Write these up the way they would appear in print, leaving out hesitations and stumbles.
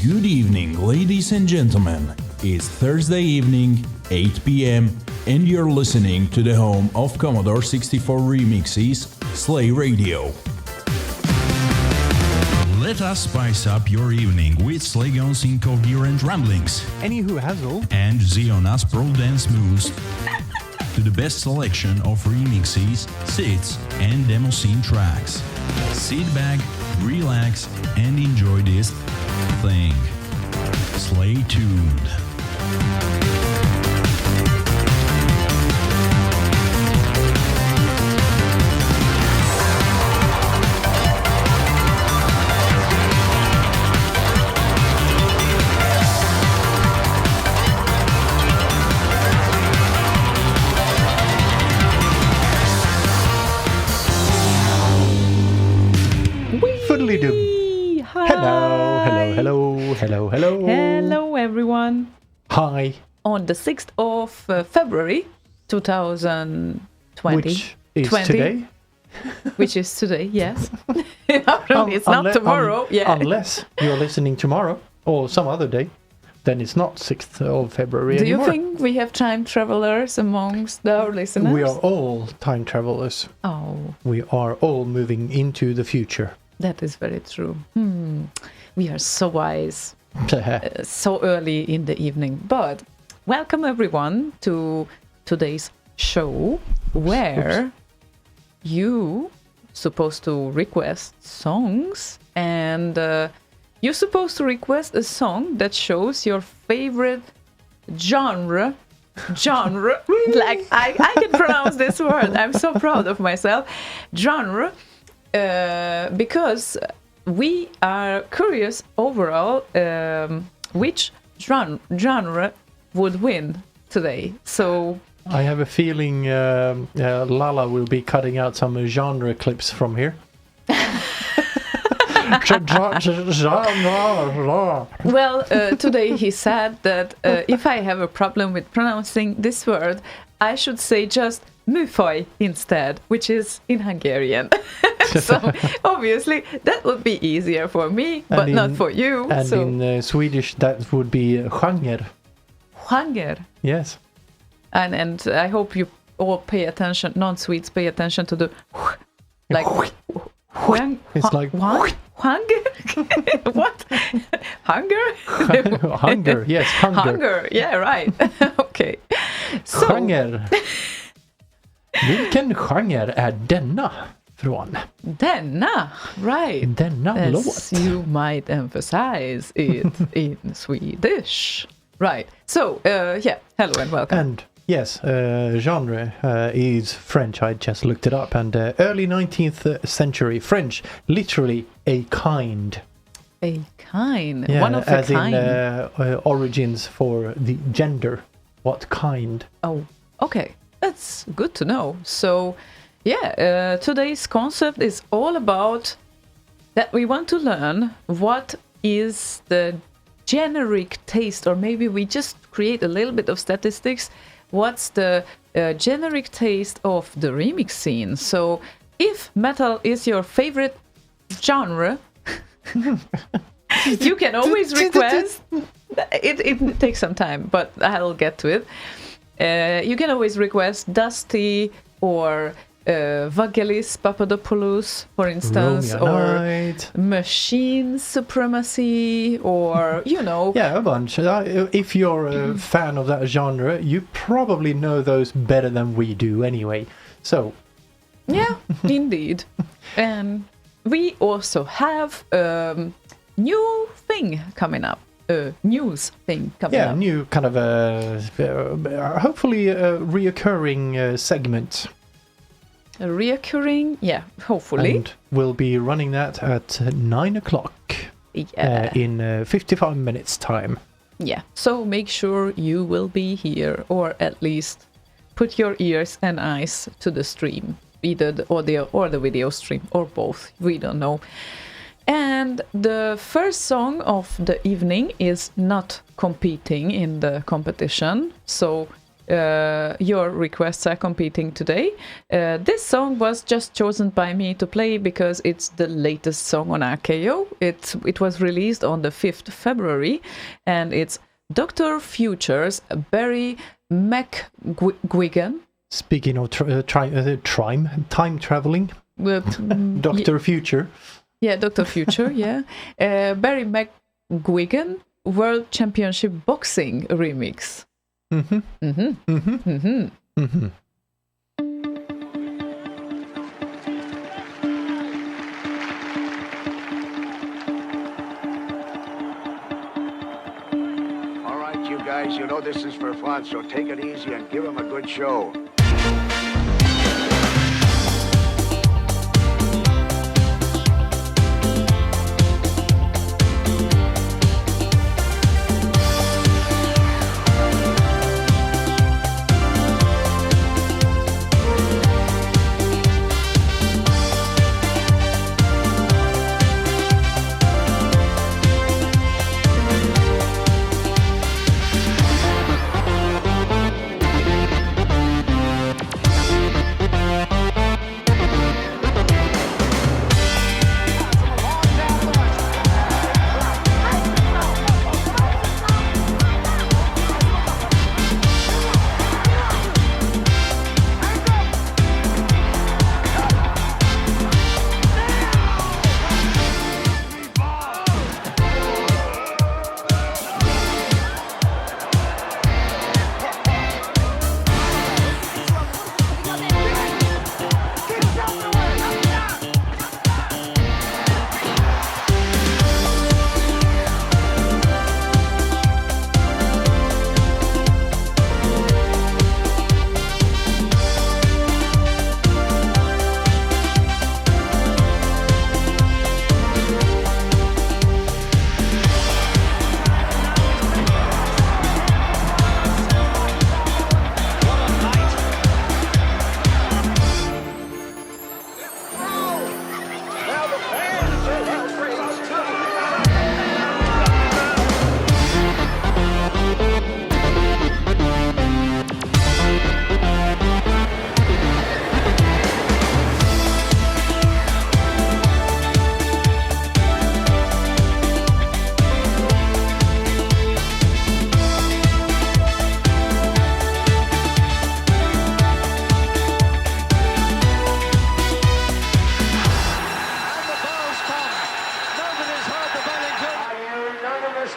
Good evening, ladies and gentlemen. It's Thursday evening, 8 p.m., and you're listening to the home of Commodore 64 remixes, Slay Radio. Let us spice up your evening with Slaygon's incoherent ramblings. Anywho Hazel. And Ziona's pro dance moves. To the best selection of remixes, sits, and demo scene tracks. Sit back, relax, and enjoy this thing. Slay tuned. Hello, everyone. Hi. On the 6th of February 2020. Which is today? Which is today, yes. It's not tomorrow. Unless you're listening tomorrow or some other day, then it's not 6th of February anymore. Do you think we have time travelers amongst our listeners? We are all time travelers. Oh. We are all moving into the future. That is very true. We are so wise. So early in the evening. But welcome everyone to today's show where you supposed to request songs and you're supposed to request a song that shows your favorite genre. Like I can pronounce this word. I'm so proud of myself. Genre. Because we are curious overall which genre would win today. So I have a feeling Lala will be cutting out some genre clips from here. Well, today he said that if I have a problem with pronouncing this word, I should say just műfaj instead, which is in Hungarian. So obviously that would be easier for me, but not for you. And so. in Swedish that would be genre. Genre. Yes. And I hope you all pay attention, non-Swedes pay attention to the like it's like hunger. What? Hunger? Hunger, yes, hunger. Hunger, yeah, right. Okay. So, genre. Vilken genre är denna från? Denna, right. Denna låt. You might emphasize it in Swedish. Right. So, hello and welcome. And yes, genre is French. I just looked it up. And early 19th century French, literally a kind. A kind? Yeah, one of a kind? As in origins for the gender. What kind? Oh, okay. That's good to know. So, today's concept is all about that we want to learn what is the generic taste, or maybe we just create a little bit of statistics. What's the generic taste of the remix scene? So, if metal is your favorite genre, you can always request. It takes some time, but I'll get to it. You can always request Dusty or Vangelis Papadopoulos, for instance, or Machine Supremacy, or, Yeah, a bunch. If you're a fan of that genre, you probably know those better than we do anyway. So. Yeah, indeed. And we also have a new thing coming up. News thing coming up. Yeah, new kind of hopefully a reoccurring segment. A reoccurring, hopefully. And we'll be running that at 9 o'clock in 55 minutes time. Yeah, so make sure you will be here, or at least put your ears and eyes to the stream. Either the audio or the video stream, or both, we don't know. And the first song of the evening is not competing in the competition. So your requests are competing today. This song was just chosen by me to play because it's the latest song on RKO. It was released on the 5th February, and it's Dr. Future's Barry McGuigan. Speaking of time traveling, Dr. Future. Yeah, Dr. Future, yeah. Barry McGuigan World Championship Boxing remix. Mm-hmm. Mm-hmm. Mm-hmm. Mm-hmm. Mm-hmm. All right, you guys, you know this is for fun, so take it easy and give him a good show.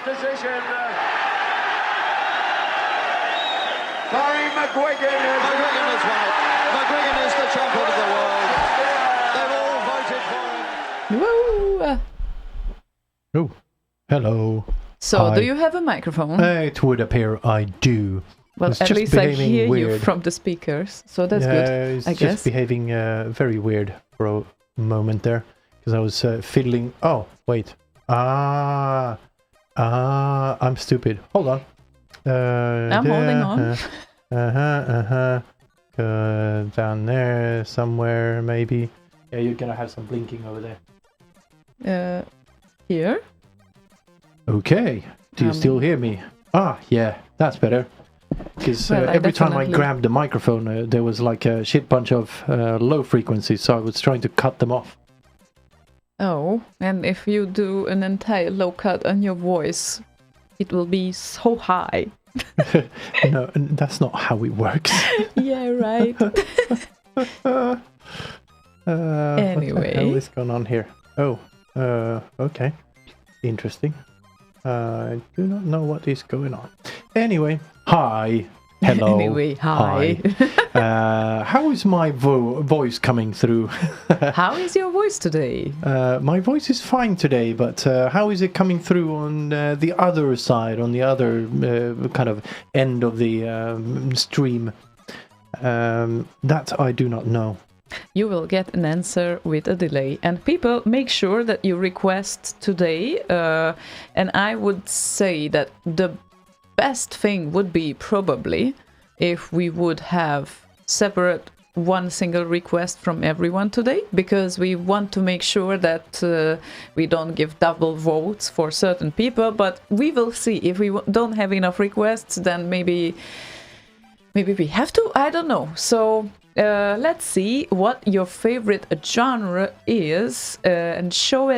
Decision. Barry McGuigan has won it. McGuigan is the champion of the world. They've all voted for him. Woo! Oh, hello. So, Hi. do you have a microphone? It would appear I do. Well, It's at just least I behaving hear you weird. from the speakers, so that's Yeah, good, it's I just guess. behaving very weird for a moment there. Because I was fiddling. Oh, wait. I'm stupid. Hold on. I'm holding on. Down there somewhere, maybe. Yeah, you're gonna have some blinking over there. Here? Okay. Do you still hear me? Yeah, that's better. Because Well, I every time I definitely- grabbed the microphone, there was like a shit bunch of low frequencies, so I was trying to cut them off. Oh, and if you do an entire low cut on your voice, it will be so high. No, that's not how it works. Yeah, right. What the Anyway. hell is going on here? Oh, okay. Interesting. I do not know what is going on. Anyway, hi. Hello. Anyway, hi. How is my voice coming through? How is your voice today? My voice is fine today, but how is it coming through on the other side, on the other kind of end of the stream? That I do not know. You will get an answer with a delay. And people, make sure that you request today. And I would say that the best thing would be probably if we would have separate one single request from everyone today, because we want to make sure that we don't give double votes for certain people. But we will see. If we don't have enough requests, then maybe maybe we have to. I don't know. So let's see what your favorite genre is, and show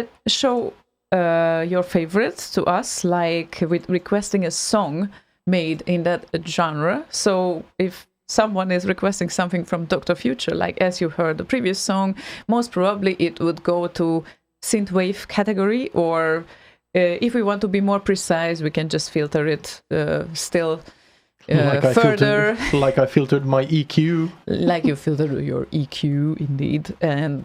your favorites to us, like with requesting a song made in that genre. So if someone is requesting something from Dr. Future, like as you heard the previous song, most probably it would go to synthwave category, or if we want to be more precise, we can just filter it still further. Like I filtered my EQ. Like you filtered your EQ, indeed. And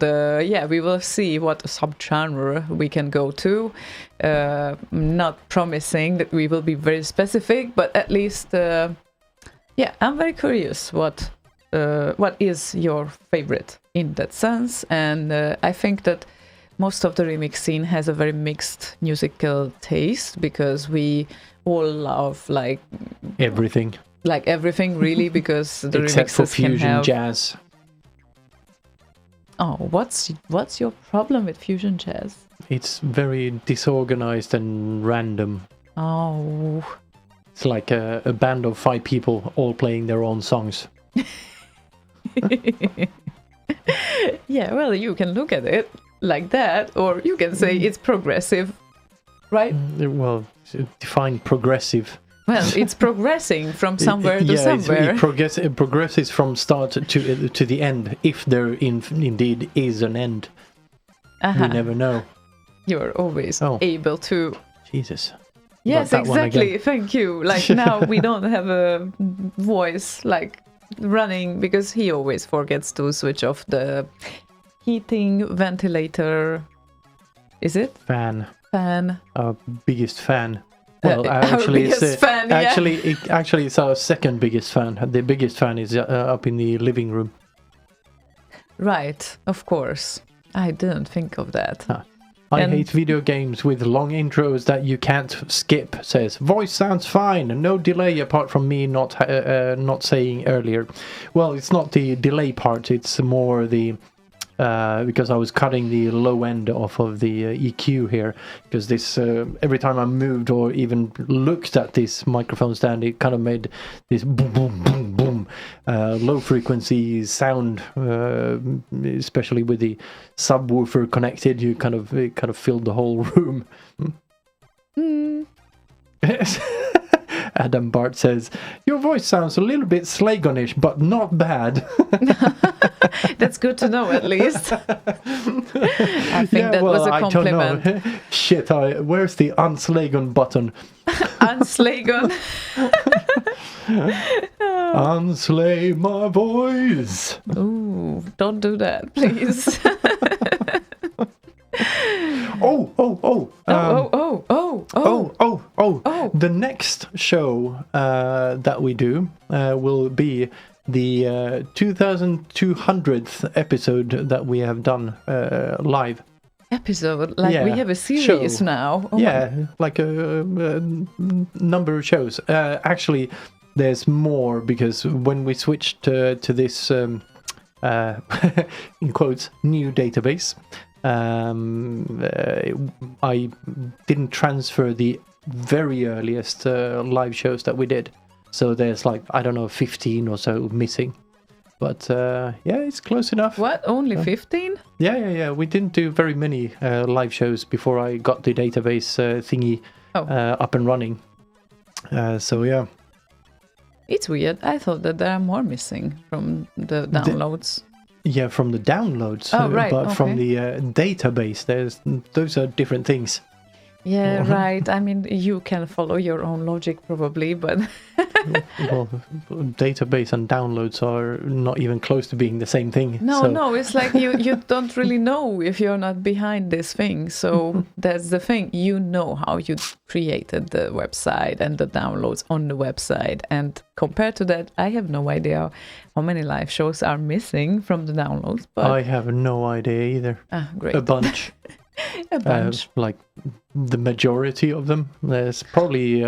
we will see what subgenre we can go to. Not promising that we will be very specific, but at least, I'm very curious what is your favorite in that sense. And I think that most of the remix scene has a very mixed musical taste, because we all love everything really, because the except for remixes can fusion have... jazz. Oh, what's your problem with fusion jazz? It's very disorganized and random. Oh, it's like a band of 5 people all playing their own songs. yeah, well, you can look at it like that, or you can say it's progressive, right? Well, define progressive. Well, it's progressing from somewhere to somewhere. It progresses from start to the end, if there indeed is an end. We never know. You're always able to... Jesus. Yes, exactly. Thank you. Like now we don't have a voice like running, because he always forgets to switch off the heating ventilator. Is it? Fan. Our biggest fan. Well, actually, it's our second biggest fan. The biggest fan is up in the living room. Right, of course. I didn't think of that. I hate video games with long intros that you can't skip. Says voice sounds fine, no delay apart from me not saying earlier. Well, it's not the delay part. It's more the because I was cutting the low end off of the EQ here, because this every time I moved or even looked at this microphone stand, it kind of made this boom boom boom boom low frequency sound, especially with the subwoofer connected. It kind of filled the whole room. Adam Bart says, your voice sounds a little bit Slaygonish, but not bad. That's good to know, at least. I think that was a compliment. I don't know. Shit, where's the unslaygon button? Unslaygon. Unslay my voice. Ooh, don't do that, please. The next show that we do will be the 2200th episode that we have done live. Episode? Like we have a series show. Now? Like a number of shows. Actually, there's more, because when we switched to this, in quotes, new database, I didn't transfer the very earliest live shows that we did. So there's 15 or so missing. But it's close enough. What? Only 15? Yeah. We didn't do very many live shows before I got the database thingy up and running. So yeah. It's weird. I thought that there are more missing from the downloads. From the downloads. Right. But from the database, those are different things. Yeah, right. I mean, you can follow your own logic probably, but... Well, database and downloads are not even close to being the same thing. No, it's like you don't really know if you're not behind this thing. So that's the thing. You know how you created the website and the downloads on the website. And compared to that, I have no idea how many live shows are missing from the downloads. But I have no idea either. Great. A bunch. A bunch. Like the majority of them. There's probably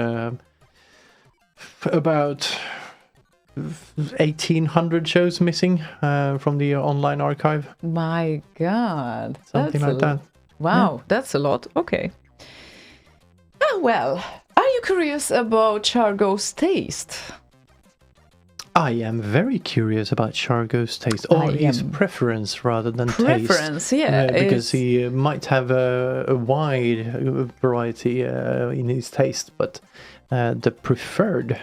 about 1,800 shows missing from the online archive. My God. Something like that. Wow, that's a lot. Okay. Well, are you curious about Chargo's taste? I am very curious about Shargo's taste, or his preference rather than preference, taste. Yeah, because he might have a wide variety in his taste, but the preferred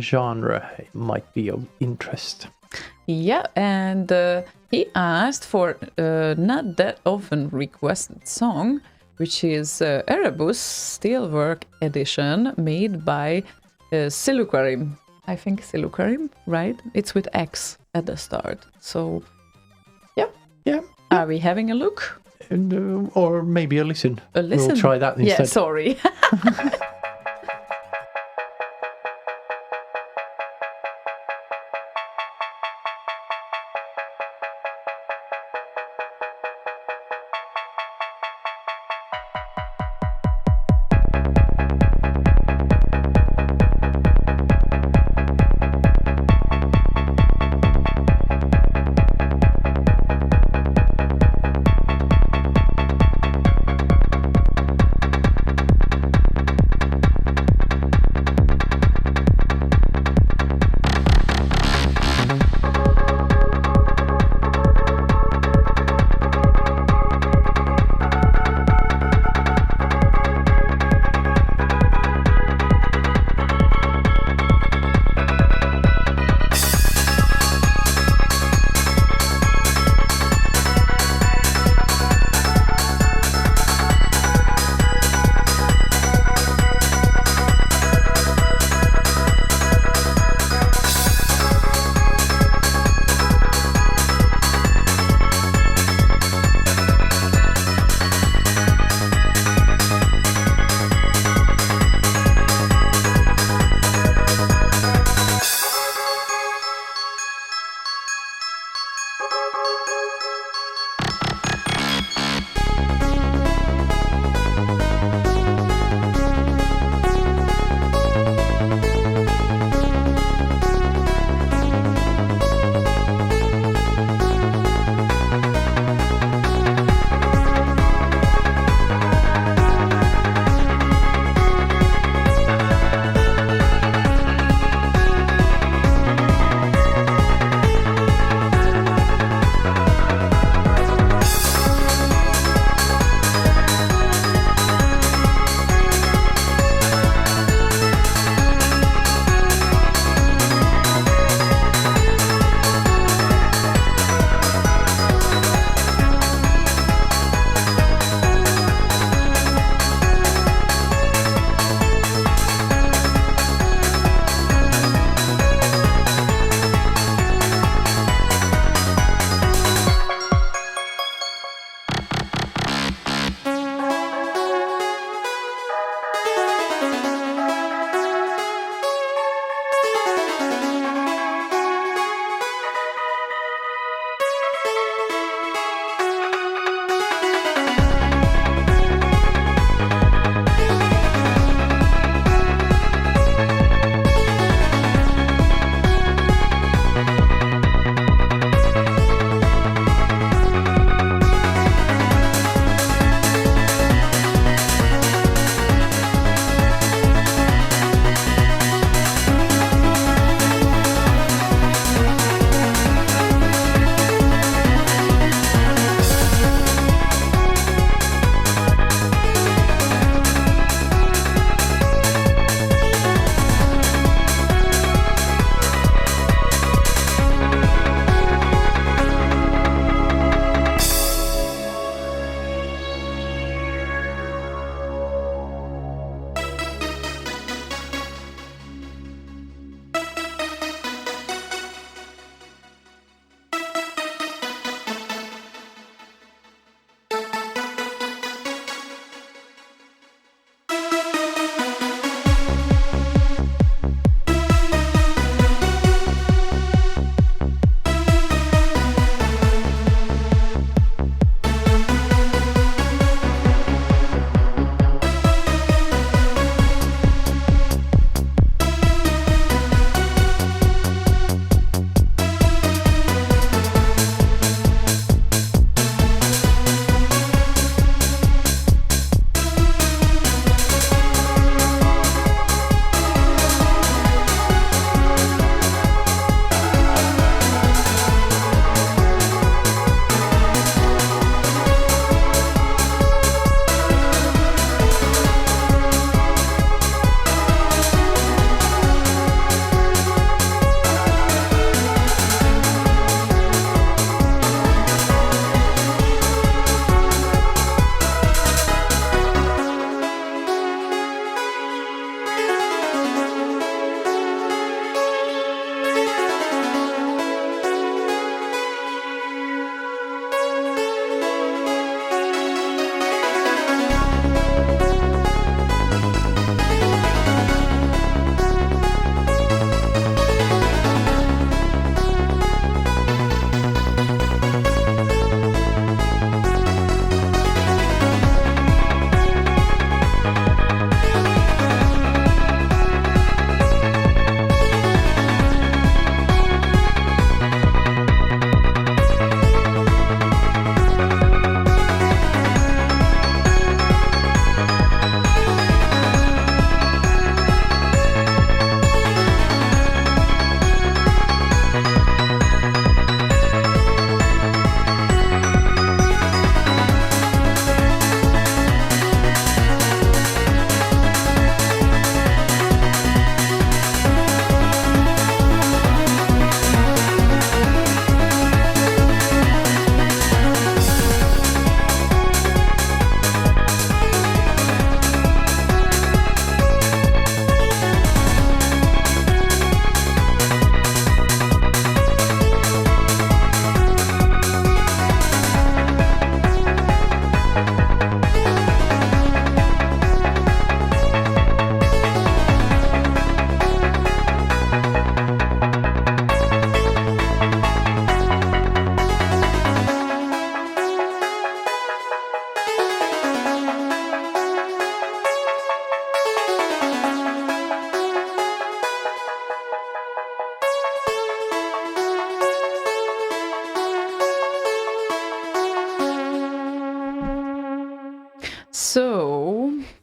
genre might be of interest. Yeah, and he asked for not that often requested song, which is Erebus Steelwork Edition made by Silukarim. I think Silukarim, right? It's with X at the start. So, yeah. Are we having a look? Or maybe a listen. A listen? We'll try that instead. Yeah, sorry.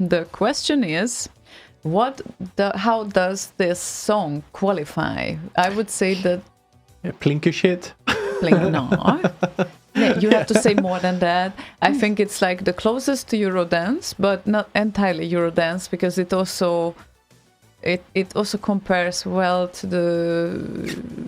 the question is, how does this song qualify? I would say that Plinker shit. no. Yeah, you have to say more than that. I think it's like the closest to Eurodance, but not entirely Eurodance, because it also compares well to the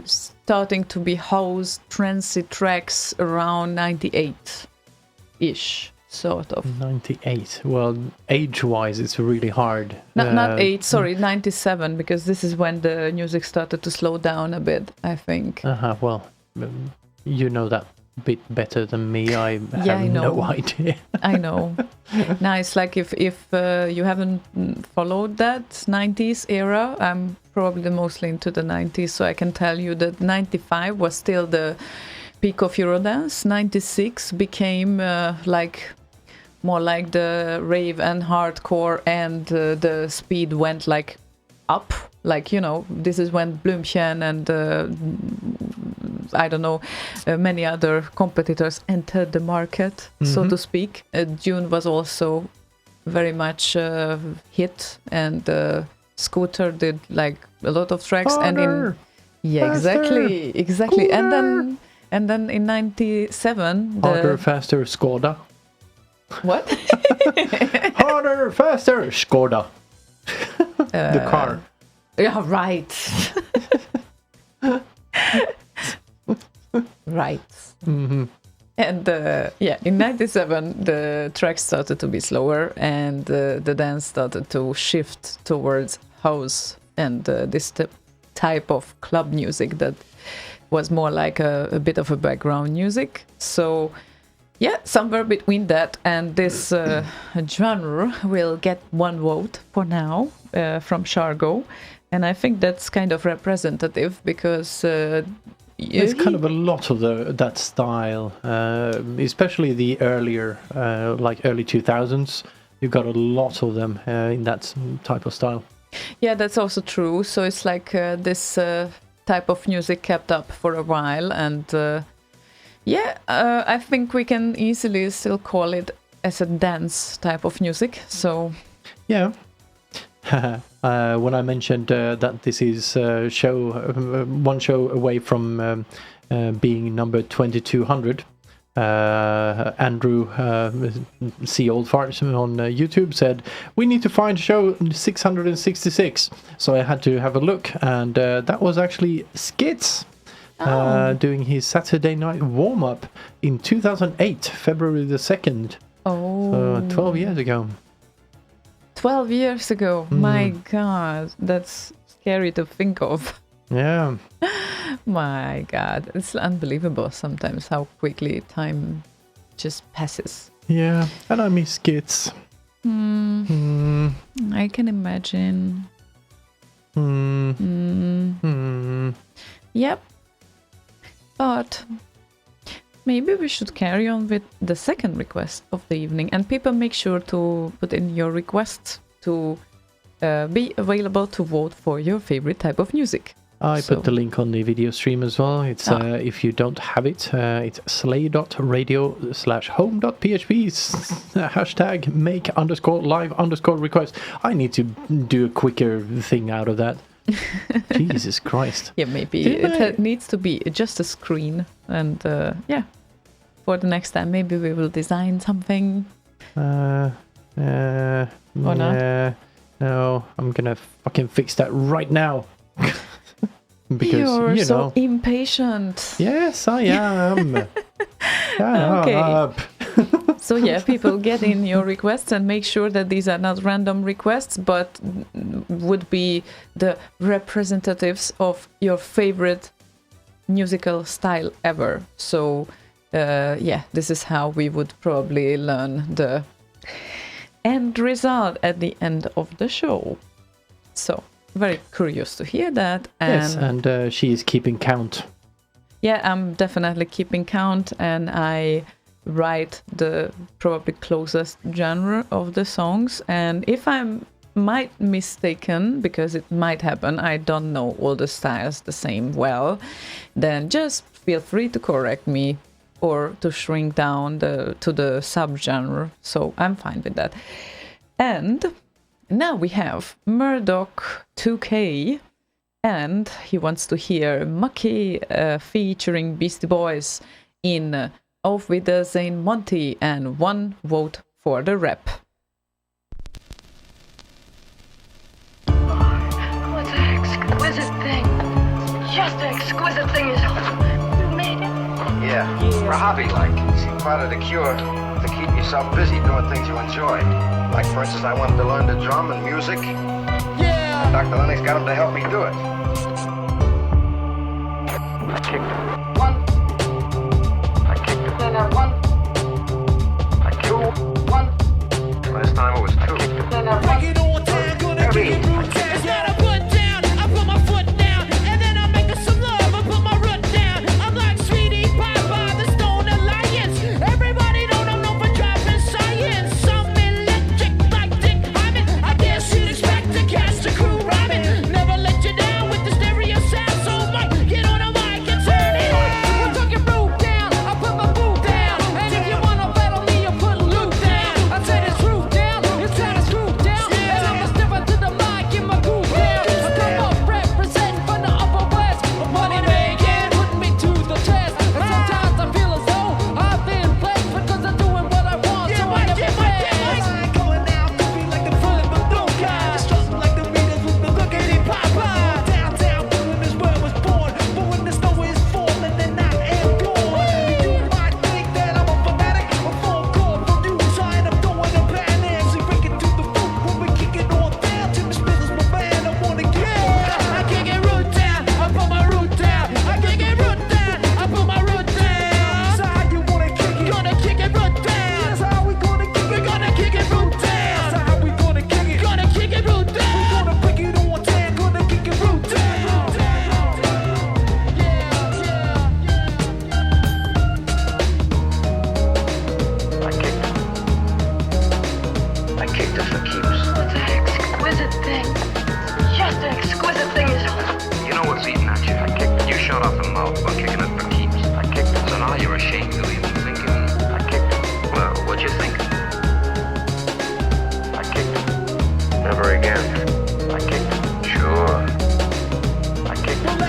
starting to be house trancey tracks around 98-ish, sort of. 98. Well, age-wise, it's really hard. Not 8, sorry, 97, because this is when the music started to slow down a bit, I think. Well, you know that bit better than me. I have I know. no idea. I know. Now it's like if you haven't followed that 90s era, I'm probably mostly into the 90s, so I can tell you that 95 was still the peak of Eurodance. 96 became more like the rave and hardcore, and the speed went like up. Like, this is when Blümchen and I don't know, many other competitors entered the market, so to speak. June was also very much hit, and Scooter did like a lot of tracks. Harder, exactly. Cooler. And then in 97, Harder, faster, Skoda. What? Harder, faster, Skoda. The car. Yeah, right. Right. Mm-hmm. And in 97, the tracks started to be slower, and the dance started to shift towards house and this type of club music that was more like a bit of a background music. So, yeah, somewhere between that and this genre will get one vote for now from Shargo. And I think that's kind of representative, because there's kind of a lot of that style, especially the earlier, like early 2000s. You've got a lot of them in that type of style. Yeah, that's also true. So it's like this type of music kept up for a while, and I think we can easily still call it as a dance type of music. So yeah. When I mentioned that this is one show away from being number 2200, Andrew C. Old Farts on YouTube said, we need to find show 666. So I had to have a look, and that was actually Skits doing his Saturday night warm-up in 2008, February the 2nd. Oh. 12 years ago. 12 years ago. My God, that's scary to think of. Yeah. My God, it's unbelievable sometimes how quickly time just passes. Yeah, and I miss Skits. I can imagine. Yep. But maybe we should carry on with the second request of the evening, and people, make sure to put in your requests to be available to vote for your favorite type of music. I put the link on the video stream as well. It's if you don't have it, it's slay.radio/home.php hashtag make_live_request. I need to do a quicker thing out of that. Jesus Christ. Yeah, maybe it needs to be just a screen, and for the next time maybe we will design something. Or not? No, I'm gonna fucking fix that right now. Because you're you so know. impatient. Yes, I am. Okay. Up. So yeah, people, get in your requests, and make sure that these are not random requests, but would be the representatives of your favorite musical style ever. So this is how we would probably learn the end result at the end of the show. So very curious to hear that. And yes, and she is keeping count. Yeah, I'm definitely keeping count, and I write the probably closest genre of the songs. And if I'm mistaken, because it might happen, I don't know all the styles the same well, then just feel free to correct me or to shrink down to the subgenre. So I'm fine with that. And now we have Murdoch 2K, and he wants to hear Mucky featuring Beastie Boys in Auf Wiedersehen Monty and 1 vote for the rap. What an exquisite thing. Just an exquisite thing is all. You made it. Yeah, for a hobby like. See, part of the cure to keep yourself busy doing things you enjoy. Like, for instance, I wanted to learn the drum and music. Yeah! And Dr. Lennox got him to help me do it. I kicked him. 1. I kicked him. Then 1. I kicked him. 1. Last time it was 2. Then 1. It's not a put down, I put my foot down, and then I make some love, I put my root down. I'm like Sweetie Pie by the Stone Alliance. Everybody know I'm known for dropping science. I'm electric like Dick Hyman. I guess you'd expect to catch the crew rhyming. Never let you down with the stereo sound. So Mike, get on the mic and turn it on. We're talking root down, I put my boot down. And if you wanna battle me, you put Luke down. I said it's root down, it's time to screw down. And I'm a stepper to the mic, get my groove down. I come up representing from the upper west. Money making, putting me to the test. And sometimes I feel as though I've been blessed because I'm doing what I want. So I get my best. I ain't going out to be like the Philip Maduka. Strutting like the Beatles with the lookity papa. Downtown, Brooklyn is where I was born. But when the snow is falling, then I am gone. You might think that I'm a fanatic, a phone call from you saying I'm throwing a panic. So break it to the root when we kick it on down. Timmy Smith is my man, I wanna get. I can't get root down, I put my root down. I can't get root down, I put my root down. So how you wanna kick it? Gonna kick it root down. That's how we gonna kick it. We're gonna kick it root down. That's how we gonna kick it. Gonna kick it root down. We're gonna break it on down. Gonna kick it root down. I kicked it for keeps. What an exquisite thing. Just an exquisite thing is all. You know what's eating at you? I kicked it. You shut off the mouth about kicking it for keeps. I kicked it. So now you're ashamed of even thinking. I kicked it. Well, what'd you think? I kicked it. Never again. I kicked it. Sure. I kicked it. I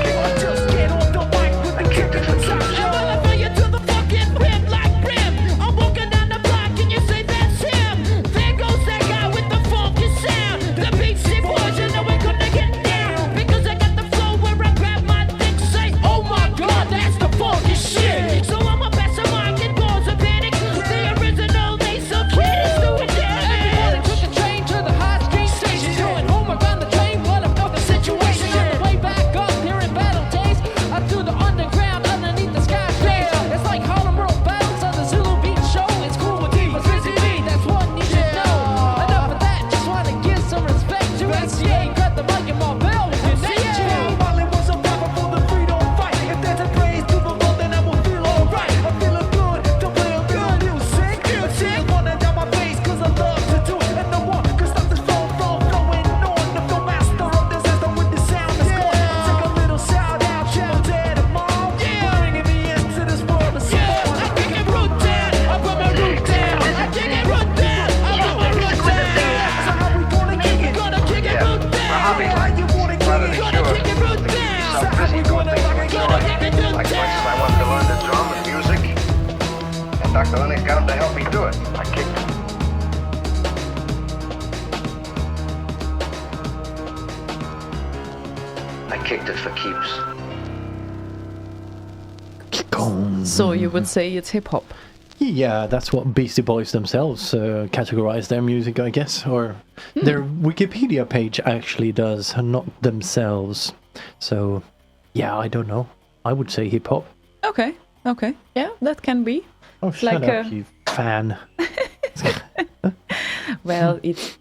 kicked it. Just get on the mic with the kick at the top. And while I bring you to the fucking rim like brim, I'm walking down the block and you say that's him. There goes that guy with the funky sound. The Beastie Boys, you know we're gonna get down. Because I got the flow where I grab my dick, say, oh my god, that's the funky shit. So I'ma pass a mic and cause a panic. The original, they so kid is doing damage. Everybody took the train to the high street station. Doing homework on the train, what about the situation? On the way back up here in battle days, I threw the underground underneath the skyscraper. It's like Harlem World battles on the Zulu Beat show. It's cool with me, but busy me, that's one you should know. Enough of that, just wanna give some respect to NCA. Cut the mic and my bell with your next to. Marley was a rapper for the freedom fight. If there's a praise to the Lord, then I will feel alright. I'm feeling good to play a good music. Tears running down my face, cause I love to do it. And no one can stop this flow flowing on. The flow master of disaster with the sound that's going. Take a little shout out, shout dad and mom. Bringing me into this world of sound. I kick it root down, I put my root down. I kick it root down, I put my root down. So how we gonna kick it? Gonna kick it root down. For a hobby like. You wanna Part of kick the it? Gonna cure kick it root to keep down. yourself So how busy we doing gonna things you gonna enjoy. kick it root Like, for instance, I down. wanted to learn the drum and music. And Dr. Lennox got him to help me do it. I kicked it. I kicked it for keeps. Kick on. So you would say it's hip hop. Yeah, that's what Beastie Boys themselves categorize their music, I guess. Or their Wikipedia page actually does, not themselves. So, yeah, I don't know. I would say hip hop. Okay, yeah, that can be. Oh, shut Like up, you fan. Well, it's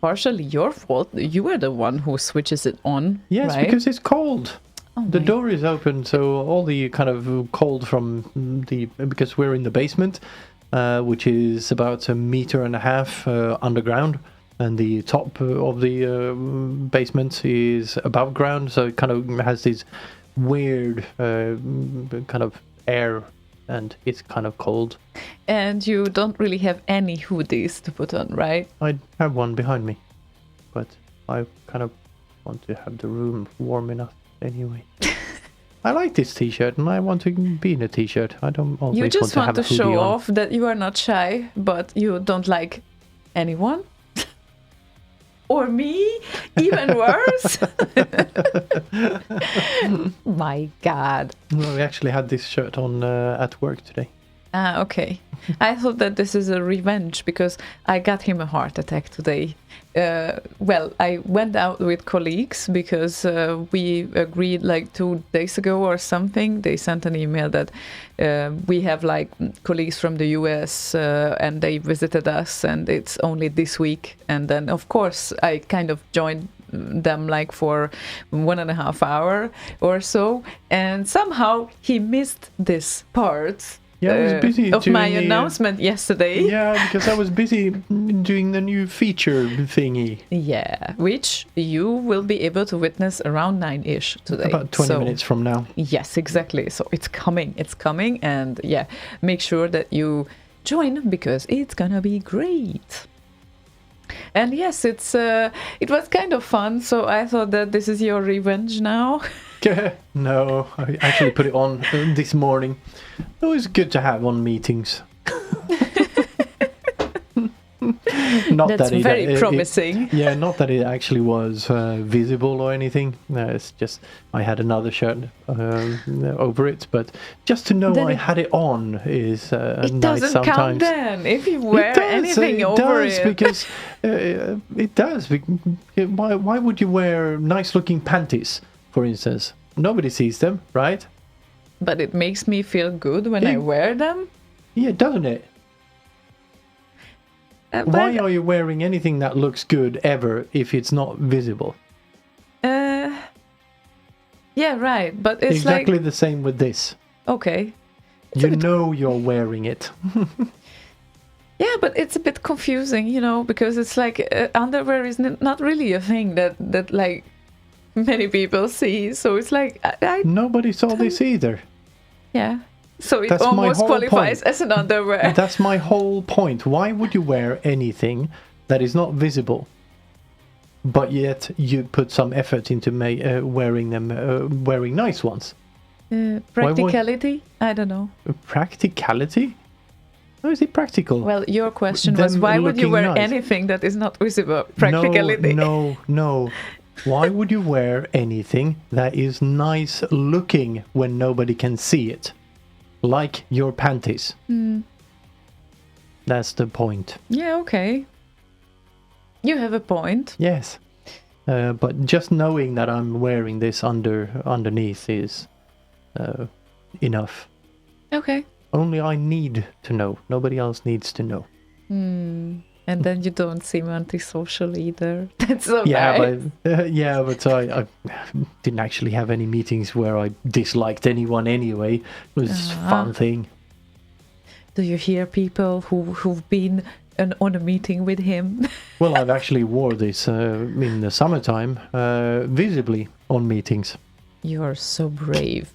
partially your fault. You were the one who switches it on. Yes, right? because it's cold. Oh The my- door is open, so all the kind of cold from the, because we're in the basement, which is about 1.5 meters underground, and the top of the basement is above ground, so it kind of has this weird kind of air and it's kind of cold. And you don't really have any hoodies to put on, right? I have one behind me, but I kind of want to have the room warm enough anyway. I like this t-shirt, and I want to be in a t-shirt. I don't always You just want want to to have a show hoodie on. off that you are not shy, but you don't like anyone? Or me? Even worse? My God. Well, we actually had this shirt on at work today. Ah, okay. I thought that this is a revenge because I got him a heart attack today. Well, I went out with colleagues because we agreed like 2 days ago or something. They sent an email that we have like colleagues from the US and they visited us, and it's only this week. And then, of course, I kind of joined them like for 1.5 hours or so. And somehow he missed this part. Yeah, I was busy of my doing the, announcement yesterday. Yeah, because I was busy doing the new feature thingy. Yeah, which you will be able to witness around 9-ish today. About 20 minutes from now. Yes, exactly. So it's coming. And yeah, make sure that you join because it's gonna be great. And yes, it was kind of fun. So I thought that this is your revenge now. No, I actually put it on this morning. It was good to have on meetings. Not That's that it, very promising. Yeah, not that it actually was visible or anything. It's just I had another shirt over it, but just to know Then I had it on is It nice doesn't sometimes. count then if you wear anything it over does, it. because it does. Why would you wear nice-looking panties, for instance? Nobody sees them, right? But it makes me feel good when I wear them. Yeah, doesn't it? Why But, are you wearing anything that looks good ever if it's not visible? yeah, right. But it's Exactly like the same with this. okay. You know you're wearing it. Yeah, but it's a bit confusing, because it's like underwear is not really a thing that like many people see. So it's like Nobody saw this either. yeah. So it That's my almost whole qualifies point. as an underwear. That's my whole point. Why would you wear anything that is not visible, but yet you put some effort into wearing them, wearing nice ones? Practicality? I don't know. Practicality? How is it practical? Well, your question was Them why would you looking wear nice. anything that is not visible? Practicality. No. Why would you wear anything that is nice looking when nobody can see it? Like your panties. That's the point. Yeah, okay. You have a point. Yes. But just knowing that I'm wearing this underneath is enough. Okay. Only I need to know. Nobody else needs to know. And then you don't seem antisocial either. That's so Yeah, nice. but I didn't actually have any meetings where I disliked anyone anyway. It was just a fun thing. Do you hear people who've been on a meeting with him? Well, I've actually wore this in the summertime, visibly on meetings. You're so brave.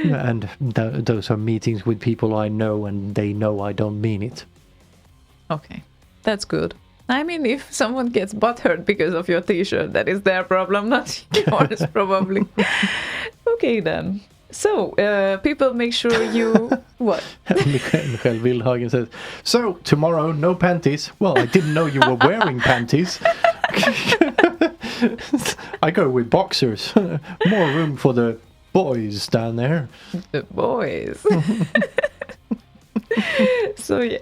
And those are meetings with people I know, and they know I don't mean it. Okay, that's good. I mean, if someone gets butthurt because of your t-shirt, that is their problem, not yours, probably. Okay, then. So, people make sure you... What? Michael Wildhagen says, so, tomorrow, no panties. Well, I didn't know you were wearing panties. I go with boxers. More room for the boys down there. The boys. So, yeah.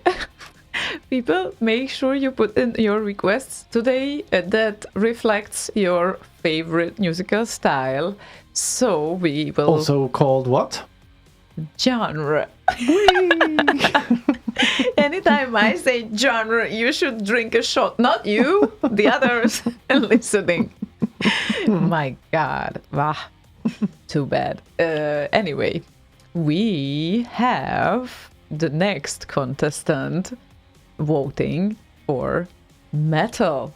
People, make sure you put in your requests today that reflects your favorite musical style. So we will... Also called what? Genre. Anytime I say genre, you should drink a shot. Not you, the others listening. My God. Wow. Too bad. Anyway, we have the next contestant voting for metal.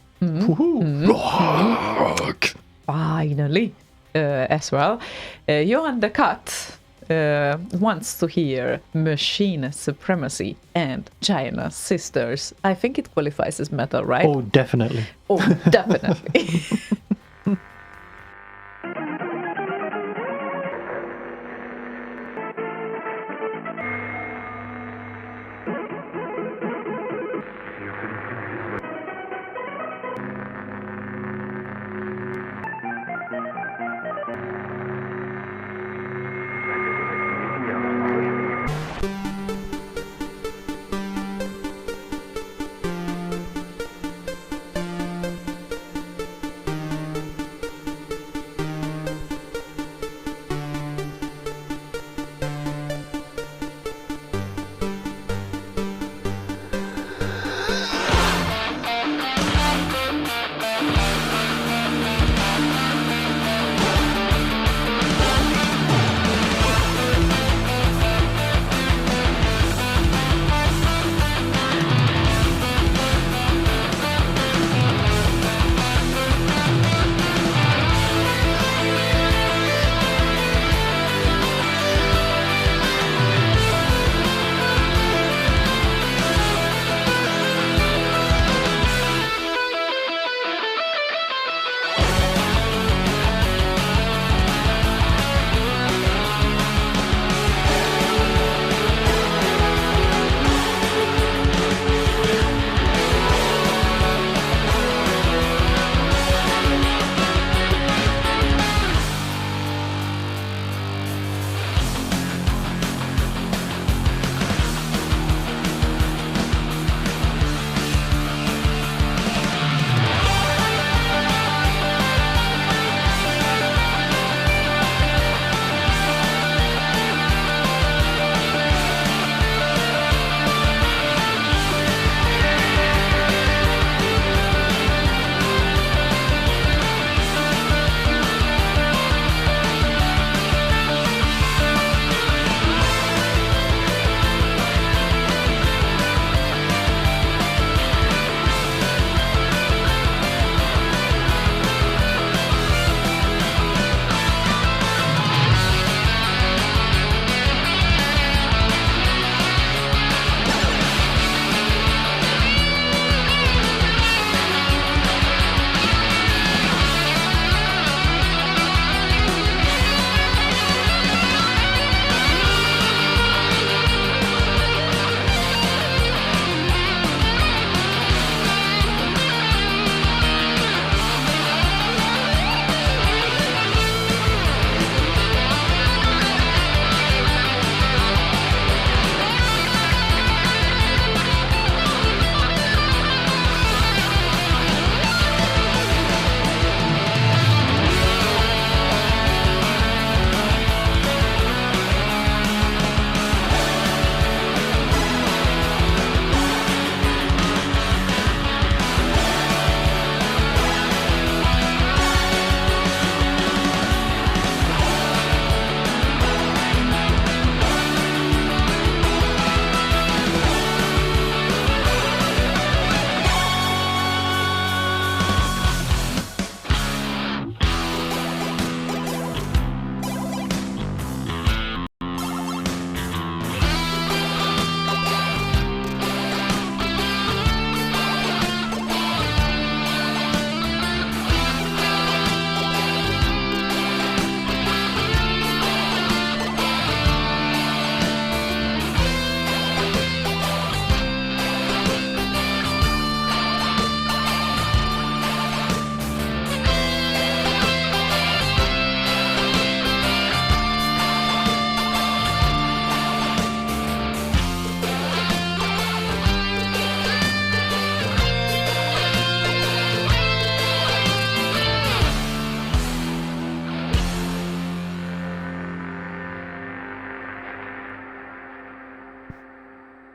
Rock. Finally. as well. Johan the Cut wants to hear Machine Supremacy and China Sisters. I think it qualifies as metal, right? Oh, definitely. Oh, definitely.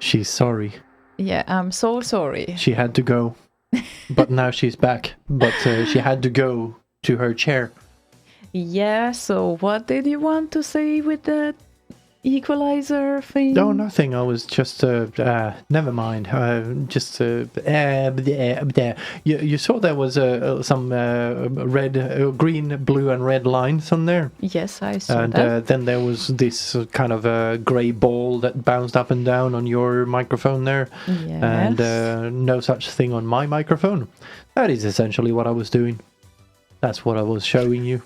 She's sorry. Yeah, I'm so sorry. She had to go. But now she's back. But she had to go to her chair. Yeah, so what did you want to say with that? equalizer thing? No, nothing. I was just never mind. There. You saw there was some red, green, blue, and red lines on there, Yes, I saw and that. then there was this kind of grey ball that bounced up and down on your microphone there, Yes. and no such thing on my microphone. That is essentially what I was doing. That's what I was showing you.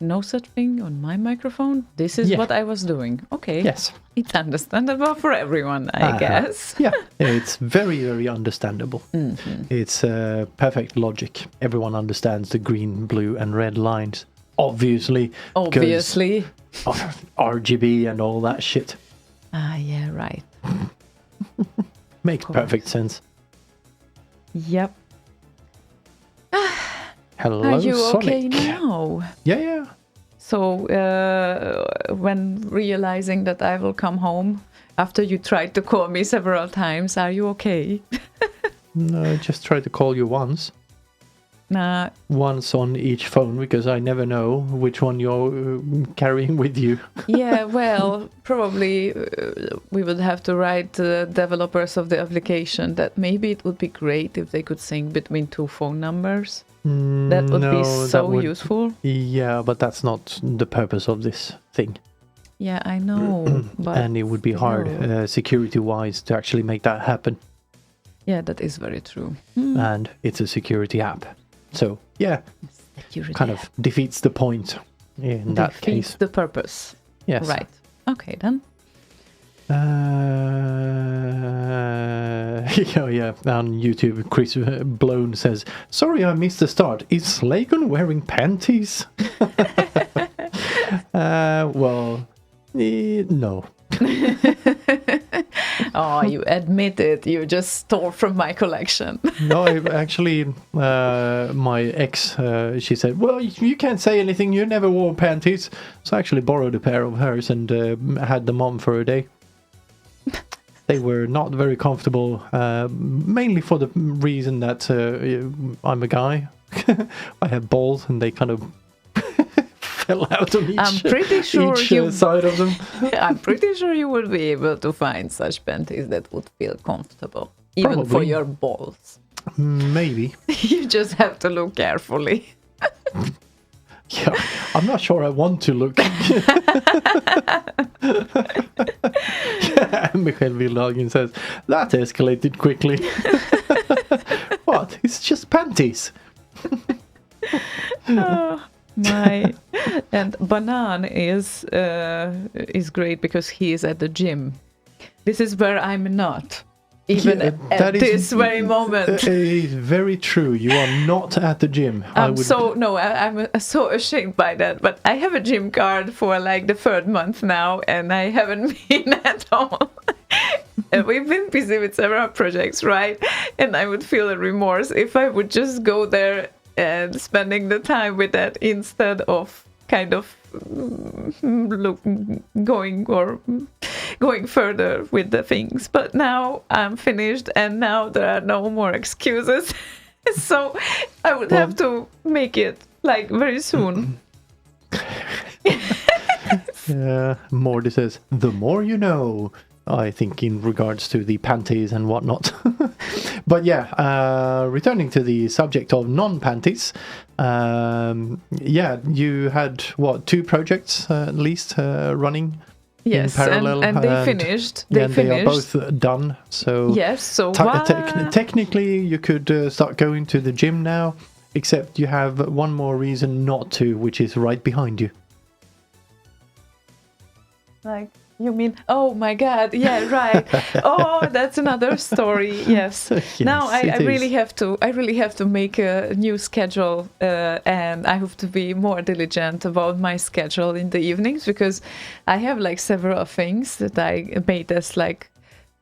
No such thing on my microphone. This is Yeah. what I was doing. Okay. Yes. It's understandable for everyone, I guess. Yeah, it's very, very understandable. It's perfect logic. Everyone understands the green, blue, and red lines. Obviously. because Obviously. of RGB and all that shit. Yeah, right. Makes perfect sense. Yep. Hello, Are you Sonic. okay now? Yeah. So, when realizing that I will come home after you tried to call me several times, are you okay? No, I just tried to call you once. Nah, Once on each phone, because I never know which one you're carrying with you. yeah, well, probably we would have to write the developers of the application that maybe it would be great if they could sync between two phone numbers. That would be so useful. Yeah, but that's not the purpose of this thing. Yeah, I know. But And it would be hard, still. security-wise, to actually make that happen. Yeah, that is very true. And it's a security app. So, yeah, Security kind of defeats the point in that defeats case. the purpose. Yes. Right. Okay, then. Yeah. On YouTube, Chris Blown says, "Sorry, I missed the start. Is Slaygon wearing panties?" No. Oh, you admit it. You just stole from my collection. No, actually, my ex, she said, "Well, you can't say anything. You never wore panties." So I actually borrowed a pair of hers and had them on for a day. They were not very comfortable, mainly for the reason that I'm a guy. I have balls, and they kind of fell out on each, I'm pretty sure side of them. I'm pretty sure you would be able to find such panties that would feel comfortable, even for Probably. your balls. Maybe. You just have to look carefully. Yeah, I'm not sure I want to look. Michael Villhagen says, that escalated quickly. What? It's just panties. Oh, my. And Banan is great because he is at the gym. This is where I'm not. Even Yeah, at that is- this very moment. It is very true. You are not at the gym. I'm so ashamed by that. But I have a gym card for like the third month now, and I haven't been at all. And we've been busy with several projects, right? And I would feel a remorse if I would just go there and spending the time with that instead of kind of going further with the things. But now I'm finished, and now there are no more excuses. So I would have to make it like very soon. Mordy says, the more you know. I think in regards to the panties and whatnot. But yeah, returning to the subject of non-panties, you had, what, 2 projects at least running Yes, in parallel? and they finished. They are both done. So yes, so technically you could start going to the gym now, except you have one more reason not to, which is right behind you. like, you mean, oh my god, yeah, right. Oh, that's another story. Yes. Now I really have to make a new schedule, and I have to be more diligent about my schedule in the evenings, because I have like several things that I made as like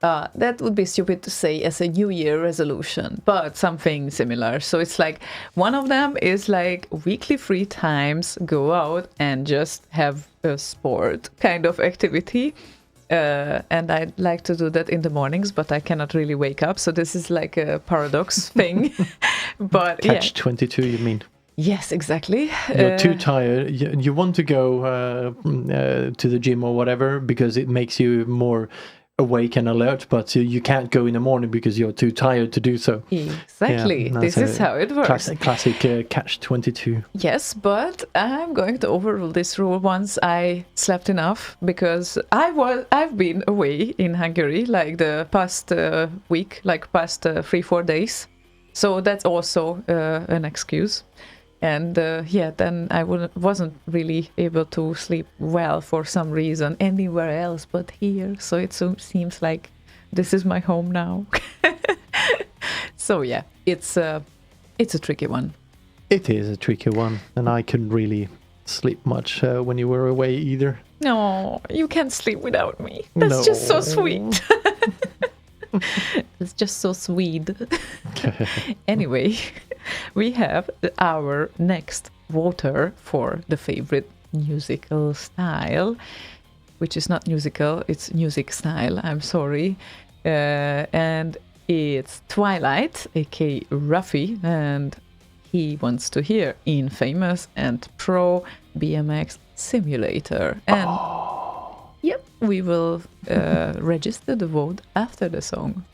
that would be stupid to say as a New Year resolution, but something similar. So it's like one of them is like weekly free times, go out and just have a sport kind of activity. And I'd like to do that in the mornings, but I cannot really wake up. So this is like a paradox thing. But Catch 22, you mean? Yes, exactly. You're too tired. You want to go to the gym or whatever because it makes you more awake and alert, but you can't go in the morning because you're too tired to do so. Exactly. Yeah, This is how it works. Classic catch-22. Yes, but I'm going to overrule this rule once I slept enough, because I've been away in Hungary like the past week, like past 3-4 days. So that's also an excuse. And then I wasn't really able to sleep well for some reason anywhere else but here. So it seems like this is my home now. So yeah, it's a tricky one. It is a tricky one, and I couldn't really sleep much when you were away either. No, you can't sleep without me. That's just so sweet. It's just so sweet. Anyway, we have our next voter for the favorite musical style, which is not musical, it's music style, I'm sorry. And it's Twilight, aka Ruffy, and he wants to hear Infamous and Pro BMX Simulator. And yep, we will register the vote after the song.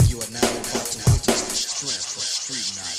You are now about to witness the strength of street knowledge.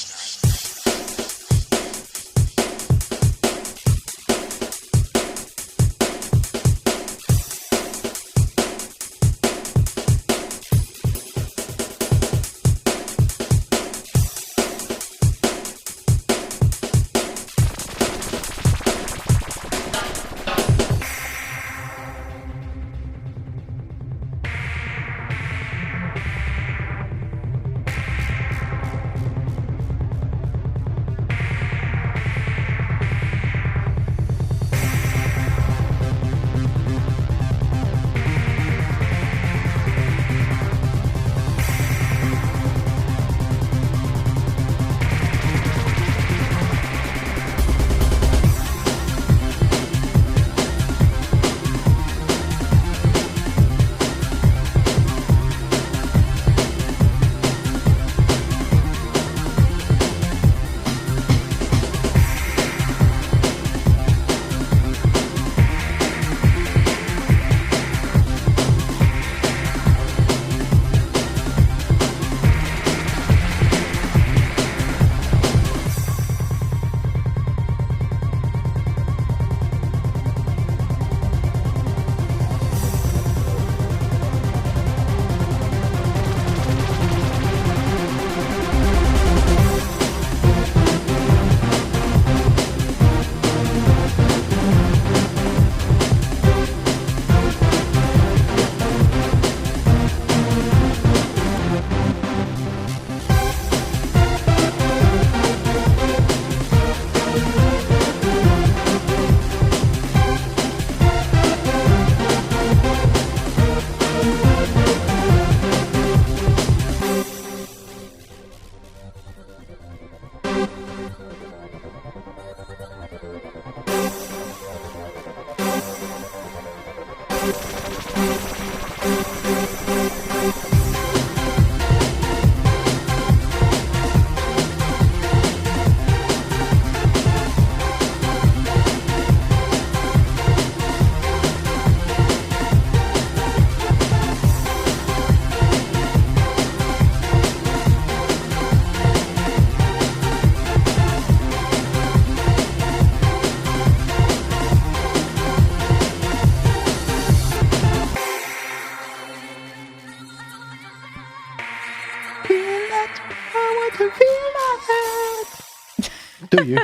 Do you?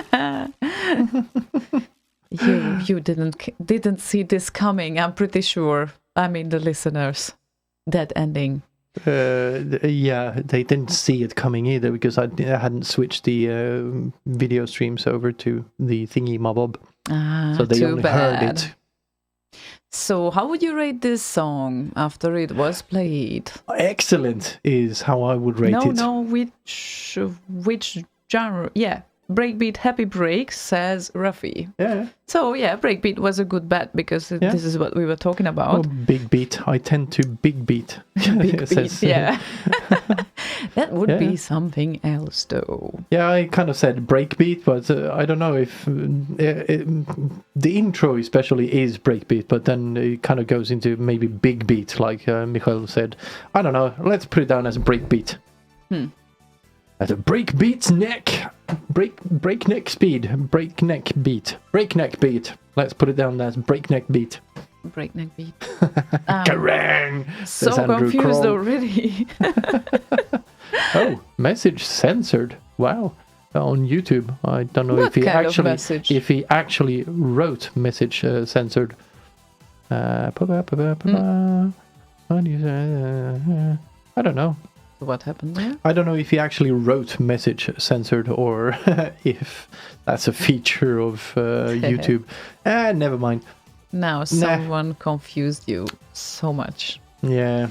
You didn't see this coming, I'm pretty sure. I mean, the listeners. That ending. Yeah, they didn't see it coming either because I hadn't switched the video streams over to the thingy mabob. So they only heard it. So how would you rate this song after it was played? Excellent is how I would rate it. No, which genre? Yeah, breakbeat happy break, says Ruffy. Yeah. So yeah, breakbeat was a good bet because this is what we were talking about. Oh, big beat. I tend to big beat. Big It beat, says, yeah. That would Yeah. be something else, though. Yeah, I kind of said breakbeat, but I don't know if the intro especially is breakbeat, but then it kind of goes into maybe big beat, like Michael said. I don't know. Let's put it down as breakbeat. At a breakbeat's neck, breakneck speed, breakneck beat. Let's put it down as breakneck beat. Breakneck beat. Kerrang! So Says Andrew confused Kroll. already. Oh, message censored. Wow. On YouTube. I don't know What kind of message? if he actually wrote message censored. How do you say? I don't know. What happened there? I don't know if he actually wrote message censored or if that's a feature of YouTube. Never mind. Now someone confused you so much. Yeah.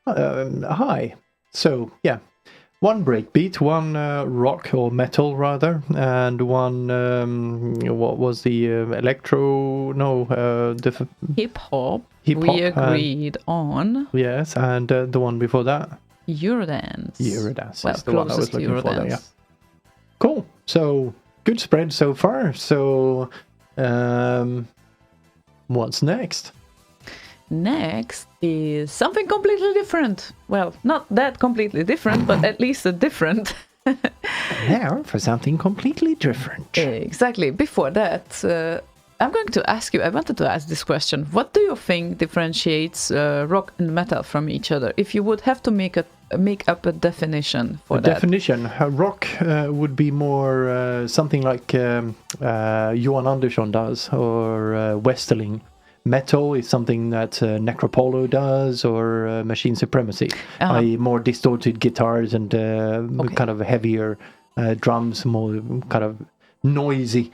Hi. So, yeah. One breakbeat, one rock or metal rather, and one, what was the electro? No, the Hip hop. Hip-hop We and- agreed on yes, and the one before that. Eurodance. Eurodance Well, is the one I was closest to looking for there, Eurodance. yeah. Cool. So, good spread so far. So, what's next? Next is something completely different. Well, not that completely different, but at least a different. Now for something completely different. Exactly. Before that, I'm going to ask you, I wanted to ask this question. What do you think differentiates rock and metal from each other? If you would have to make up a definition for that. Definition. Rock would be more something like Johan Andersson does or Westerling. Metal is something that Necropolo does or Machine Supremacy. I.e. more distorted guitars and kind of heavier drums, more kind of noisy.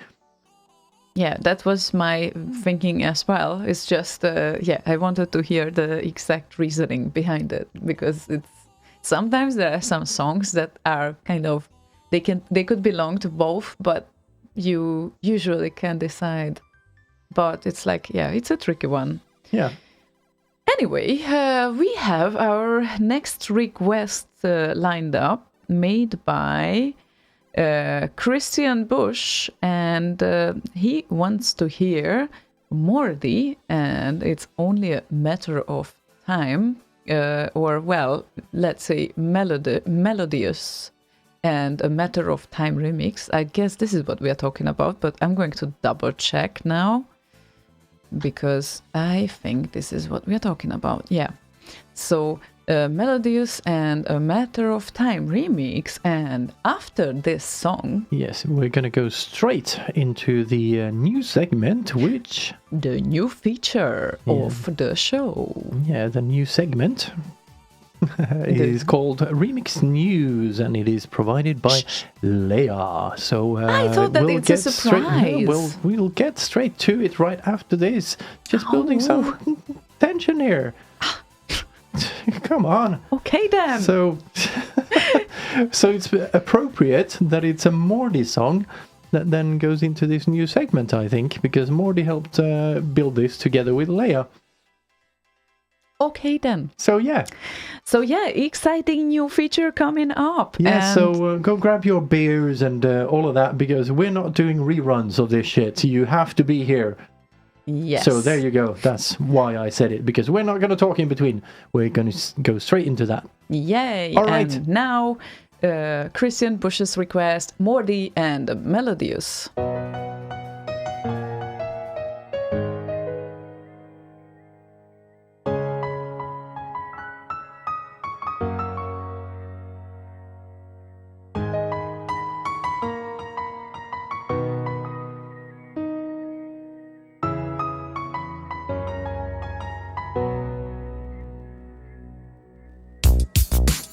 Yeah, that was my thinking as well. It's just, I wanted to hear the exact reasoning behind it because it's sometimes there are some songs that are kind of they could belong to both, but you usually can't decide. But it's like, it's a tricky one. Yeah. Anyway, we have our next request lined up, made by Christian Bush, and he wants to hear Mordi, and it's only a matter of time, or well, let's say melodious and a matter of time remix. I guess this is what we are talking about, but I'm going to double check now because I think this is what we are talking about. Yeah. So melodious and a matter of time remix, and after this song, yes, we're gonna go straight into the new segment, which the new feature of the show. Yeah, the new segment is called Remix News, and it is provided by Leia. So I thought that it's a surprise. We'll get straight to it right after this. Just building some tension here. Come on. Okay then. So, so it's appropriate that it's a Mordi song that then goes into this new segment, I think, because Mordi helped build this together with Leia. Okay then. So yeah, exciting new feature coming up. yeah. And So go grab your beers and all of that, because we're not doing reruns of this shit. You have to be here. yes. So there you go. That's why I said it, because we're not going to talk in between. We're going to go straight into that. Yay! All right. And now, Christian Bush's request, Mordi and Melodious.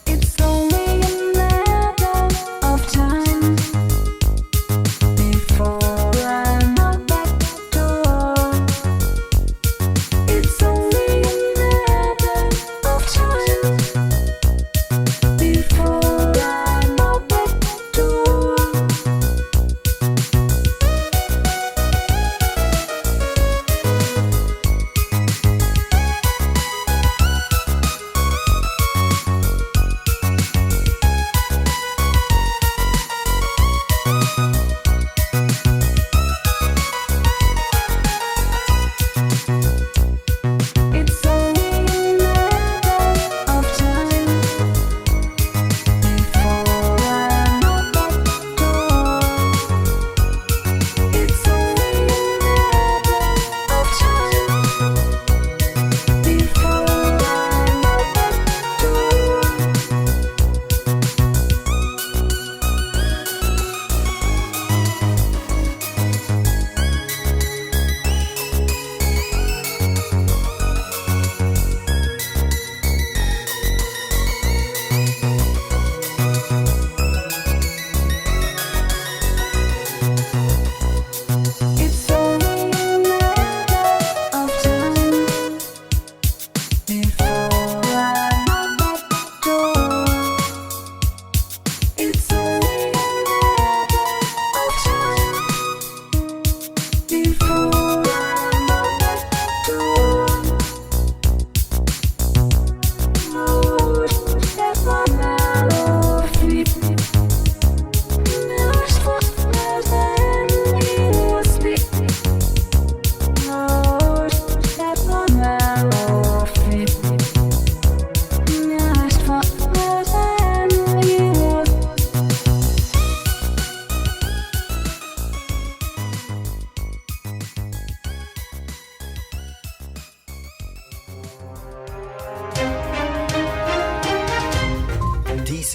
It's only a matter of time before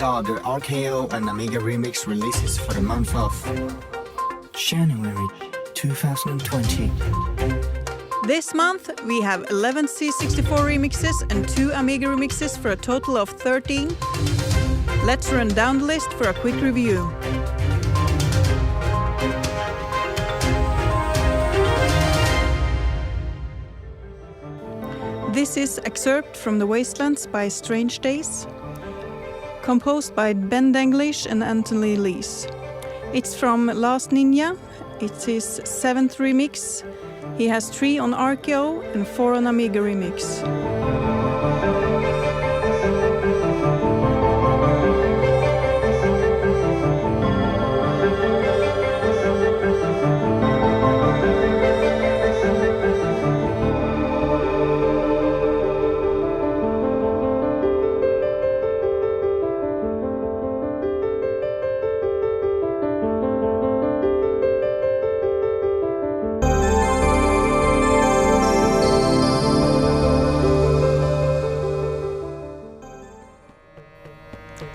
are the RKO and Amiga remix releases for the month of January 2020. This month we have 11 C64 remixes and 2 Amiga remixes for a total of 13. Let's run down the list for a quick review. This is excerpt from The Wastelands by Strange Days, composed by Ben Denglish and Anthony Lees. It's from Last Ninja. It's his 7th remix. He has 3 on RKO and 4 on Amiga remix.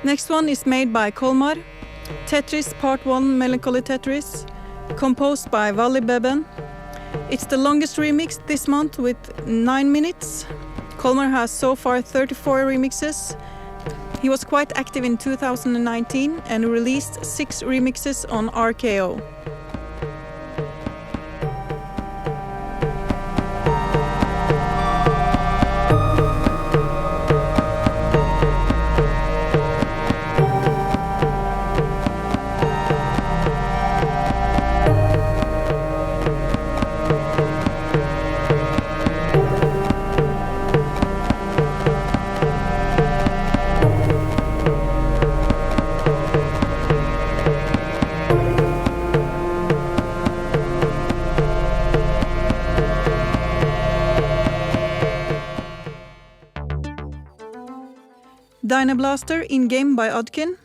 Next one is made by Kolmar, Tetris Part 1 Melancholy Tetris, composed by Wally Beben. It's the longest remix this month with 9 minutes. Kolmar has so far 34 remixes. He was quite active in 2019 and released 6 remixes on RKO. Dynablaster in-game by Odkin,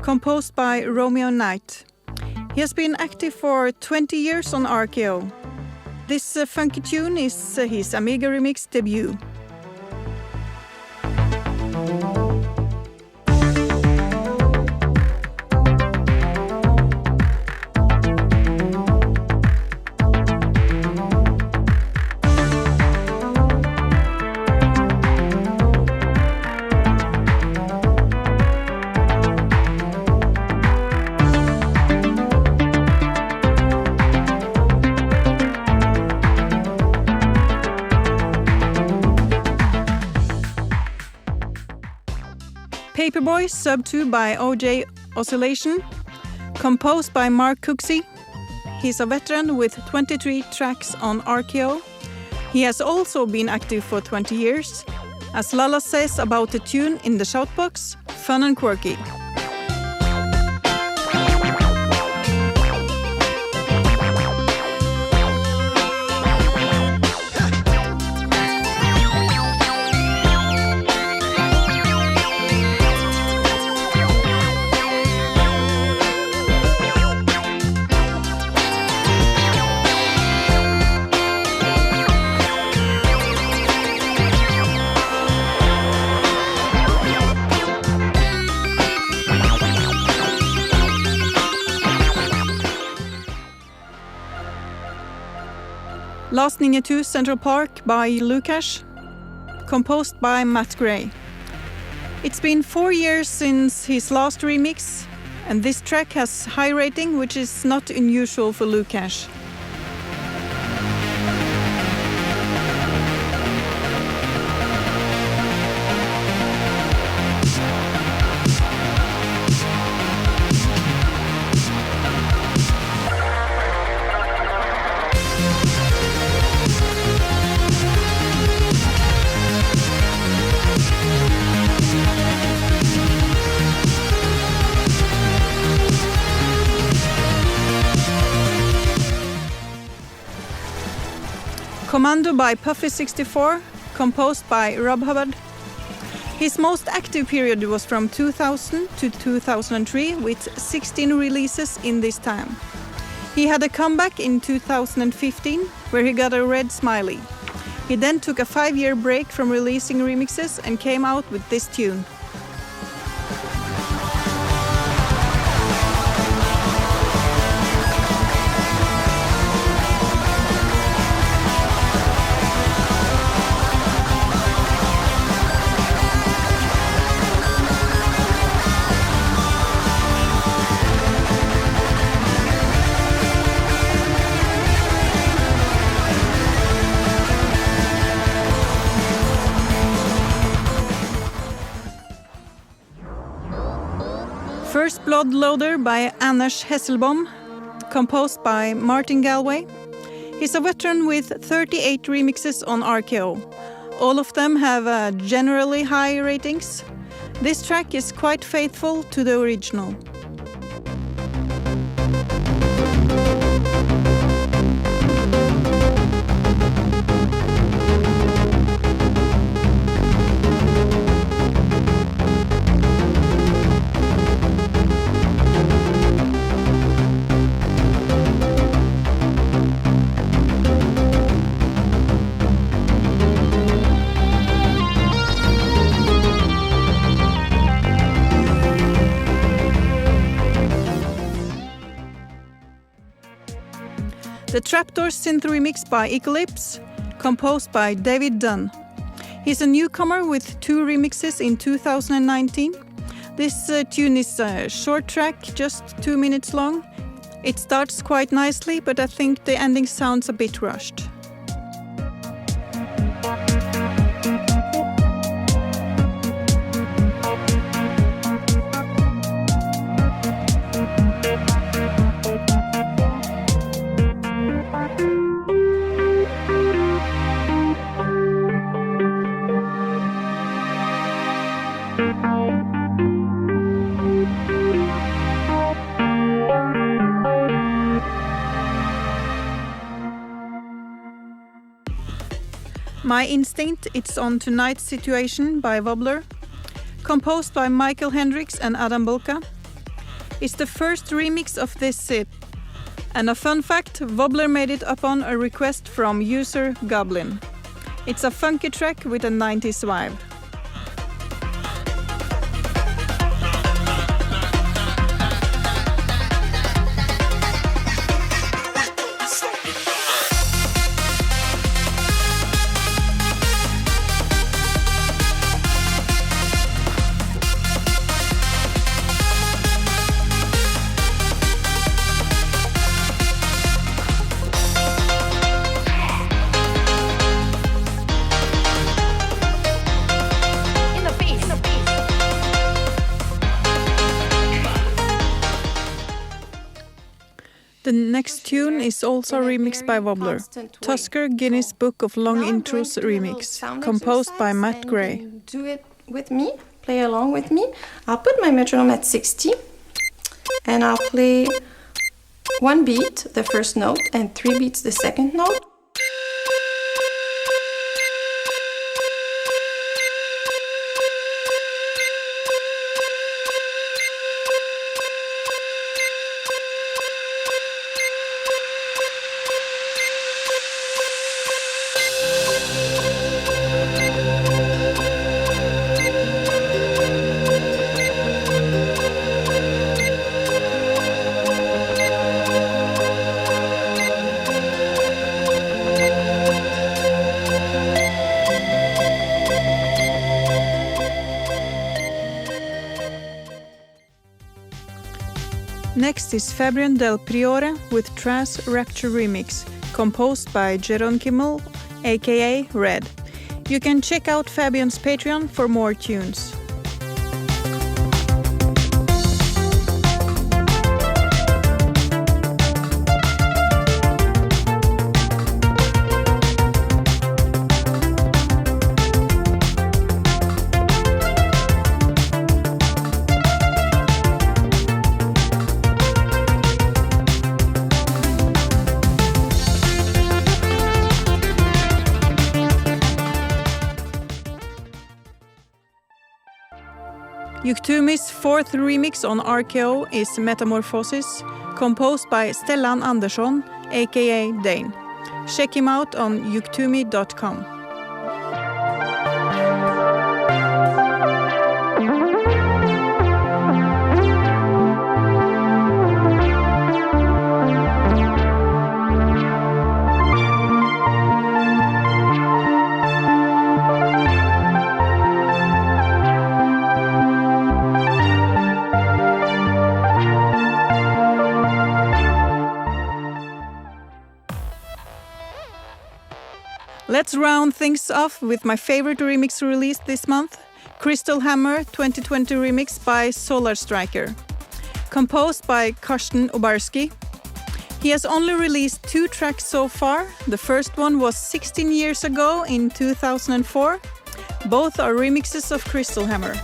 composed by Romeo Knight. He has been active for 20 years on RKO. This funky tune is his Amiga remix debut. Paperboy Sub 2 by OJ Oscillation, composed by Mark Cooksey. He's a veteran with 23 tracks on RKO. He has also been active for 20 years. As Lala says about the tune in the shoutbox, fun and quirky. Last Ninja 2 Central Park by Lukash, composed by Matt Gray. It's been 4 years since his last remix, and this track has high rating, which is not unusual for Lukash. Commando by Puffy64, composed by Rob Hubbard. His most active period was from 2000 to 2003 with 16 releases in this time. He had a comeback in 2015 where he got a red smiley. He then took a 5-year break from releasing remixes and came out with this tune. Blood Loader by Anders Hesselbom, composed by Martin Galway. He's a veteran with 38 remixes on RKO. All of them have generally high ratings. This track is quite faithful to the original. The Trapdoor synth remix by Eclipse, composed by David Dunn. He's a newcomer with 2 remixes in 2019. This tune is a short track, just 2 minutes long. It starts quite nicely, but I think the ending sounds a bit rushed. My Instinct, It's On Tonight Situation by Wobbler, composed by Michael Hendricks and Adam Bulka. It's the first remix of this set. And a fun fact, Wobbler made it upon a request from user Goblin. It's a funky track with a 90s vibe. The next tune is also remixed by Wobbler. Tusker Guinness Book of Long Intros remix, composed by Matt Gray. Do it with me, play along with me. I'll put my metronome at 60 and I'll play 1 beat, the first note, and 3 beats, the second note. Next is Fabian Del Priore with Trash Rapture remix, composed by Jeron Kimmel, aka Red. You can check out Fabian's Patreon for more tunes. Yuktumi's 4th remix on RKO is Metamorphosis, composed by Stellan Andersson, aka Dane. Check him out on yuktumi.com. Let's round things off with my favorite remix released this month, Crystal Hammer 2020 remix by Solar Striker. composed by Karsten Obarski. He has only released 2 tracks so far. The first one was 16 years ago in 2004. Both are remixes of Crystal Hammer.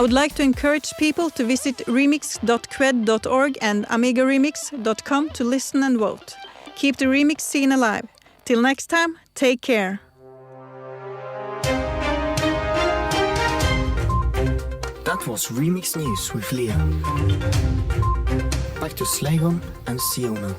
I would like to encourage people to visit remix.cred.org and amigaremix.com to listen and vote. Keep the remix scene alive. Till next time, take care. That was Remix News with Leah. Back to Slaygon and Ziona.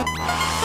Bye.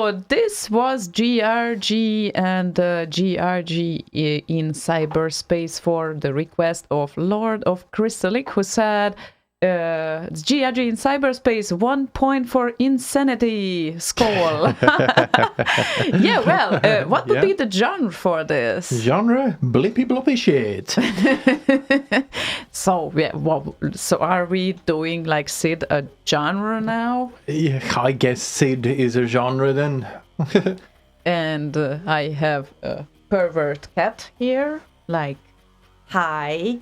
So this was GRG and GRG in cyberspace for the request of Lord of Crystalic, who said, GRG in cyberspace, 1 point for insanity. Skål. Yeah, well, what would be the genre for this? Genre? Blippy bloppy shit. So, yeah, so are we doing like Sid a genre now? Yeah, I guess Sid is a genre then. And I have a pervert cat here, like, hi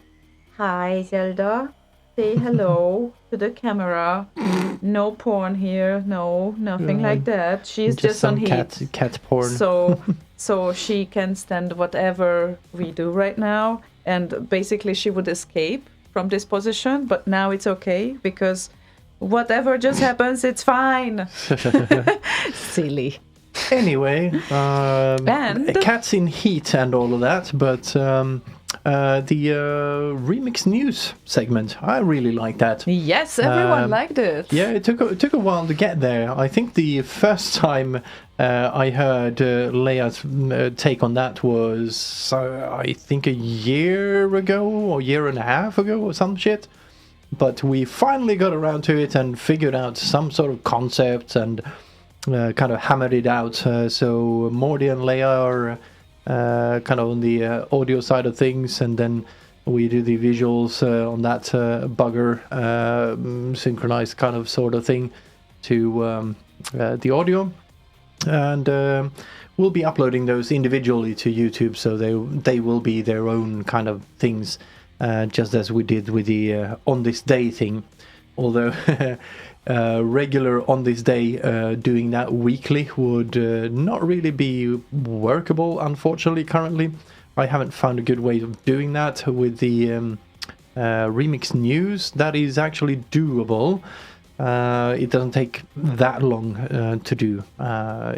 Zelda. Say hello to the camera. No porn here. No, nothing like that. She's just on heat. Cat porn. So she can stand whatever we do right now. And basically she would escape from this position. But now it's okay because whatever just happens, it's fine. Silly. Anyway, and cats in heat and all of that. But the remix news segment, I really like that. Yes, everyone liked it. Yeah, it took a while to get there. I think the first time I heard Leia's take on that was I think a year ago or year and a half ago or some shit. But we finally got around to it and figured out some sort of concept and kind of hammered it out. So Morty and Leia are kind of on the audio side of things, and then we do the visuals on that bugger synchronized kind of sort of thing to the audio, and we'll be uploading those individually to YouTube, so they will be their own kind of things, just as we did with the On This Day thing, although regular On This Day doing that weekly would not really be workable, unfortunately. Currently I haven't found a good way of doing that. With the remix news, that is actually doable. It doesn't take that long to do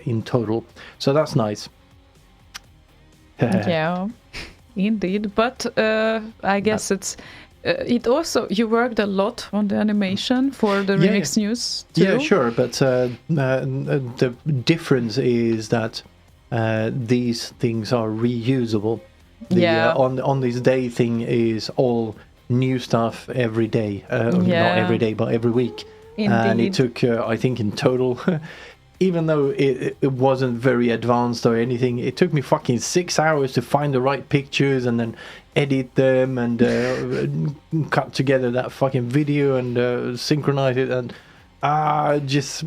in total, so that's nice. Yeah, indeed. But I guess it also, you worked a lot on the animation for the remix news too. Yeah, sure, but the difference is that these things are reusable. On This Day thing is all new stuff every day. Not every day, but every week. Indeed. And it took, I think in total, even though it wasn't very advanced or anything, it took me fucking 6 hours to find the right pictures and then edit them and cut together that fucking video and synchronize it, and just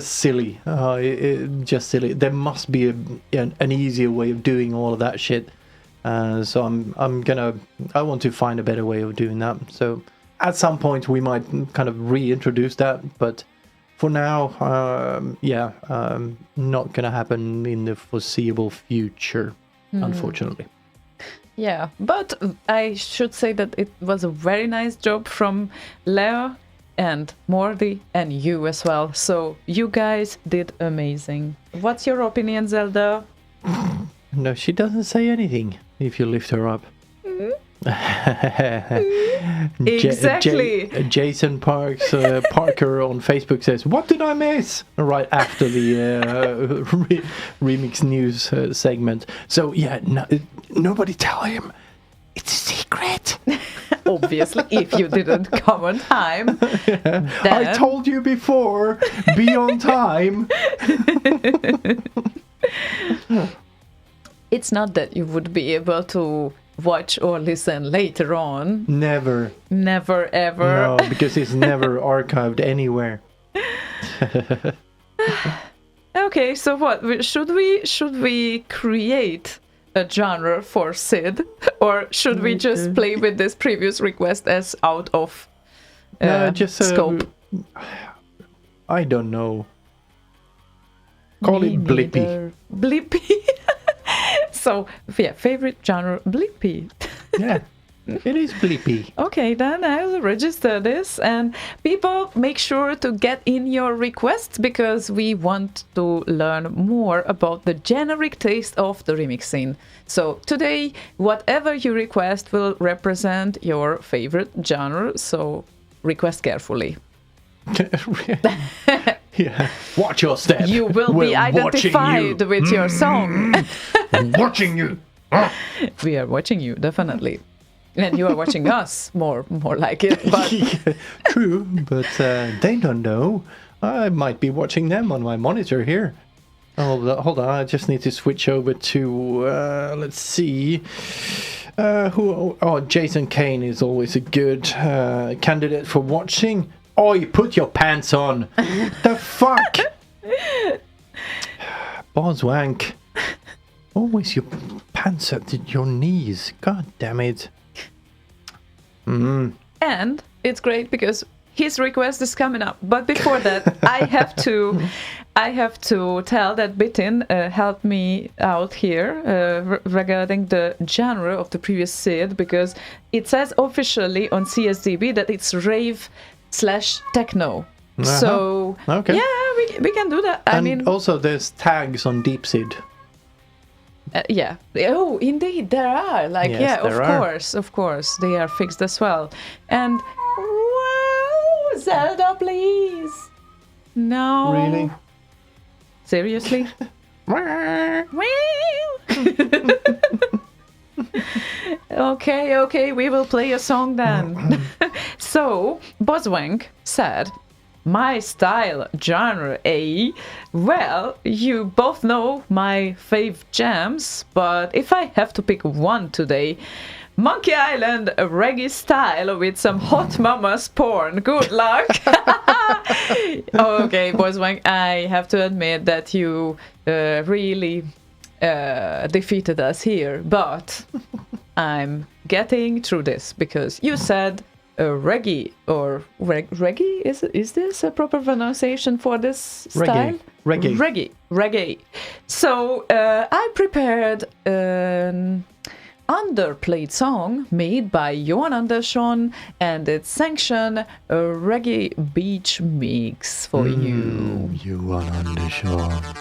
silly. Just silly. There must be an easier way of doing all of that shit. So I want to find a better way of doing that. So at some point we might kind of reintroduce that, but for now, not gonna happen in the foreseeable future, unfortunately. Yeah, but I should say that it was a very nice job from Leo and Morty and you as well. So you guys did amazing. What's your opinion, Zelda? No, she doesn't say anything if you lift her up. Exactly. Jason Parker on Facebook says, "What did I miss?" Right after the remix news segment. So yeah, nobody tell him. It's a secret. Obviously, if you didn't come on time. Then... I told you before. Be on time. It's not that you would be able to watch or listen later on. Never. Never, ever. No, because it's never archived anywhere. Okay, so what? Should we create a genre for Sid? Or should we just play with this previous request as out of scope? I don't know. Call it Blippy. Blippy. So, yeah, favorite genre, Blippy. Yeah, it is Blippy. Okay, then I'll register this. And people, make sure to get in your requests, because we want to learn more about the generic taste of the remix scene. So today, whatever you request will represent your favorite genre, so request carefully. Yeah. Watch your step. You will be We're watching identified you. with your song. Watching you. We are watching you, definitely. And you are watching us, more like it. But True, but they don't know. I might be watching them on my monitor here. Oh, hold on. I just need to switch over to, let's see. Jason Kane is always a good candidate for watching. Oh, you put your pants on. The fuck? Boswank. Always your pants at your knees. God damn it. And it's great because his request is coming up. But before that, I have to tell that Bitin helped me out here regarding the genre of the previous SID, because it says officially on CSDB that it's rave/techno. So okay. yeah, we can do that. I mean, also there's tags on DeepSeed. yeah. Oh, indeed, there are. Like, Yes, yeah, there are. of course, they are fixed as well. And wow, Zelda, please. No. Really? Seriously? Okay, we will play a song then. So, Boswank said, my style, genre A. Well, you both know my fave jams, but if I have to pick one today, Monkey Island reggae style with some hot mamas porn. Good luck. Okay, Boswank, I have to admit that you really defeated us here, but I'm getting through this because you said reggae or reggae. Is this a proper pronunciation for this style? Reggae. So I prepared an underplayed song made by Johan Andersson, and it's sanctioned a reggae beach mix for you. Johan Andersson.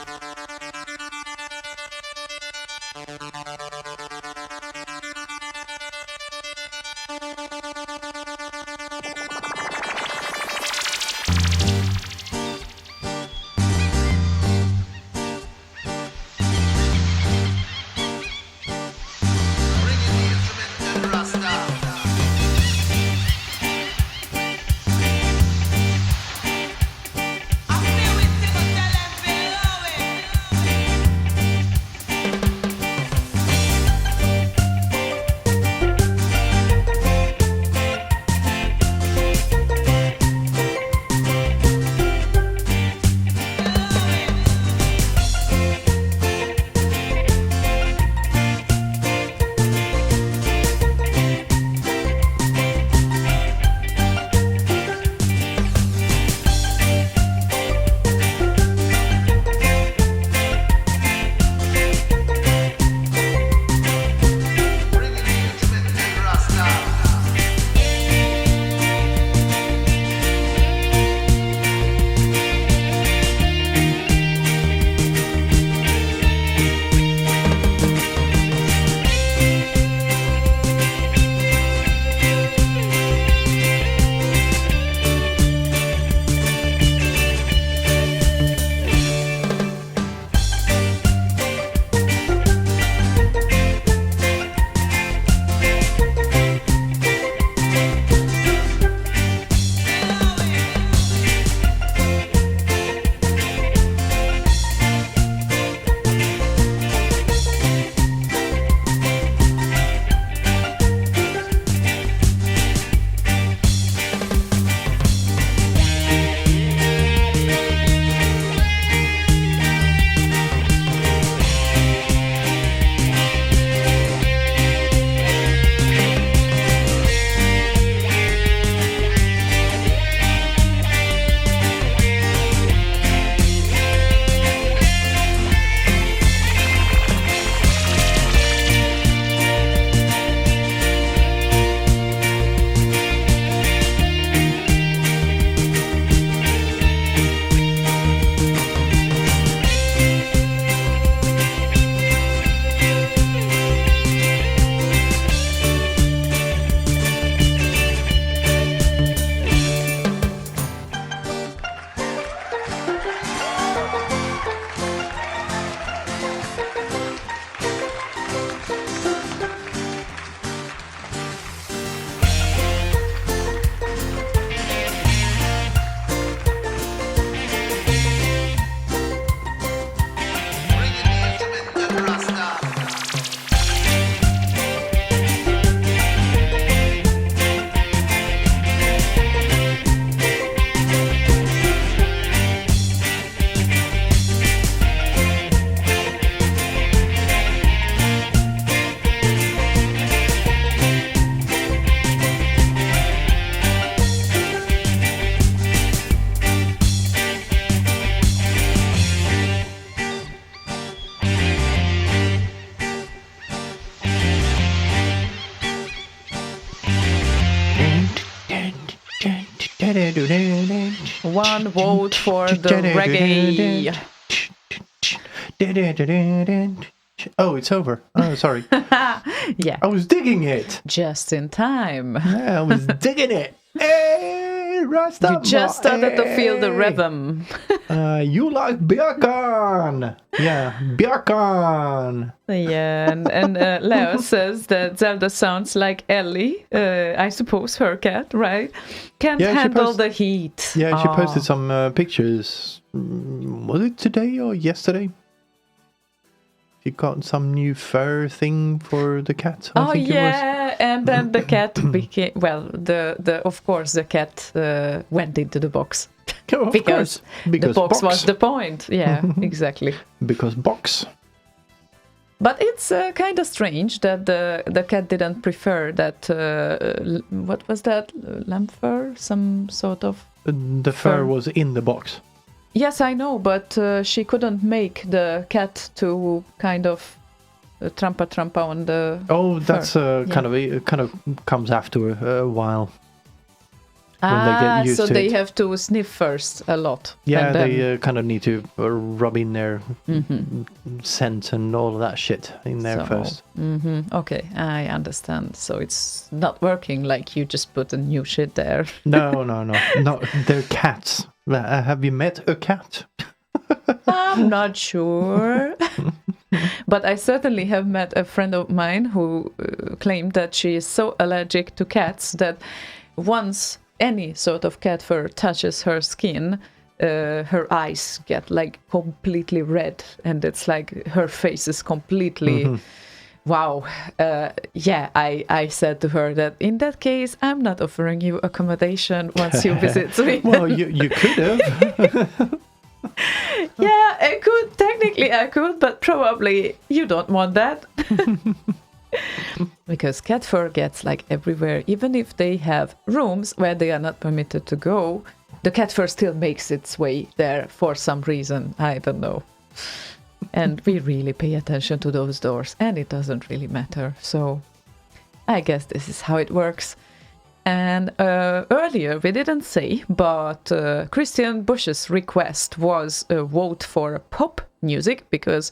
One vote for the reggae. Oh, it's over. Oh, sorry. Yeah. I was digging it. Just in time. Yeah, I was digging it. Hey, Rasta. You just started to feel the rhythm. You like Björkan. Yeah, Björkan. Yeah, and Leo says that Zelda sounds like Ellie, I suppose her cat, right? Can't handle the heat. Yeah, she posted some pictures. Was it today or yesterday? She got some new fur thing for the cat. I think it was. And then the cat became, well, of course the cat went into the box. Oh, because the box was the point. Yeah, exactly. Because box. But it's kind of strange that the cat didn't prefer that, what was that, lamb fur? Some sort of... The fur was in the box. Yes, I know, but she couldn't make the cat to kind of trampa on the Oh, that's kind of comes after a while. When they get used so to they it. have to sniff first a lot. Yeah, and then... they kind of need to rub in their scent and all of that shit in there first. Okay, I understand. So it's not working like you just put a new shit there. No, they're cats. Have you met a cat? I'm not sure. But I certainly have met a friend of mine who claimed that she is so allergic to cats that once any sort of cat fur touches her skin, her eyes get like completely red, and it's like her face is completely... Wow. I said to her that in that case, I'm not offering you accommodation once you visit Sweden. Well, you could have. Yeah, I could. Technically, I could, but probably you don't want that. Because cat fur gets like everywhere. Even if they have rooms where they are not permitted to go, the cat fur still makes its way there for some reason. I don't know. And we really pay attention to those doors, and it doesn't really matter. So I guess this is how it works. And earlier we didn't say, but Christian Busch's request was a vote for pop music, because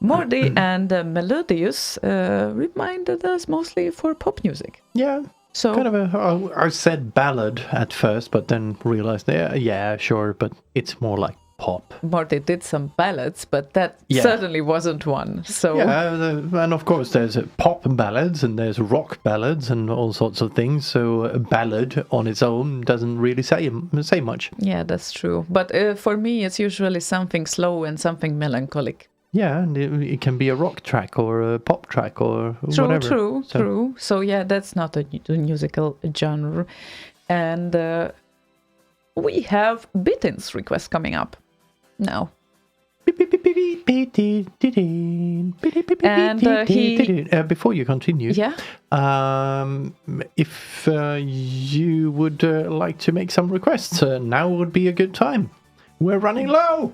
Mordi and Melodious reminded us mostly for pop music. Yeah. So kind of I said ballad at first, but then realized, yeah, sure, but it's more like pop. Morty did some ballads, but that certainly wasn't one. So and of course there's pop ballads and there's rock ballads and all sorts of things. So a ballad on its own doesn't really say much. Yeah, that's true. But for me, it's usually something slow and something melancholic. Yeah, and it can be a rock track or a pop track or whatever. True. So yeah, that's not a musical genre. And we have Bitin's request coming up now. And before you continue, if you would like to make some requests, now would be a good time. We're running low.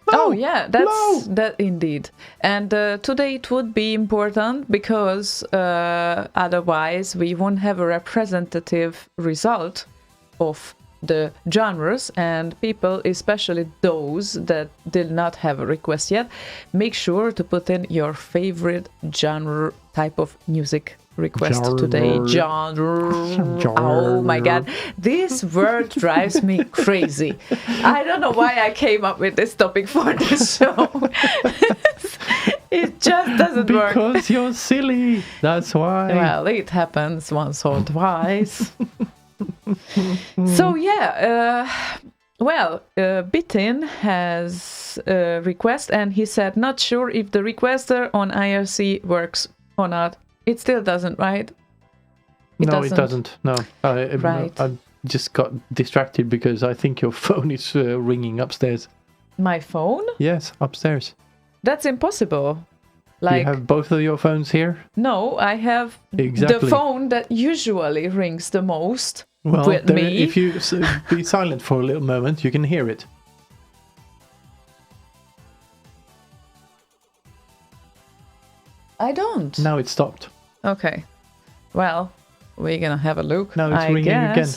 That indeed. And today it would be important because otherwise we won't have a representative result of the genres, and people, especially those that did not have a request yet, make sure to put in your favorite genre type of music request today. Genre. Oh my god, this word drives me crazy. I don't know why I came up with this topic for this show. It just doesn't work. Because you're silly, that's why. Well, it happens once or twice. So Bitin has a request, and he said not sure if the requester on IRC works or not. It still doesn't, right? It doesn't. No, right. I just got distracted because I think your phone is ringing upstairs. My phone? Yes, upstairs. That's impossible. Do you have both of your phones here? No, I have the phone that usually rings the most with me. If you be silent for a little moment, you can hear it. I don't. Now it stopped. Okay. Well, we're gonna have a look. Now it's ringing again.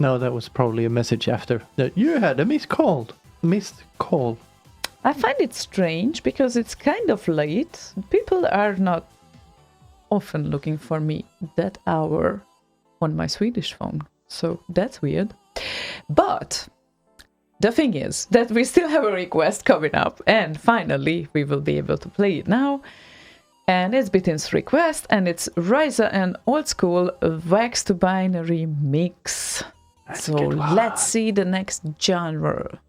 No, that was probably a message after that you had a missed call. I find it strange because it's kind of late. People are not often looking for me that hour on my Swedish phone. So that's weird. But the thing is that we still have a request coming up, and finally we will be able to play it now. And it's Bitin's request, and it's Ryza and Old School Wax to Binary mix. So let's see the next genre.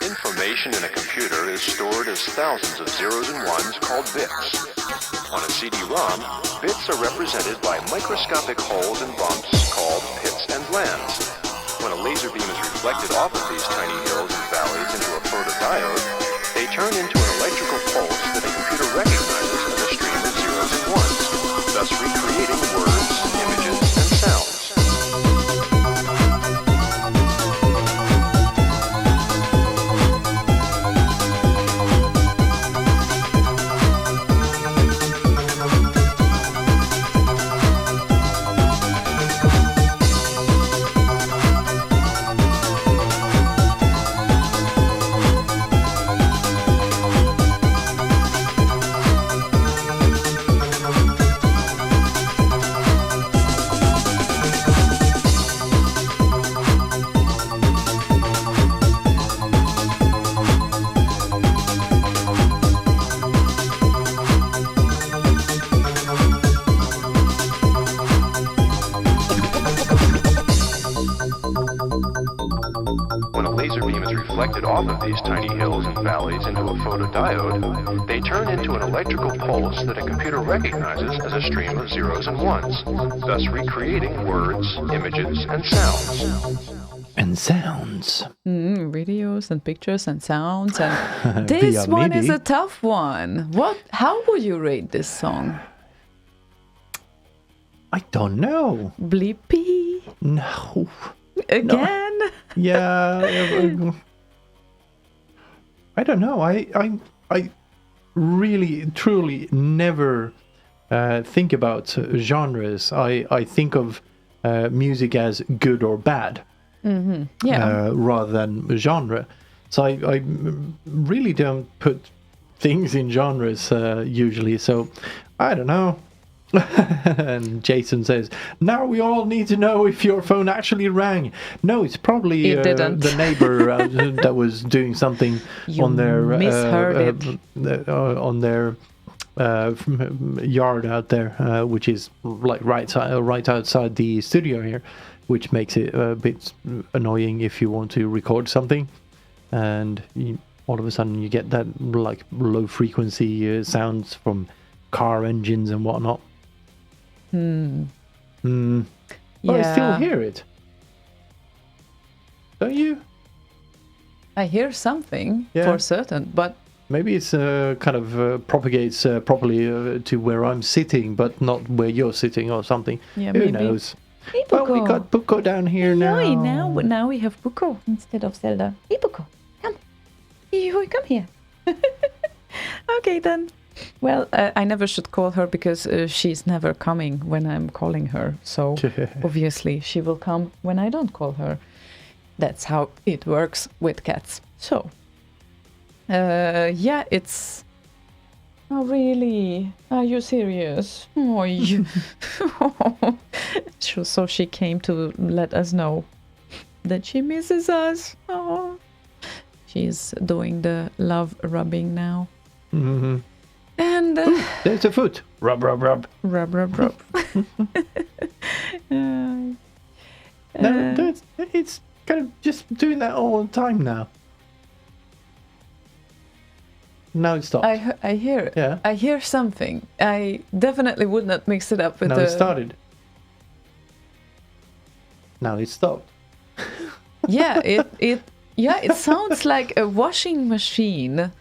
Information in a computer is stored as thousands of zeros and ones called bits. On a CD-ROM, bits are represented by microscopic holes and bumps called pits and lands. When a laser beam is reflected off of these tiny hills and valleys into a photodiode, they turn into an electrical pulse that a computer recognizes as a stream of zeros and ones, thus recreating words, images, and sounds. Reflected off of these tiny hills and valleys into a photodiode, they turn into an electrical pulse that a computer recognizes as a stream of zeros and ones, thus recreating words, images, and sounds. And sounds. Videos and pictures and sounds. And this one is a tough one. How would you rate this song? I don't know. Bleepy? No. Again? No. Yeah. I don't know. I really, truly never think about genres. I think of music as good or bad, rather than genre. So I really don't put things in genres usually. So I don't know. And Jason says, now we all need to know if your phone actually rang. No, it's probably the neighbor that was doing something on their on their yard out there, which is like right outside the studio here, which makes it a bit annoying if you want to record something, and all of a sudden you get that like low frequency sounds from car engines and whatnot. Yeah. I still hear it. Don't you? I hear something for certain, but Maybe it's kind of propagates properly to where I'm sitting, but not where you're sitting or something. Yeah, Who maybe. knows? Hey, Well, we Puko. got Puko down here now. Yoi, now we have Puko instead of Zelda. Hey, Puko, come. Yoi, come here. Okay, then. Well, I never should call her because she's never coming when I'm calling her. So obviously she will come when I don't call her. That's how it works with cats. So, yeah, it's... Oh, really? Are you serious? Oh, you... So she came to let us know that she misses us. Oh, she's doing the love rubbing now. Mm-hmm. And There's a foot. Rub, rub, rub. Rub, rub, rub. No, it's kind of just doing that all the time now. Now it stopped. I hear it. Yeah. I hear something. I definitely would not mix it up with Now the... it started. Now it stopped. Yeah, it sounds like a washing machine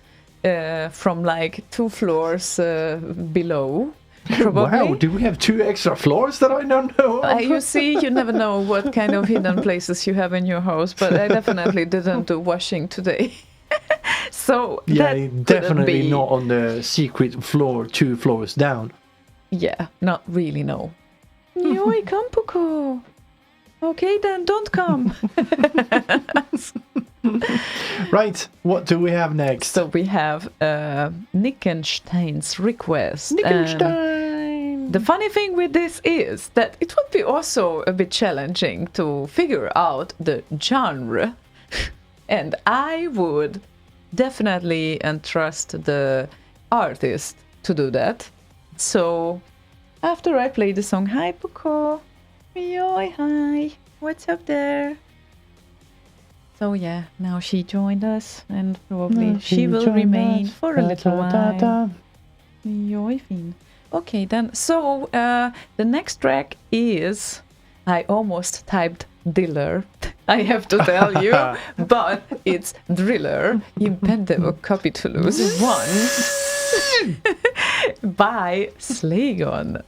from like 2 floors below. Probably. Wow, do we have 2 extra floors that I don't know of? You see, you never know what kind of hidden places you have in your house, but I definitely didn't do washing today. So yeah, that definitely be... not on the secret floor 2 floors down. Yeah, not really, no. Yoi, come, Puko. Okay, then don't come. Right, what do we have next? So we have Nickenstein's request. Nickenstein! The funny thing with this is that it would be also a bit challenging to figure out the genre. And I would definitely entrust the artist to do that. So after I play the song, hi Puko, yoi, hi, what's up there? So yeah, now she joined us and probably she will remain for a little while. Yoi, fin. Okay then, so the next track is, I almost typed Diller, I have to tell you, but it's Driller, Impendable Capitulus 1 by Slaygon.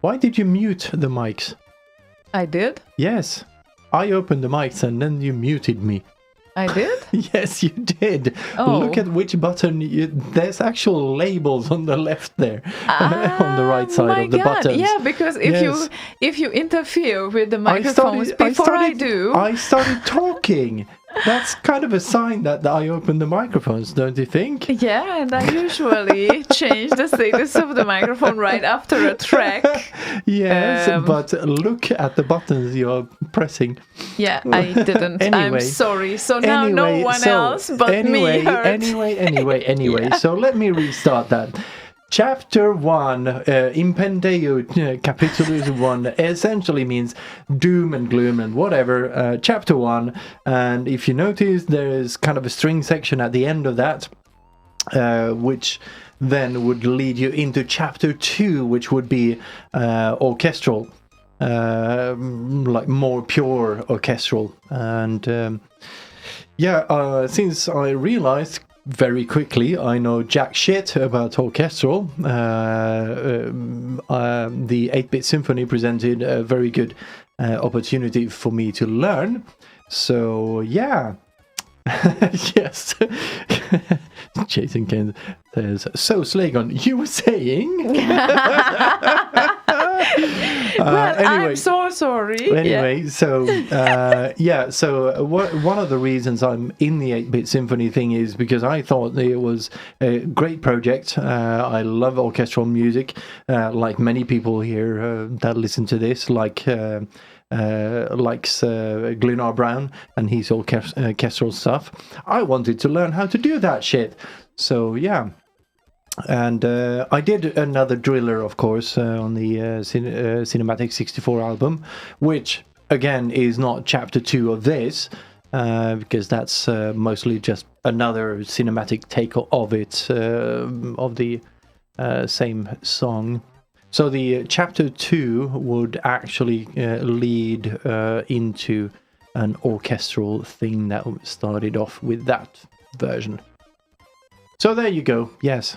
Why did you mute the mics? I did? Yes. I opened the mics and then you muted me. I did? Yes, you did. Oh. Look at which button. There's actual labels on the left there, on the right side of the buttons. Yeah, because if you interfere with the microphones I do, I started talking. That's kind of a sign that I opened the microphones, don't you think? Yeah, and I usually change the status of the microphone right after a track. Yes, but look at the buttons you're pressing. Yeah, I didn't. Anyway, I'm sorry. So now no one else but me heard. Anyway. So let me restart that. Chapter 1, Impendeo Capitulus 1, essentially means doom and gloom and whatever. Chapter 1, and if you notice, there's kind of a string section at the end of that, which then would lead you into Chapter 2, which would be orchestral, like more pure orchestral. And since I realized very quickly, I know jack shit about orchestral. The 8-Bit Symphony presented a very good opportunity for me to learn. So, yeah. Yes. Jason Ken says, so Slaygon, you were saying? Well, anyway, I'm so sorry. Anyway, so one of the reasons I'm in the 8-Bit Symphony thing is because I thought it was a great project. I love orchestral music, like many people here that listen to this, likes Glenn Brown and his orchestral stuff. I wanted to learn how to do that shit. So yeah. And I did another driller, of course, on the Cinematic 64 album, which, again, is not chapter 2 of this, because that's mostly just another cinematic take of it, of the same song. So the chapter 2 would actually lead into an orchestral thing that started off with that version. So there you go, yes.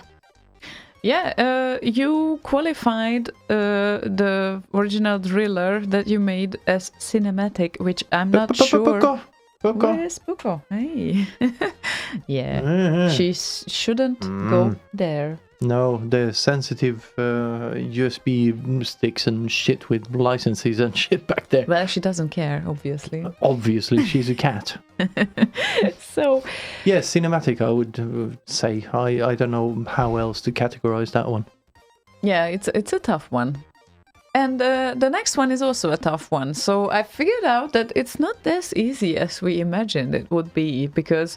Yeah, you qualified the original driller that you made as cinematic, which I'm not sure. Where's Puko? Hey. Yeah, she shouldn't go there. No, the sensitive USB sticks and shit with licenses and shit back there. Well, she doesn't care, obviously. Obviously, she's a cat. So... Yes, cinematic, I would say. I don't know how else to categorize that one. Yeah, it's a tough one. And the next one is also a tough one. So I figured out that it's not as easy as we imagined it would be, because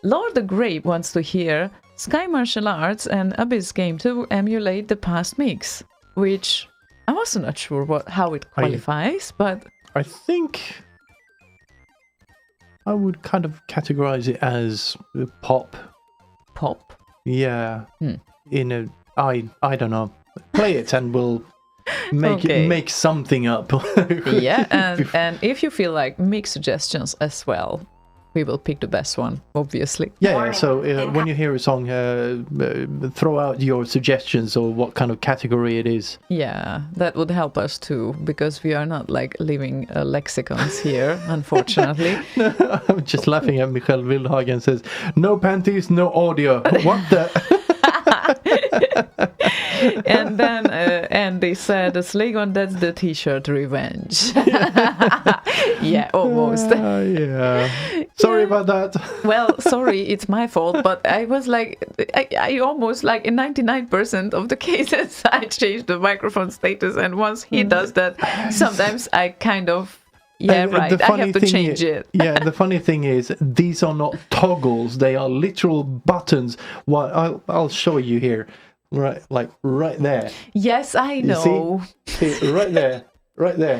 Lord the Great wants to hear Sky Martial Arts and Abyss Game to emulate the past mix, which I was not sure how it qualifies, but... I think I would kind of categorize it as pop. Pop? Yeah. I don't know. Play it and we'll make something up. Yeah, and if you feel like make suggestions as well, we will pick the best one, obviously. Yeah, so when you hear a song, throw out your suggestions or what kind of category it is. Yeah, that would help us too, because we are not like living lexicons here, unfortunately. I'm just laughing at Michael Wildhagen says, no panties, no audio. What the... And then Andy said, Slaygon, that's the t-shirt revenge. Yeah, almost. Yeah. Sorry about that. Well, sorry, it's my fault, but I was like, I almost like in 99% of the cases, I change the microphone status, and once he does that, sometimes I kind of, I have to change it. Yeah, the funny thing is, these are not toggles, they are literal buttons. Well, I'll show you here. Right, like right there. Yes, I know. See, right there.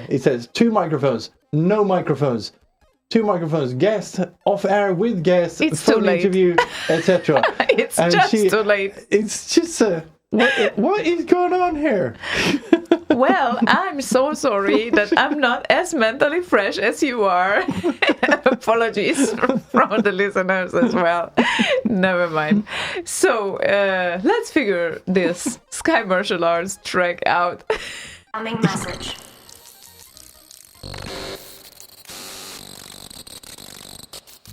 It says 2 microphones, no microphones, 2 microphones, guest, off air with guest, it's phone interview, etc. It's too late. It's just what is going on here? Well, I'm so sorry that I'm not as mentally fresh as you are. Apologies from the listeners as well. Never mind. So, let's figure this Sky Martial Arts track out. Coming message.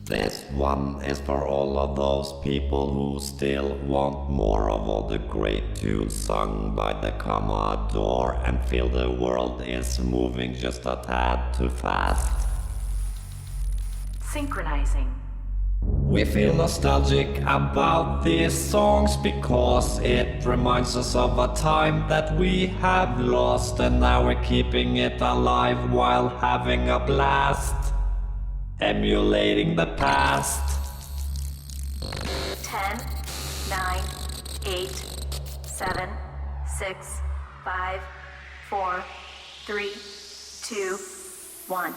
This one is for all of those people who still want more of all the great tunes sung by the Commodore and feel the world is moving just a tad too fast. Synchronizing. We feel nostalgic about these songs because it reminds us of a time that we have lost, and now we're keeping it alive while having a blast, emulating the past. 10, 9, 8, 7, 6, 5, 4, 3, 2, 1.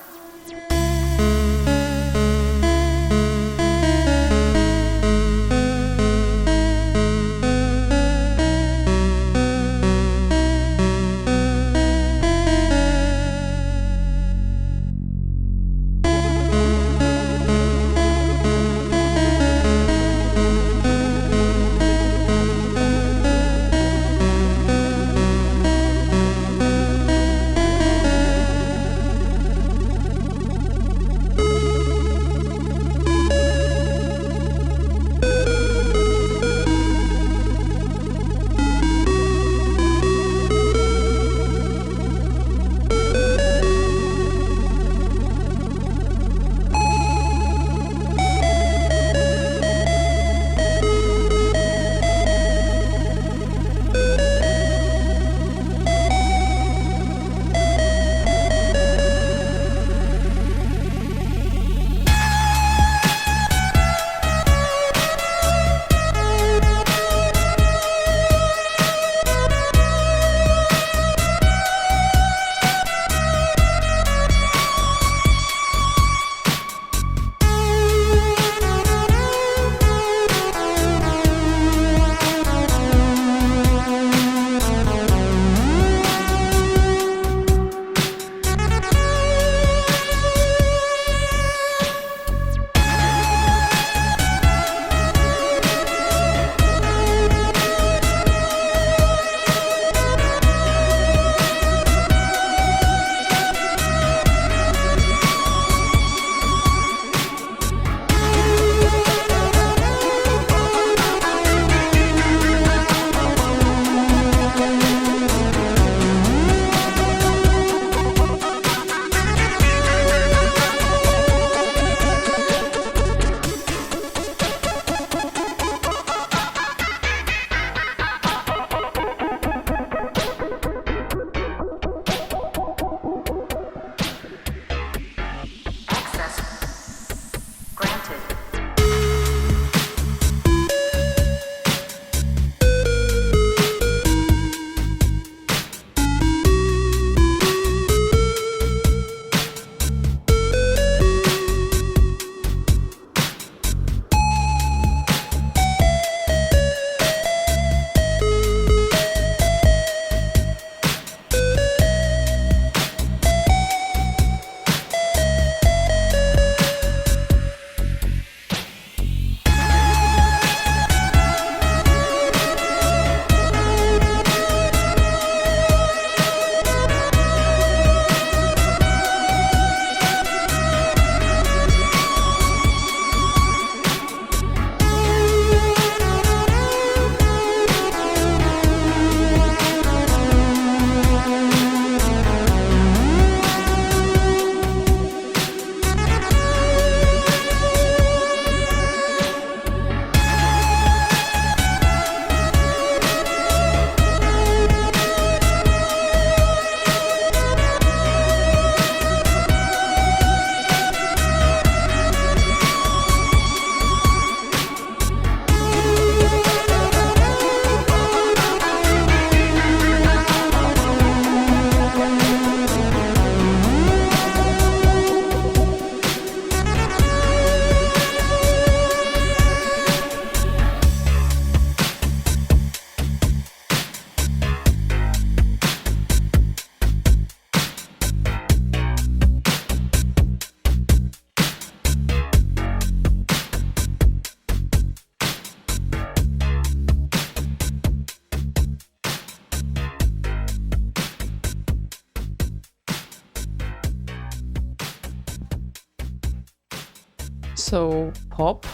also pop?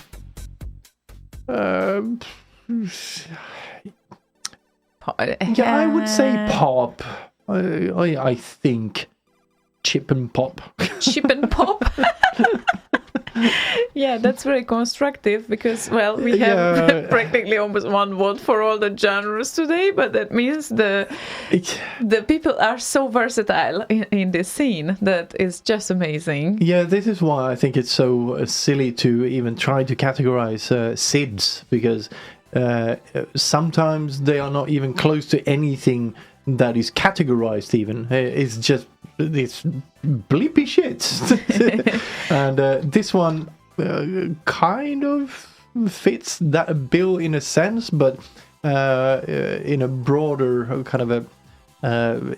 Yeah, I would say pop. I think chip and pop. Chip and pop? Yeah, that's very constructive because, well, we have practically almost one word for all the genres today, but that means the people are so versatile in this scene that is just amazing. Yeah, this is why I think it's so silly to even try to categorize SIDs, because sometimes they are not even close to anything that is categorized even. It's just this bleepy shit. And this one kind of fits that bill in a sense, but in a broader kind of a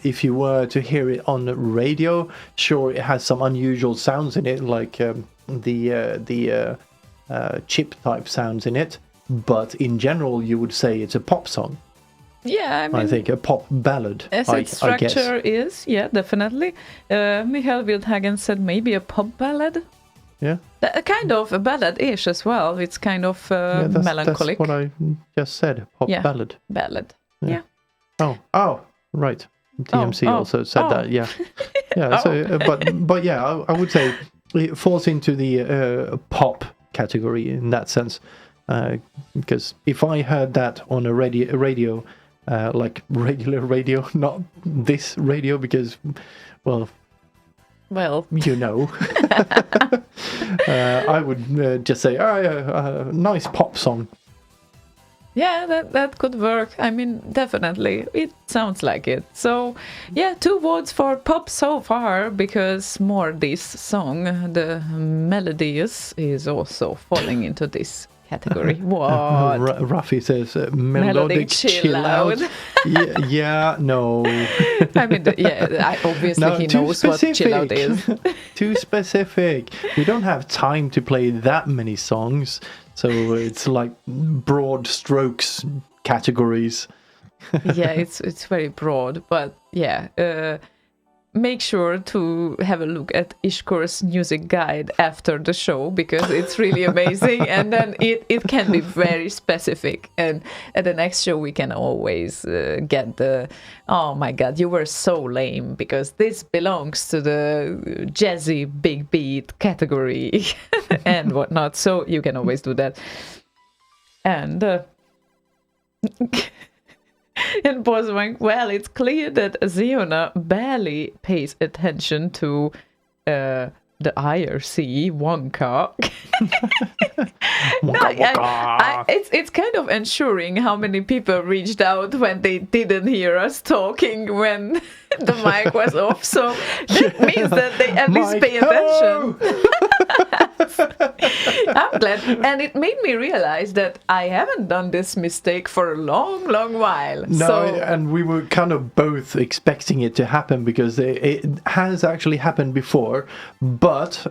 if you were to hear it on the radio, sure, it has some unusual sounds in it, like the chip type sounds in it, but in general you would say it's a pop song. Yeah, I mean, I think a pop ballad. As its structure is, yeah, definitely. Michael Wildhagen said maybe a pop ballad. Yeah. A kind of a ballad-ish as well. It's kind of melancholic. That's what I just said. Pop ballad. Ballad. Yeah. Oh, right. DMC also said that. Yeah. Yeah. So, but yeah, I would say it falls into the pop category in that sense. Because if I heard that on a radio, like regular radio, not this radio, because, well, you know, I would just say, nice pop song. Yeah, that could work. I mean, definitely. It sounds like it. So, yeah, 2 words for pop so far, because more this song, the melodious, is also falling into this category. What? Ruffy says melodic chill out. yeah, no. I mean, obviously no, he knows specific. What chill out is. Too specific. We don't have time to play that many songs, so it's like broad strokes categories. Yeah, it's very broad, but yeah. Make sure to have a look at Ishkur's music guide after the show, because it's really amazing, and then it can be very specific, and at the next show we can always get the oh my god, you were so lame because this belongs to the jazzy big beat category and whatnot, so you can always do that. And and Boz went, well, it's clear that Ziona barely pays attention to the IRC Wonka. It's kind of ensuring how many people reached out when they didn't hear us talking when the mic was off. So that means that they at least pay attention. I'm glad. And it made me realize that I haven't done this mistake for a long, long while. No, and we were kind of both expecting it to happen, because it has actually happened before, but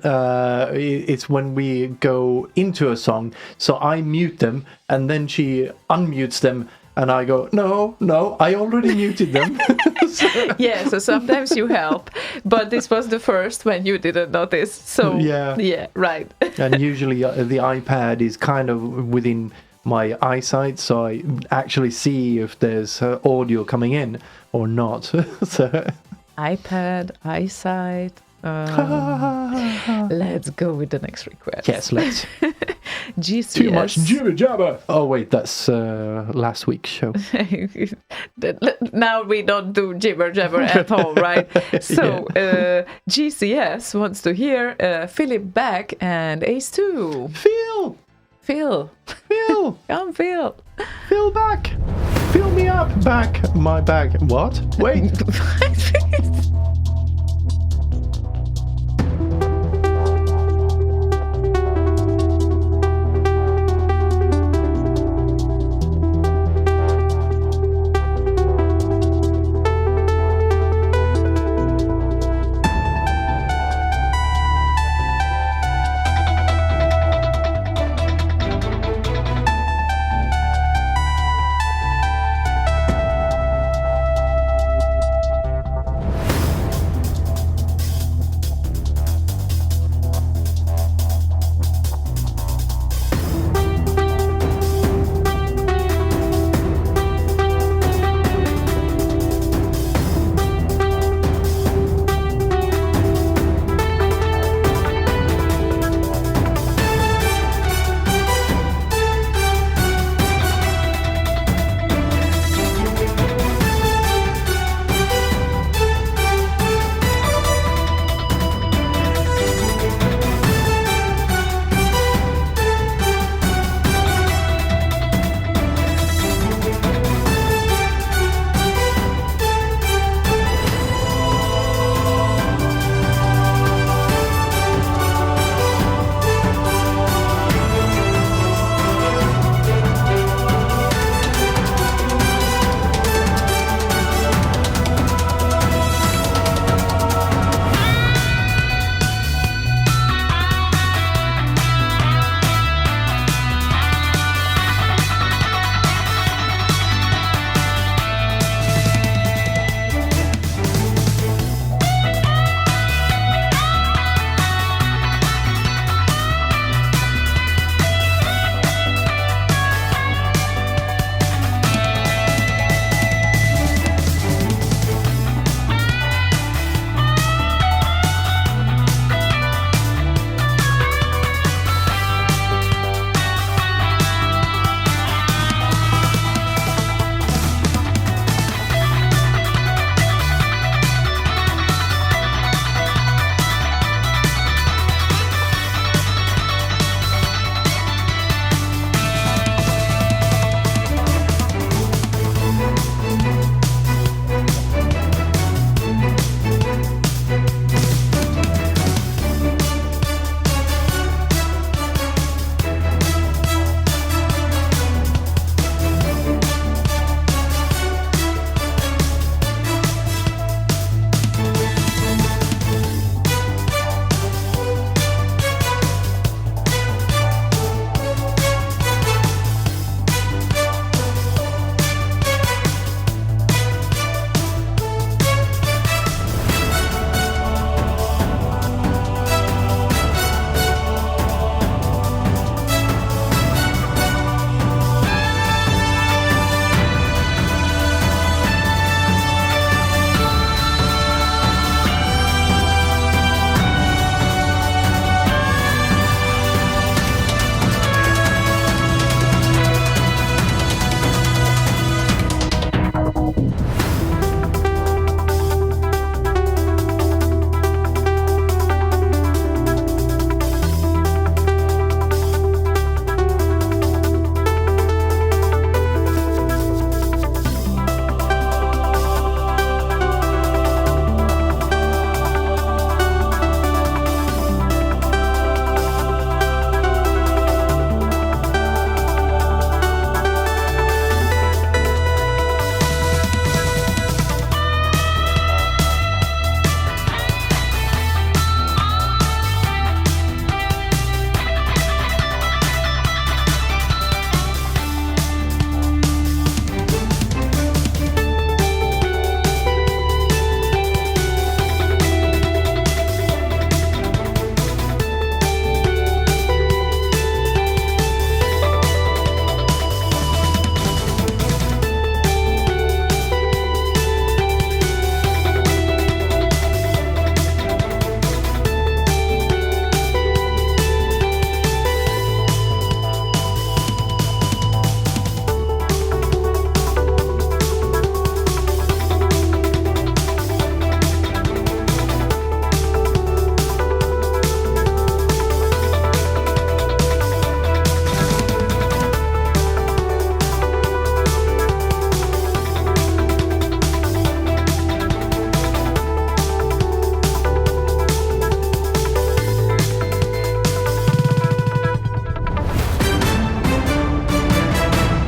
it's when we go into a song, so I mute them and then she unmutes them and I go, no, I already muted them. Yeah, so sometimes you help, but this was the first when you didn't notice, so yeah, right. And usually the iPad is kind of within my eyesight, so I actually see if there's audio coming in or not. So iPad, eyesight. Let's go with the next request. Yes, let's. GCS. Too much jibber jabber. Oh wait, that's last week's show. Now we don't do jibber jabber at all, right? So GCS wants to hear Philip back and Ace 2. Phil. Come Phil. Phil back. Fill me up. Back. My bag. What? Wait.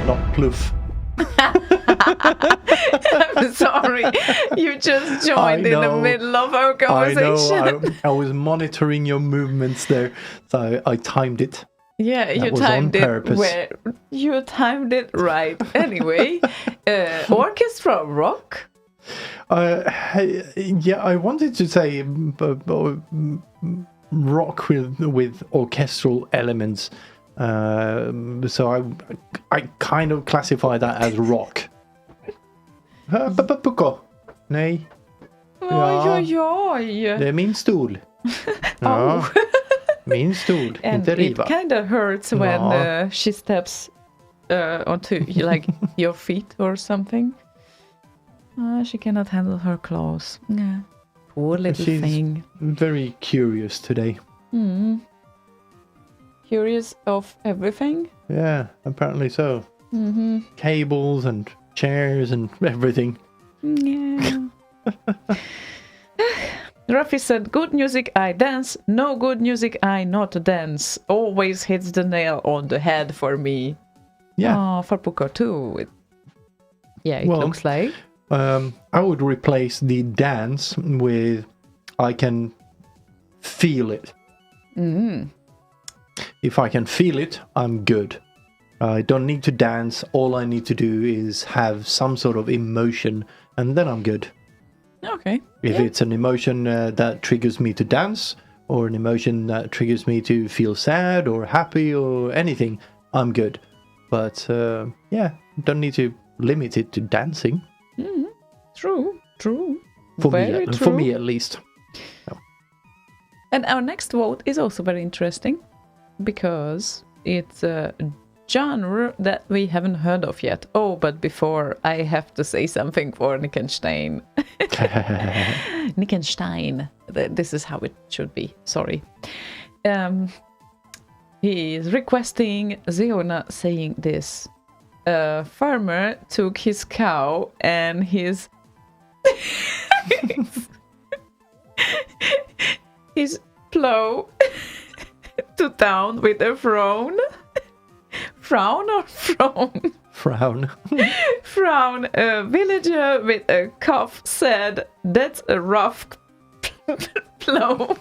not pluff. I'm sorry. You just joined in the middle of our conversation. I was monitoring your movements there, so I timed it. Yeah, you timed it you timed it right. Anyway, orchestra rock. Yeah, I wanted to say rock with orchestral elements. So I kind of classify that as rock. Pucko. Nej. Oj. Det är min stol. Ja. Min stol. And inte riva. it kind of hurts when she steps onto like your feet or something. She cannot handle her claws. Yeah. Poor little thing. Very curious today. Curious of everything? Yeah, apparently so. Mm-hmm. Cables and chairs and everything. Yeah. Ruffy said, good music I dance, no good music I not dance. Always hits the nail on the head for me. Yeah. For Pucko too. It looks like. I would replace the dance with I can feel it. If I can feel it, I'm good. I don't need to dance. All I need to do is have some sort of emotion, and then I'm good. Okay. If it's an emotion that triggers me to dance, or an emotion that triggers me to feel sad or happy or anything, I'm good. But don't need to limit it to dancing. True. For true. me at least. And our next vote is also very interesting because it's a genre that we haven't heard of yet. Oh, but before I have to say something for Nickenstein. Nickenstein. This is how it should be. Sorry. He is requesting Ziona saying this. A farmer took his cow and his his plow to town with a frown. Frown or frown? Frown. Frown. A villager with a cough said, "That's a rough plow."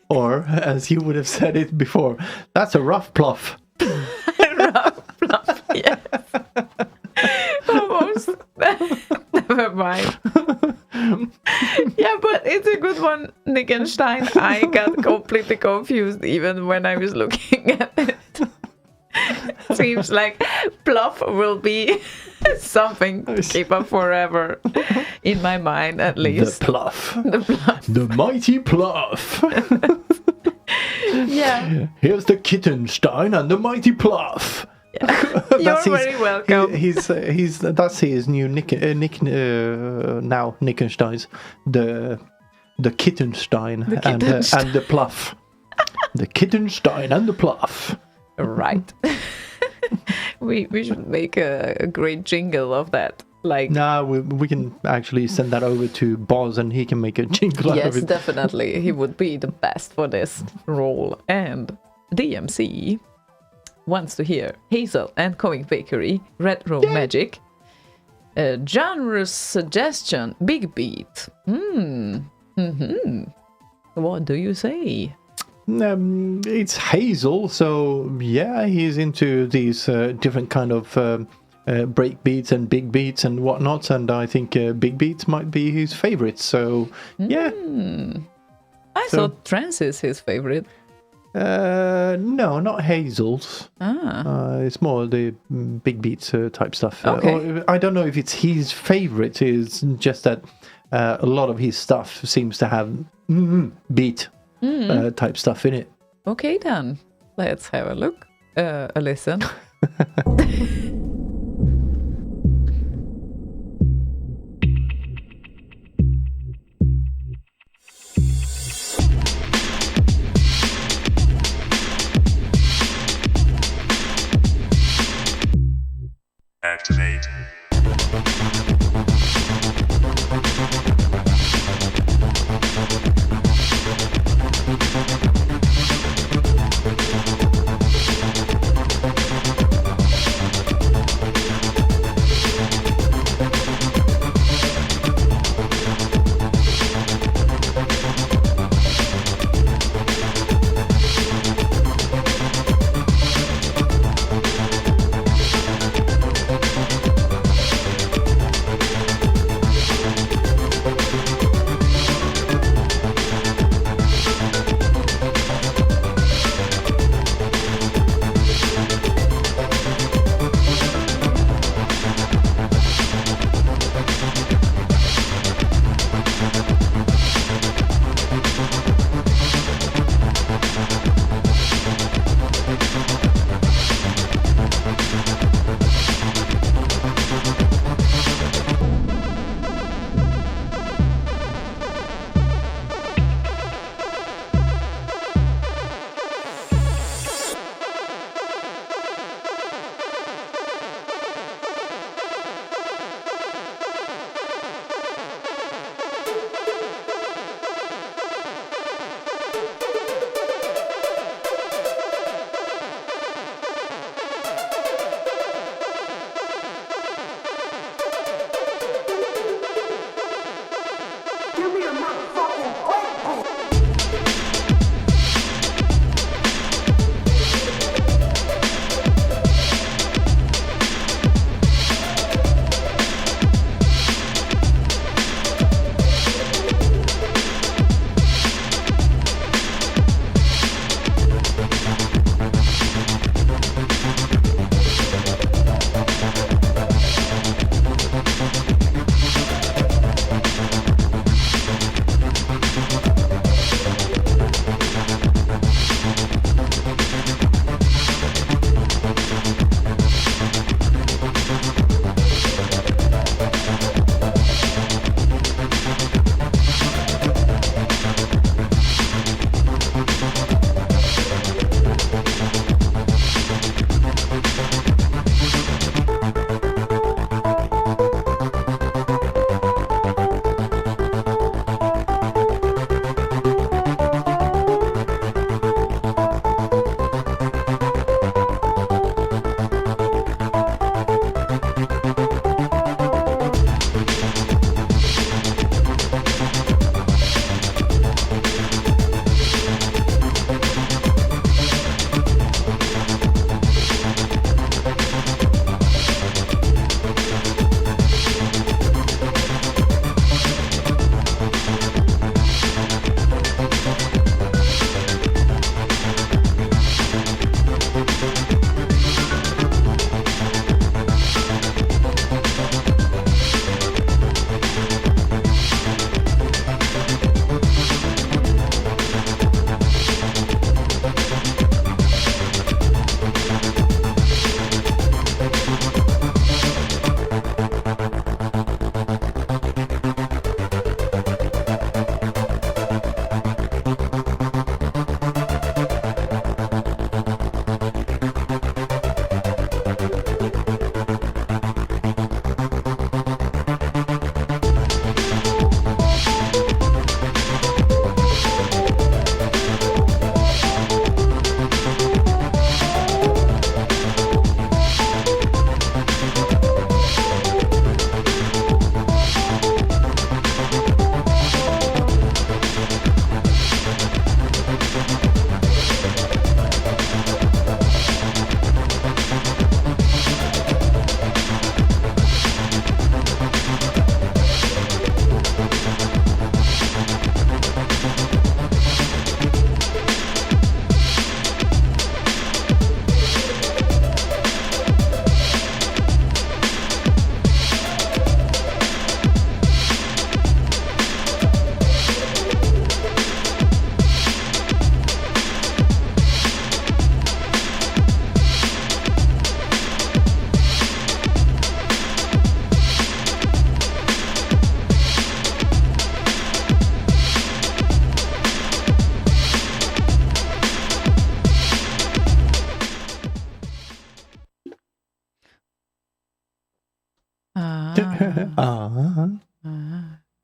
or as you would have said it before, that's a rough pluff. Rough pluff, yes. Almost. Never mind. Yeah, but it's a good one, Nickenstein. I got completely confused even when I was looking at it. Seems like pluff will be something to keep up forever. In my mind, at least. The pluff. The pluff. The mighty pluff. Yeah. Here's the Kittenstein and the mighty pluff. Yeah. You're very welcome. That's his new now Nickensteins. The Kittenstein and the pluff. The Kittenstein and the pluff. Right. we should make a great jingle of that. Like, we can actually send that over to Boz and he can make a jingle out of it. Yes, definitely. He would be the best for this role. And DMC wants to hear Hazel and Comic Bakery, Red Room Magic. Genre suggestion, Big Beat. What do you say? It's Hazel, so yeah, he's into these different kind of break beats and big beats and whatnot, and I think big beats might be his favorite. So yeah, I thought trance is his favorite. No, not Hazel's. It's more the big beats type stuff. Okay. I don't know if it's his favorite. It's just that a lot of his stuff seems to have beat type stuff in it. Okay, then let's have a look, a listen. Activate.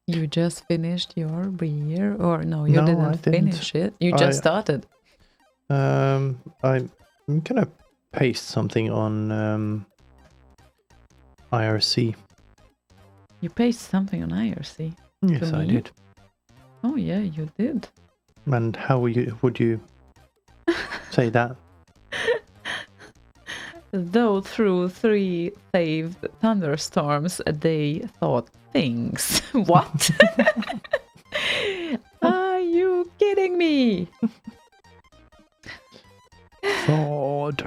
You just finished your beer, or no, you No, didn't, I didn't. finish it. You just started. I'm gonna paste something on IRC. You pasted something on IRC. Yes, to I me? did. Oh yeah, you did. And how would you say that? Though through 3 saved thunderstorms, they thought things. What? Are you kidding me? Thought.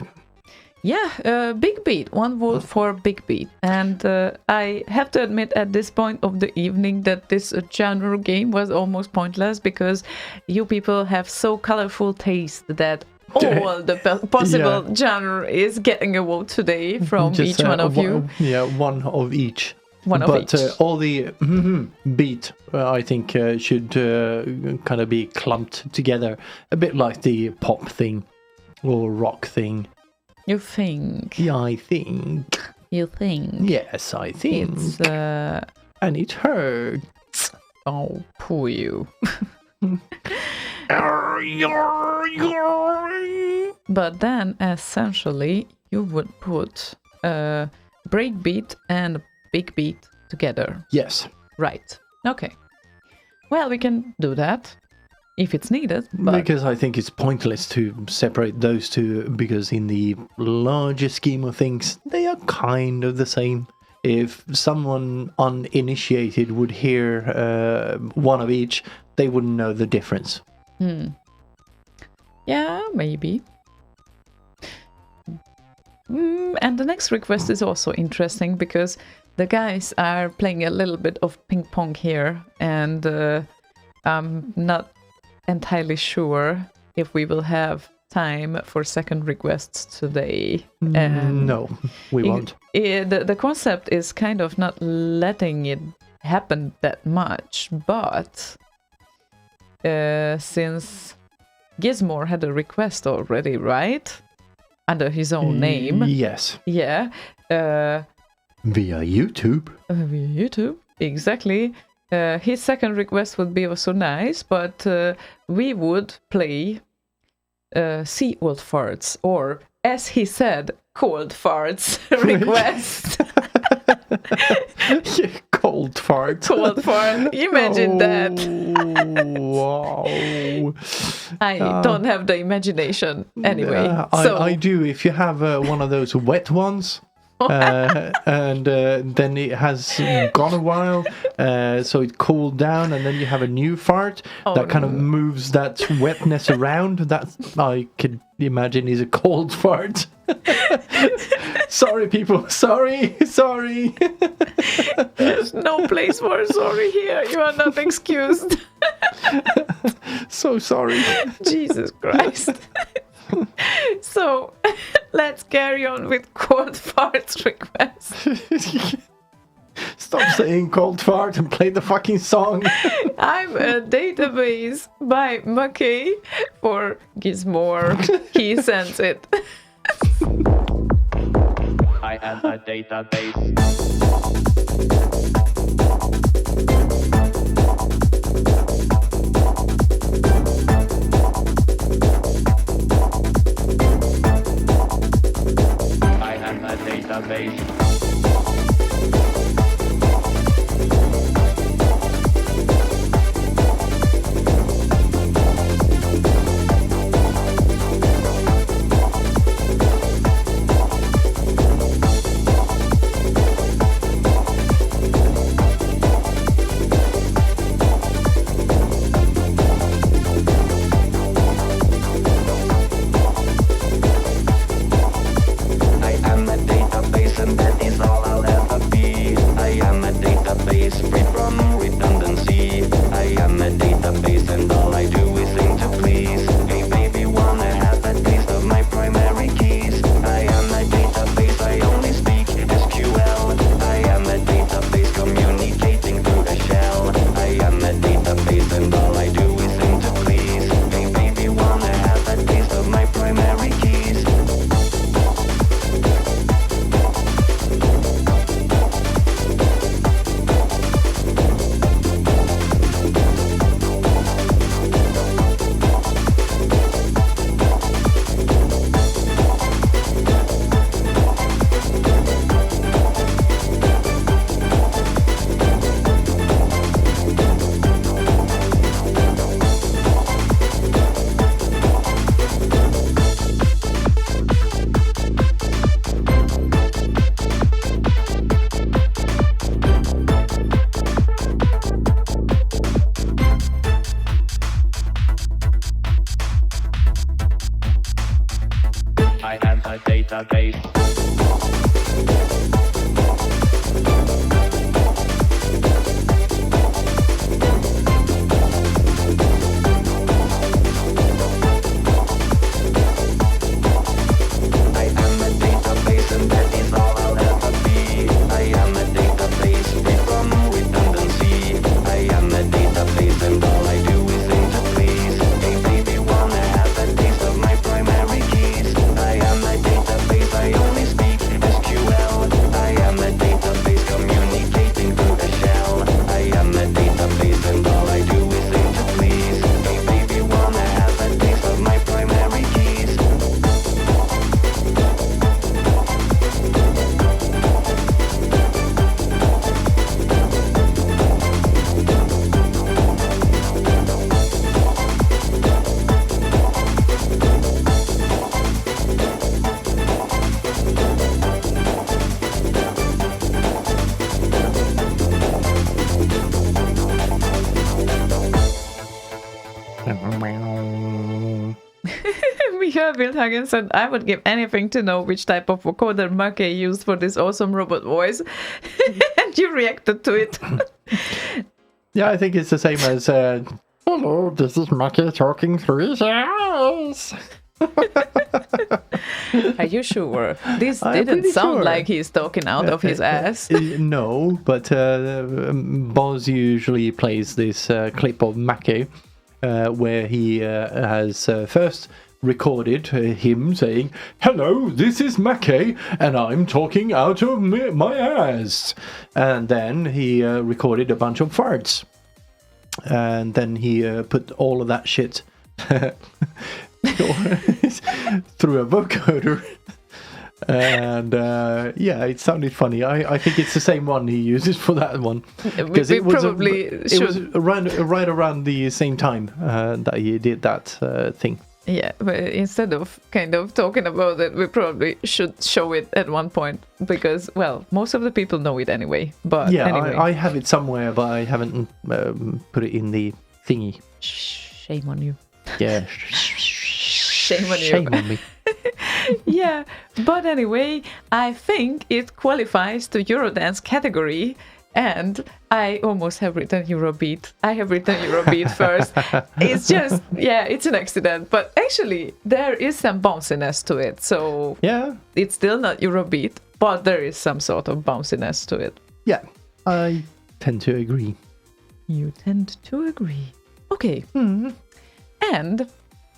Yeah, Big Beat. One vote for Big Beat. And I have to admit at this point of the evening that this genre game was almost pointless because you people have so colorful taste that all the possible genre is getting a vote today from Just, each one of you. Yeah, one of each. One of but each. All the beat, I think, should kind of be clumped together, a bit like the pop thing or rock thing. You think? Yeah, I think. You think? Yes, I think. It's and it hurts. Oh, poor you. But then, essentially, you would put breakbeat and big beat together. Yes. Right. Okay. Well, we can do that if it's needed. But Because I think it's pointless to separate those two, because in the larger scheme of things, they are kind of the same. If someone uninitiated would hear one of each, they wouldn't know the difference. Yeah, maybe. And the next request is also interesting because the guys are playing a little bit of ping pong here, and I'm not entirely sure if we will have time for second requests today. No, we won't. The concept is kind of not letting it happen that much, but since Gizmore had a request already, right? Under his own name. Yes. Yeah. Via YouTube. Via YouTube, exactly. His second request would be also nice, but we would play Sea Old Farts, or as he said, Cold Farts request. Cold fart. Cold fart. Imagine that. Wow. I don't have the imagination anyway. I do. If you have one of those wet ones, and then it has gone a while, so it cooled down, and then you have a new fart that kind of moves that wetness around. That I could imagine is a cold fart. Sorry, people. Sorry. There's no place for sorry here. You are not excused. So sorry. Jesus Christ. So, let's carry on with cold farts request. Stop saying cold fart and play the fucking song. I'm a database by McKay for Gizmore. He sends it. I am a database. Database. Wildhagen said, I would give anything to know which type of vocoder Mackey used for this awesome robot voice. And you reacted to it. Yeah, I think it's the same as, hello, this is Mackey talking through his eyes. Are you sure? This didn't sound like he's talking out of his ass. No, but Boz usually plays this clip of Mackey where he has first recorded him saying, hello, this is Mackey, and I'm talking out of my ass. And then he recorded a bunch of farts. And then he put all of that shit through a vocoder. And yeah, it sounded funny. I think it's the same one he uses for that one. Because it was right around the same time that he did that thing. Yeah, but instead of kind of talking about it, we probably should show it at one point because, well, most of the people know it anyway. But yeah, anyway. I have it somewhere, but I haven't put it in the thingy. Shame on you. Yeah. Shame on you. Shame on me. Yeah, but anyway, I think it qualifies to Eurodance category. And I almost have written Eurobeat. I have written Eurobeat first. It's just, yeah, it's an accident. But actually, there is some bounciness to it. So yeah, it's still not Eurobeat, but there is some sort of bounciness to it. Yeah, I tend to agree. You tend to agree. Okay. And,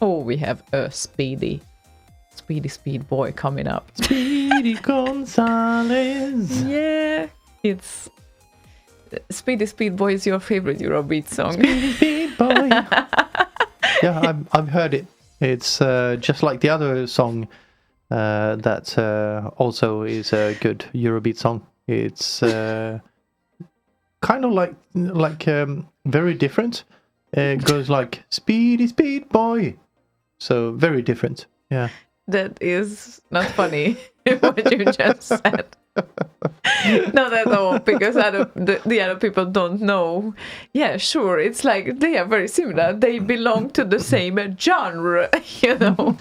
we have a Speedy boy coming up. Speedy Gonzalez. Yeah, it's... Speed Boy is your favorite Eurobeat song. Speed Boy. Yeah, I've heard it. It's just like the other song that also is a good Eurobeat song. It's kind of like very different. It goes like Speed Boy. So very different. Yeah. That is not funny what you just said. Not at all, because the other people don't know. Yeah, sure, it's like they are very similar. They belong to the same genre, you know.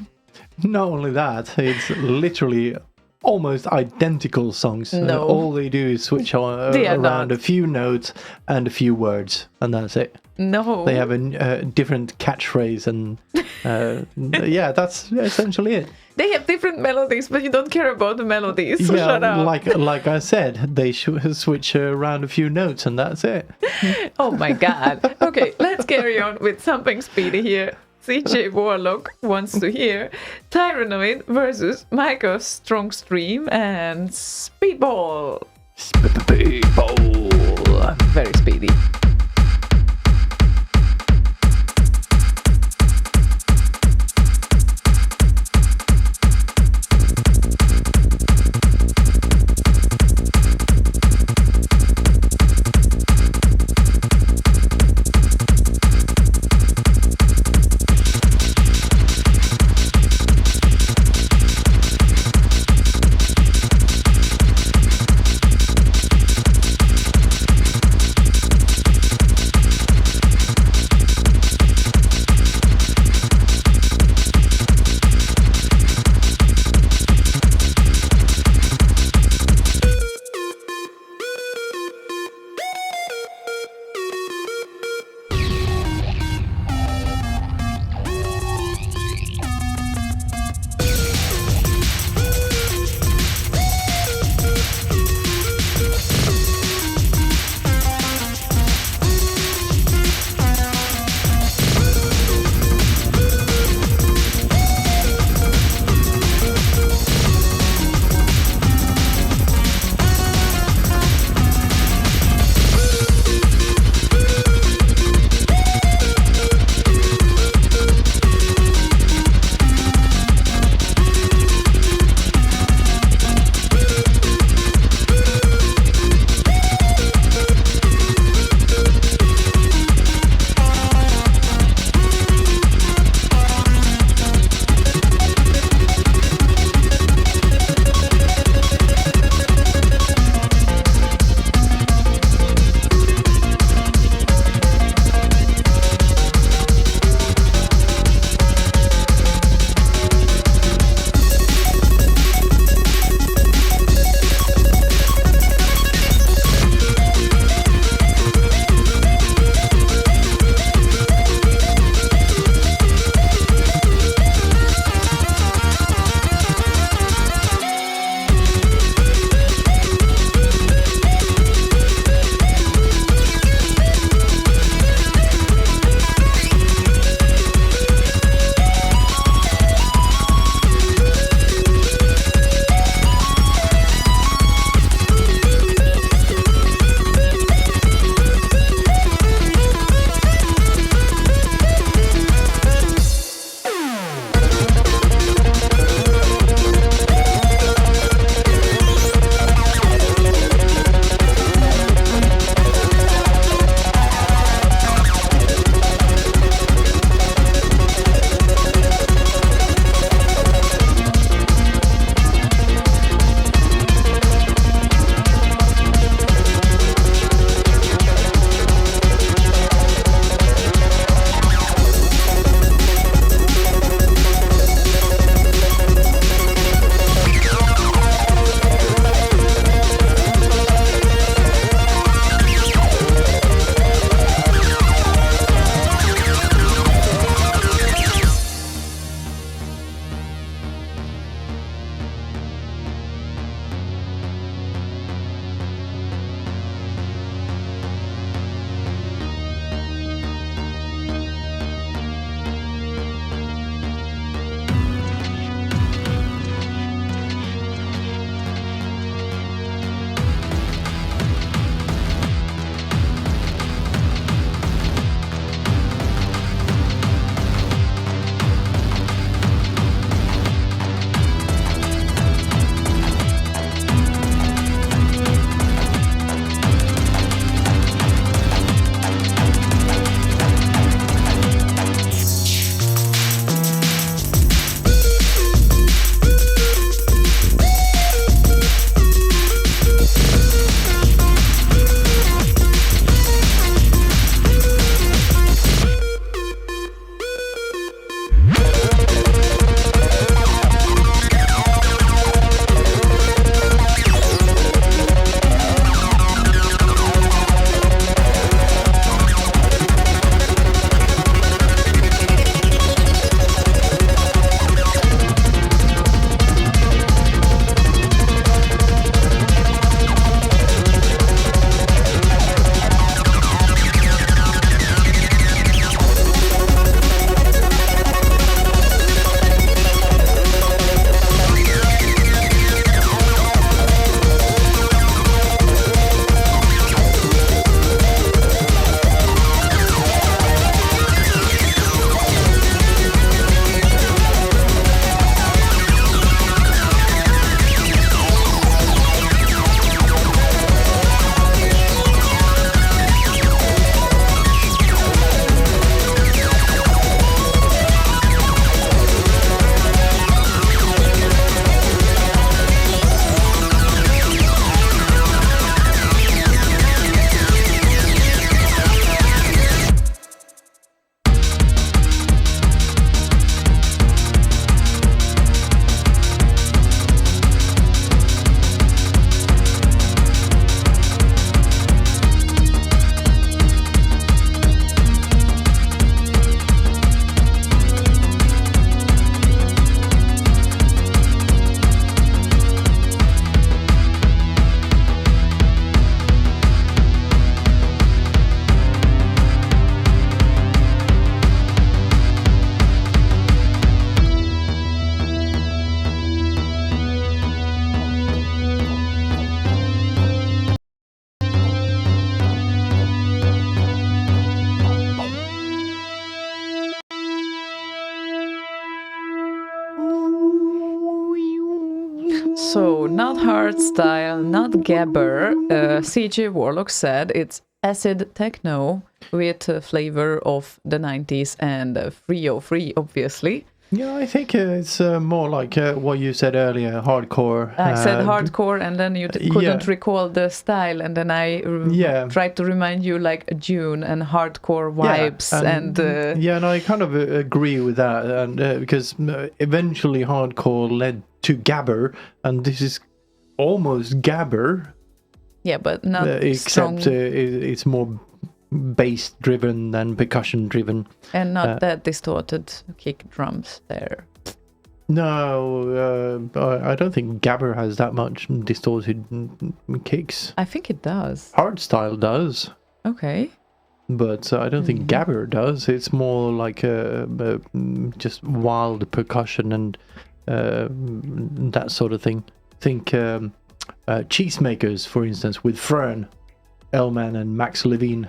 Not only that, it's literally almost identical songs. No. All they do is switch around a few notes and a few words, and that's it. No. They have a different catchphrase, and yeah, that's essentially it. They have different melodies, but you don't care about the melodies. So shut up. Like I said, they switch around a few notes, and that's it. Oh my God. Okay, let's carry on with something speedy here. CJ Warlock wants to hear Tyrannoid versus Michael Strongstream and Speedball. Speedball. Very speedy. not hardstyle, not gabber. CJ Warlock said it's acid techno with a flavor of the 90s and 303, obviously. Yeah, I think it's more like what you said earlier, hardcore. I said hardcore, and then you couldn't recall the style, and then I tried to remind you like June and hardcore vibes, and and I kind of agree with that, and because eventually hardcore led to gabber, and this is almost gabber. Yeah, but not except strong. It's more bass driven than percussion driven, and not that distorted kick drums there. No, I don't think gabber has that much distorted kicks. I think it does. Hardstyle does. Okay. But I don't think gabber does. It's more like just wild percussion and that sort of thing. Think Cheesemakers, for instance, with Fern Elman and Max Levine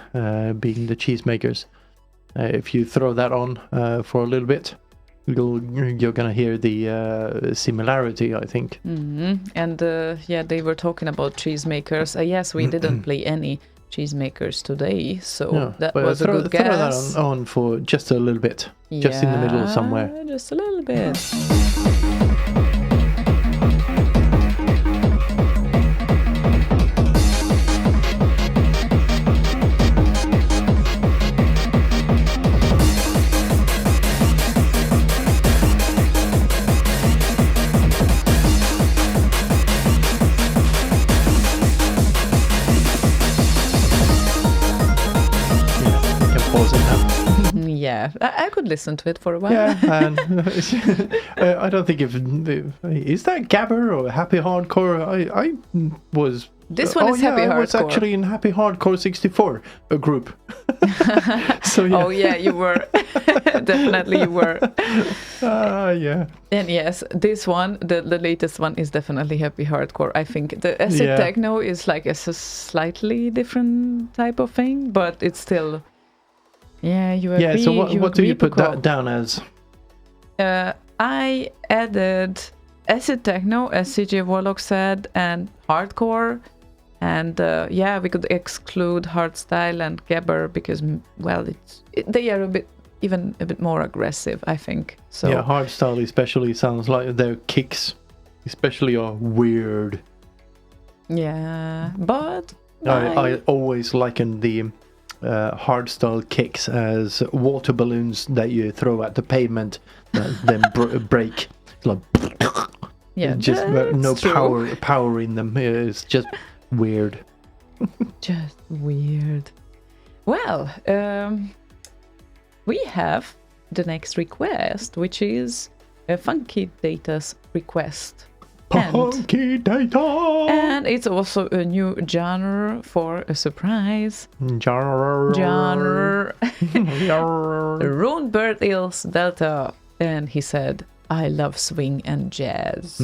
being the Cheesemakers. If you throw that on for a little bit, you're gonna hear the similarity, I think. And they were talking about Cheesemakers. Yes, we didn't play any Cheesemakers today, so that was a good guess. Throw that on for just a little bit, just in the middle somewhere. Just a little bit. Yeah, I could listen to it for a while. Yeah, and I don't think is that gabber or happy hardcore. I was. This one is happy hardcore. I was actually in Happy Hardcore 64, a group. So yeah. Oh yeah, you were. Definitely you were. Yeah. And yes, this one, the latest one, is definitely happy hardcore. I think the acid techno is like a slightly different type of thing, but it's still. Yeah, you agree. Yeah, so what do you put that down as? I added acid techno, as CJ Warlock said, and hardcore. And we could exclude hardstyle and gabber because, well, they are a bit more aggressive, I think. So yeah, hardstyle especially sounds like their kicks, especially are weird. Yeah, but I always liken the hardstyle kicks as water balloons that you throw at the pavement, then break. Like, yeah, just no power in them. It's just weird. Just weird. Well, we have the next request, which is a Funky Data's request. Funky Data! And it's also a new genre for a surprise. Genre. Rune Bird Hills Delta. And he said, I love swing and jazz.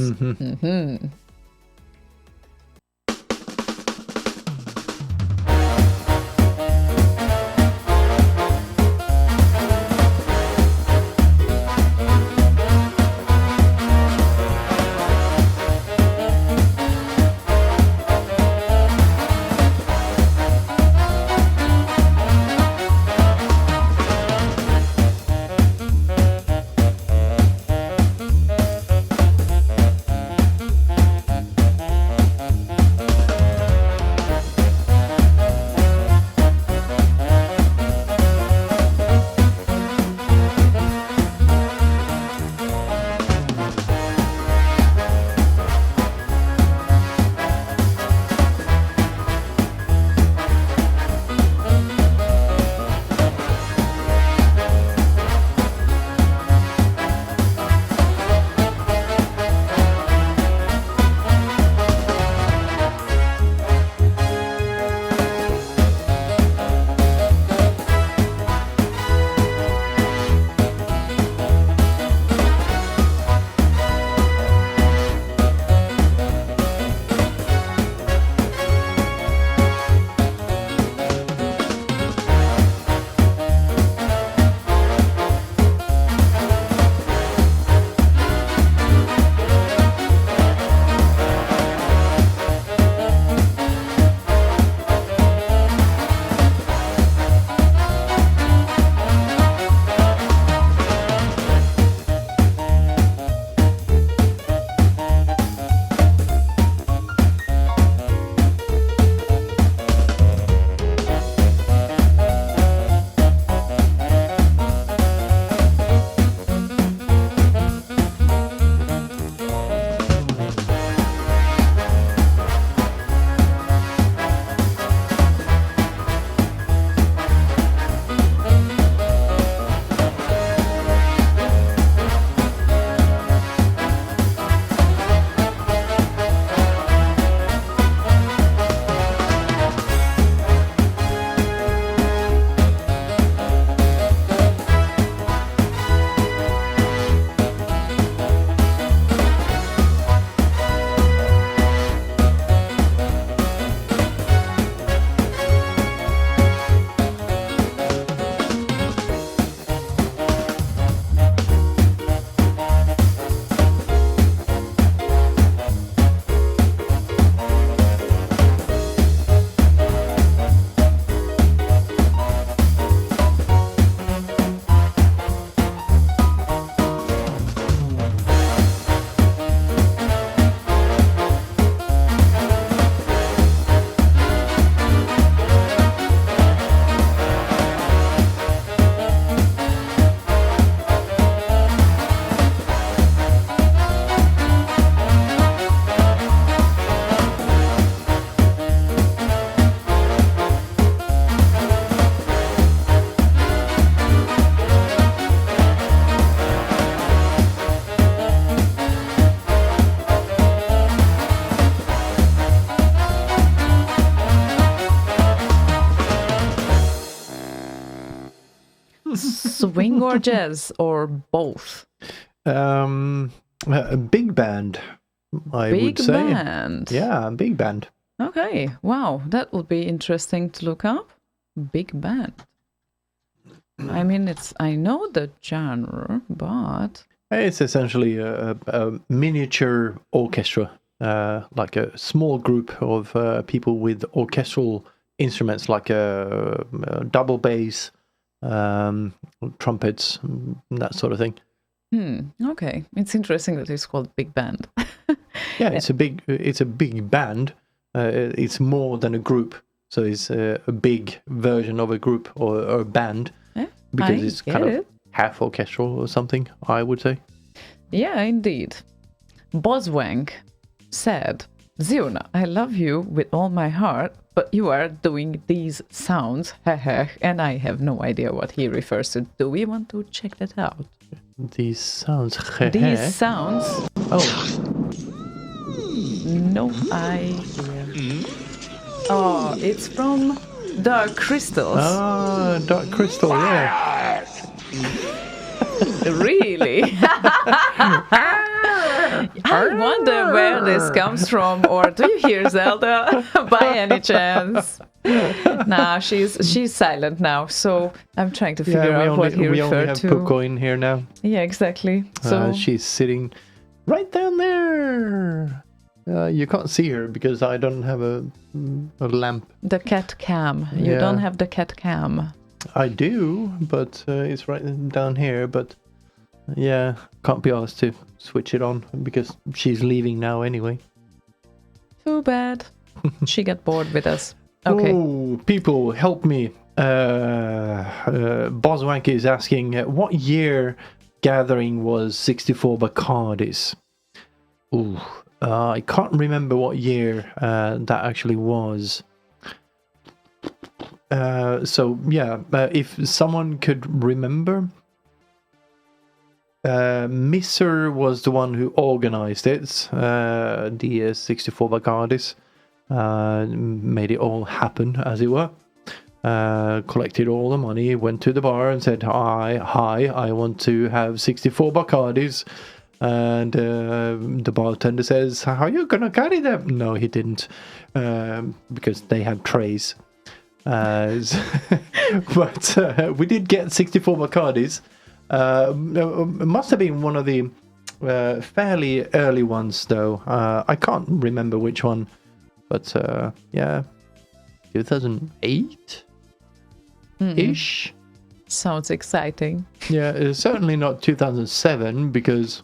swing or jazz or both? A big band, I would say. Big band. Yeah, big band. Okay, wow, that would be interesting to look up. Big band. I mean, I know the genre, but It's essentially a miniature orchestra, like a small group of people with orchestral instruments, like a double bass, trumpets, that sort of thing. Okay, it's interesting that it's called big band. Yeah, it's a big band. It's more than a group, so it's a big version of a group or a band, because it's kind of half orchestral or something, I would say. Yeah, indeed. Boswank said, Ziona, I love you with all my heart, but you are doing these sounds, and I have no idea what he refers to. Do we want to check that out? These sounds. These sounds. Oh. No idea. Oh, it's from Dark Crystals. Ah, Dark Crystal, yeah. Really? I wonder where this comes from, or do you hear Zelda by any chance? Nah, she's silent now, so I'm trying to figure out what he referred to. We only have Puko in here now. Yeah, exactly. So she's sitting right down there. You can't see her because I don't have a lamp. The cat cam. You don't have the cat cam. I do, but it's right down here. But yeah, can't be asked to switch it on because she's leaving now anyway. Too bad. She got bored with us. Okay. Oh, people, help me. Boswank is asking, what year gathering was 64 Bacardis? Ooh. I can't remember what year that actually was. So yeah, if someone could remember, Misser was the one who organized it. The 64 Bacardis made it all happen, as it were. Collected all the money, went to the bar and said, "Hi, I want to have 64 Bacardis." And the bartender says, "How are you gonna carry them?" No, he didn't, because they have trays. But we did get 64 Bacardis. It must have been one of the fairly early ones, though. I can't remember which one, but yeah, 2008 ish. Sounds exciting. Yeah, certainly not 2007, because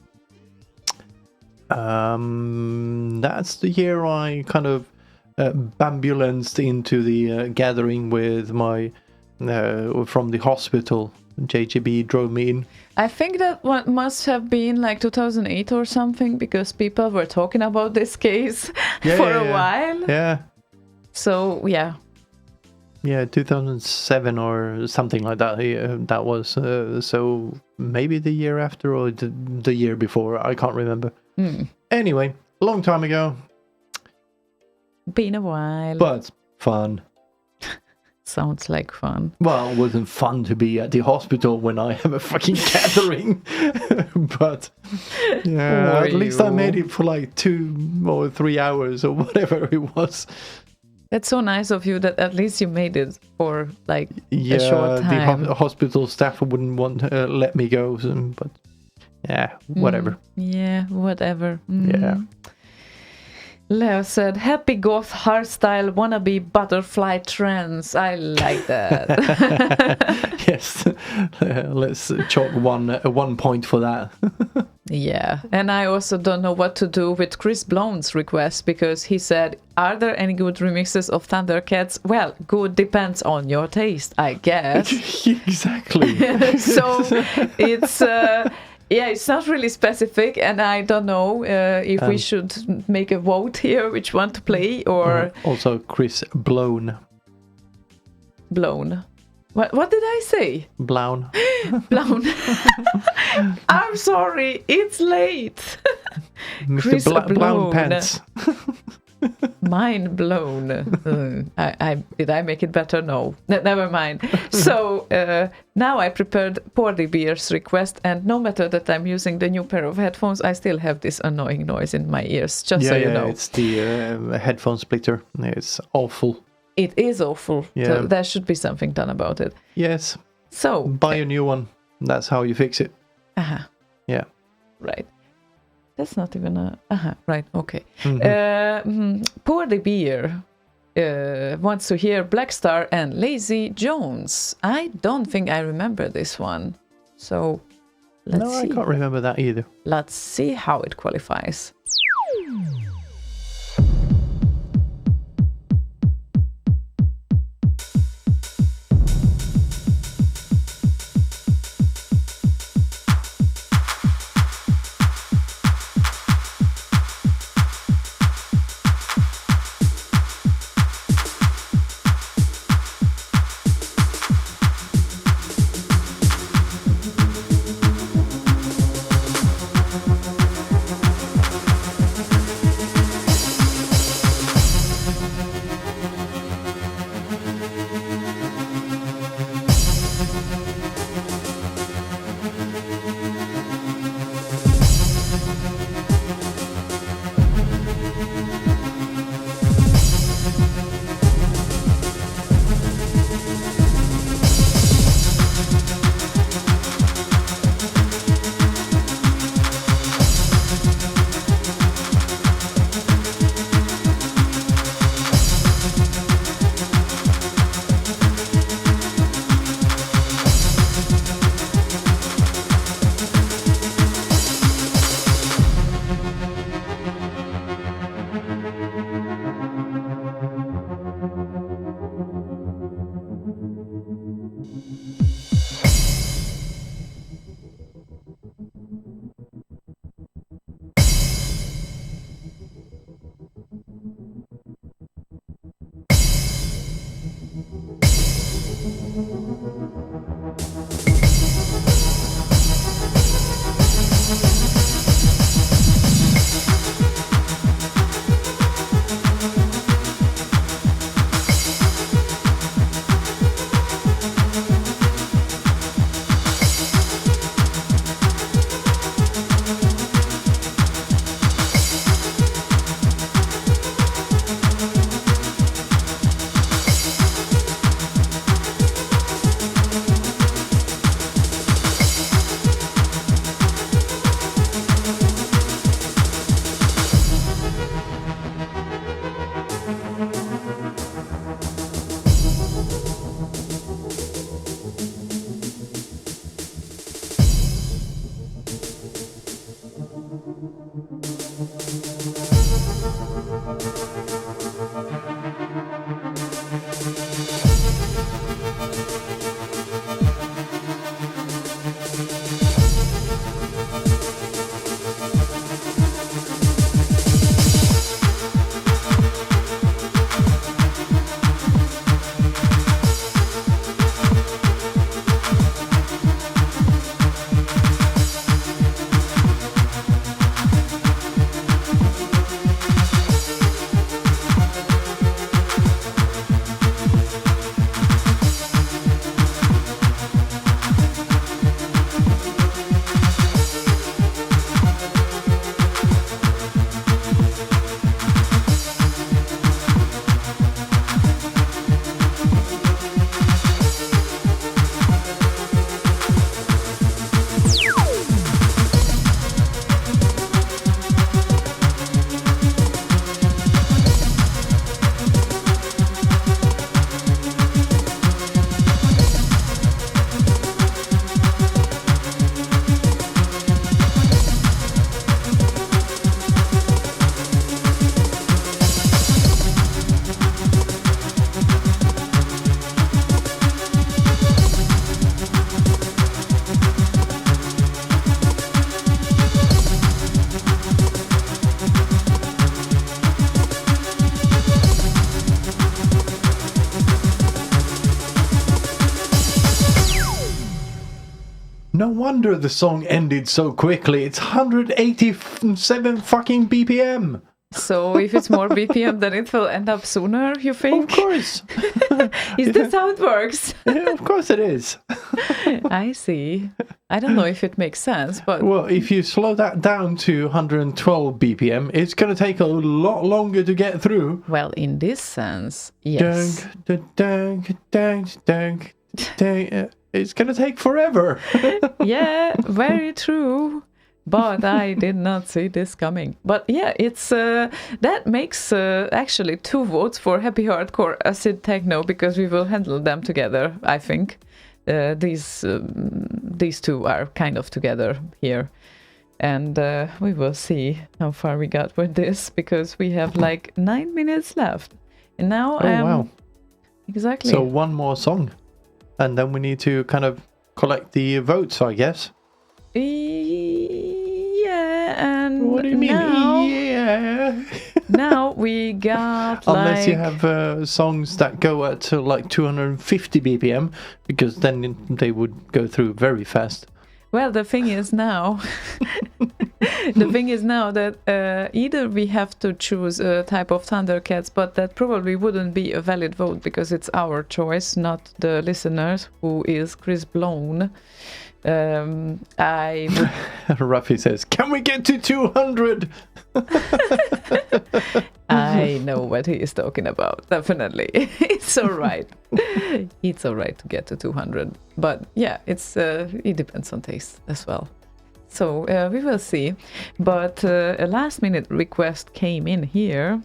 that's the year I kind of ambulanced into the gathering with my from the hospital. JGB drove me in. I think that one must have been like 2008 or something, because people were talking about this case for a while. Yeah. So yeah. Yeah, 2007 or something like that. That was so maybe the year after or the year before. I can't remember. Anyway, long time ago. Been a while. But fun. Sounds like fun. Well, it wasn't fun to be at the hospital when I have a fucking gathering. But yeah, at least I made it for like 2 or 3 hours or whatever it was. That's so nice of you that at least you made it for like a short time. The hospital staff wouldn't want to let me go, but yeah, whatever. Yeah, whatever. Yeah. Leo said, "Happy goth hardstyle wannabe butterfly trends." I like that. Yes, let's chalk 1 point for that. Yeah, and I also don't know what to do with Chris Blown's request, because he said, "Are there any good remixes of Thundercats?" Well, good depends on your taste, I guess. Exactly. So it's yeah, it's not really specific, and I don't know if we should make a vote here which one to play, or also Chris Blown. What did I say? Blown. Blown. I'm sorry, it's late. Mr. Blown Pants. Mind blown. Did I make it better? No. Never mind. So now I prepared Poorly Beer's request, and no matter that I'm using the new pair of headphones, I still have this annoying noise in my ears, just so you know. It's the headphone splitter. It's awful. It is awful. Yeah. So there should be something done about it. Yes. So buy a new one. That's how you fix it. Uh-huh. Yeah. Right. That's not even a... right, okay. Mm-hmm. Poorly Beer wants to hear Black Star and Lazy Jones. I don't think I remember this one. So, let's see. I can't remember that either. Let's see how it qualifies. No wonder the song ended so quickly. It's 187 fucking BPM. So if it's more BPM, then it will end up sooner, you think? Of course. Is this how it works? Yeah, of course it is. I see. I don't know if it makes sense, but... Well, if you slow that down to 112 BPM, it's going to take a lot longer to get through. Well, in this sense, yes. It's going to take forever. Yeah, very true. But I did not see this coming. But yeah, it's that makes actually 2 votes for Happy Hardcore Acid Techno, because we will handle them together, I think. These 2 are kind of together here. And we will see how far we got with this, because we have like 9 minutes left. And now wow. Exactly. So one more song. And then we need to kind of collect the votes, I guess. Yeah, and what do you mean? Yeah. Now we got unless you have songs that go at like 250 BPM, because then they would go through very fast. Well, the thing is now, that either we have to choose a type of Thundercats, but that probably wouldn't be a valid vote because it's our choice, not the listeners, who is Chris Blown. I would... Ruffy says, "Can we get to 200?" I know what he is talking about. Definitely, it's all right. It's all right to get to 200, but yeah, it depends on taste as well. So we will see. But a last-minute request came in here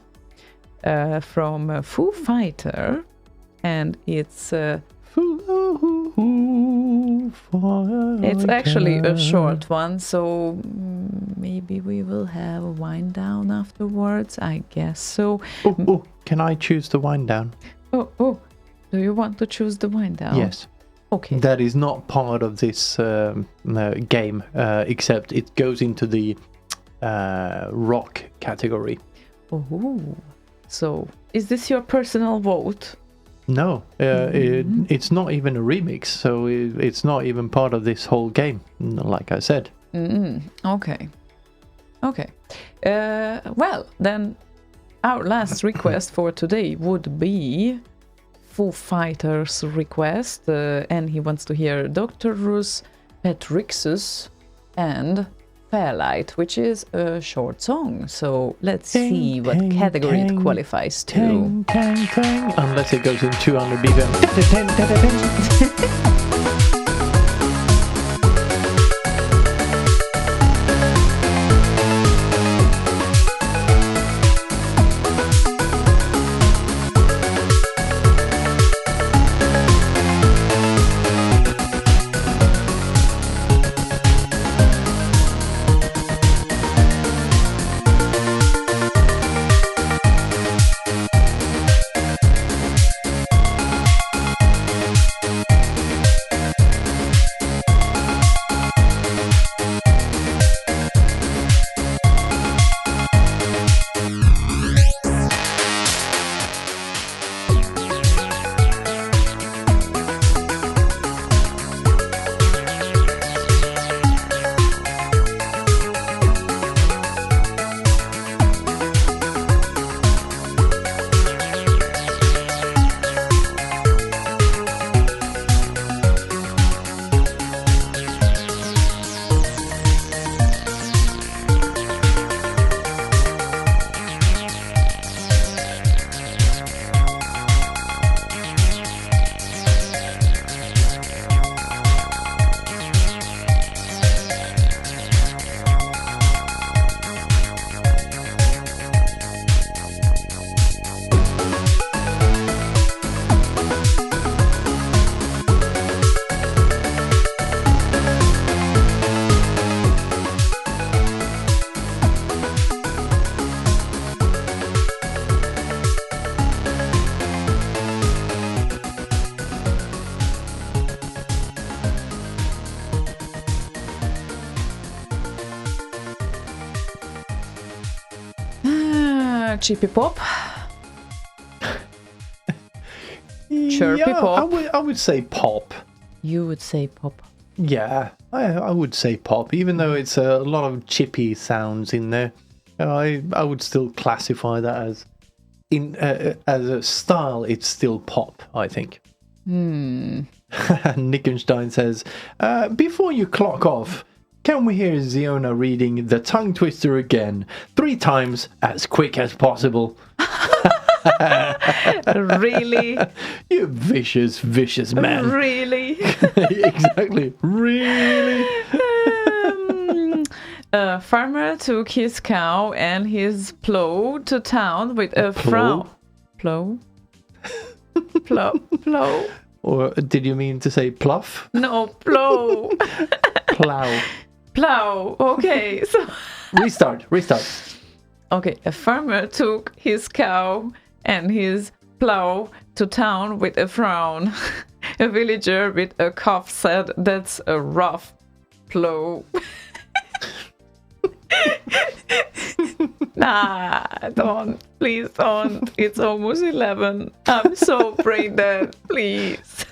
from Foo Fighter, and it's. It's actually a short one, so maybe we will have a wind down afterwards, I guess so. Can I choose the wind down? Do you want to choose the wind down? Yes. Okay. That is not part of this game, except it goes into the rock category. Oh, so is this your personal vote? No, it's not even a remix, so it's not even part of this whole game, like I said. Okay. Well, then our last request for today would be Foo Fighters' request, and he wants to hear Dr. Rus Petrixus and Fairlight, which is a short song. So let's see what category it qualifies to. Unless it goes in 200 BPM. Chippy pop. Chirpy pop. I would say pop. You would say pop. Yeah, I would say pop, even though it's a lot of chippy sounds in there. I would still classify that as as a style. It's still pop, I think. Nickenstein says, before you clock off, can we hear Ziona reading The Tongue Twister again 3 times as quick as possible? Really? You vicious, vicious man. Really? Exactly. Really? A farmer took his cow and his plow to town with a frown. Plow? Plow? Or did you mean to say pluff? No, plow. Plow. Plow. Okay, so... Restart. Okay, a farmer took his cow and his plow to town with a frown. A villager with a cough said, "That's a rough plow." Nah, don't. Please don't. It's almost 11. I'm so brain dead. Please.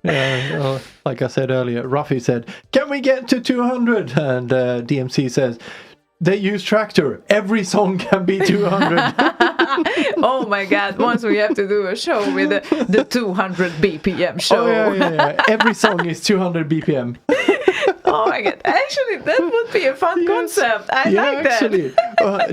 Yeah, like I said earlier, Ruffy said, "Can we get to 200?" And DMC says, "They use tractor. Every song can be 200." Oh my god, once we have to do a show with the 200 BPM show. Oh, yeah. Every song is 200 BPM. Oh my god, actually that would be a fun concept. I like that. Actually,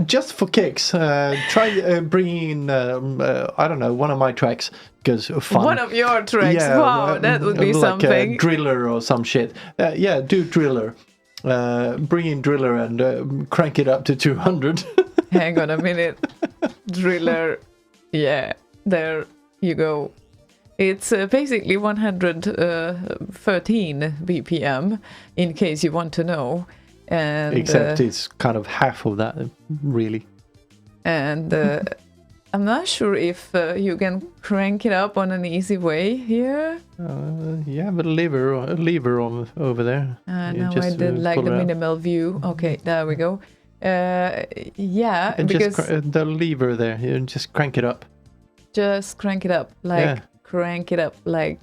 just for kicks, try bringing in, I don't know, one of my tracks, because fun. One of your tracks, yeah, wow, that would be like something. A Driller or some shit. Do Driller. Bring in Driller and crank it up to 200. Hang on a minute. Driller. Yeah, there you go. It's basically 113 BPM, in case you want to know. And except it's kind of half of that, really. And I'm not sure if you can crank it up on an easy way here. You have a lever on over there. No, I did like the minimal view. Okay, there we go. Yeah, and because just the lever there, you just crank it up. Just crank it up, like crank it up, like.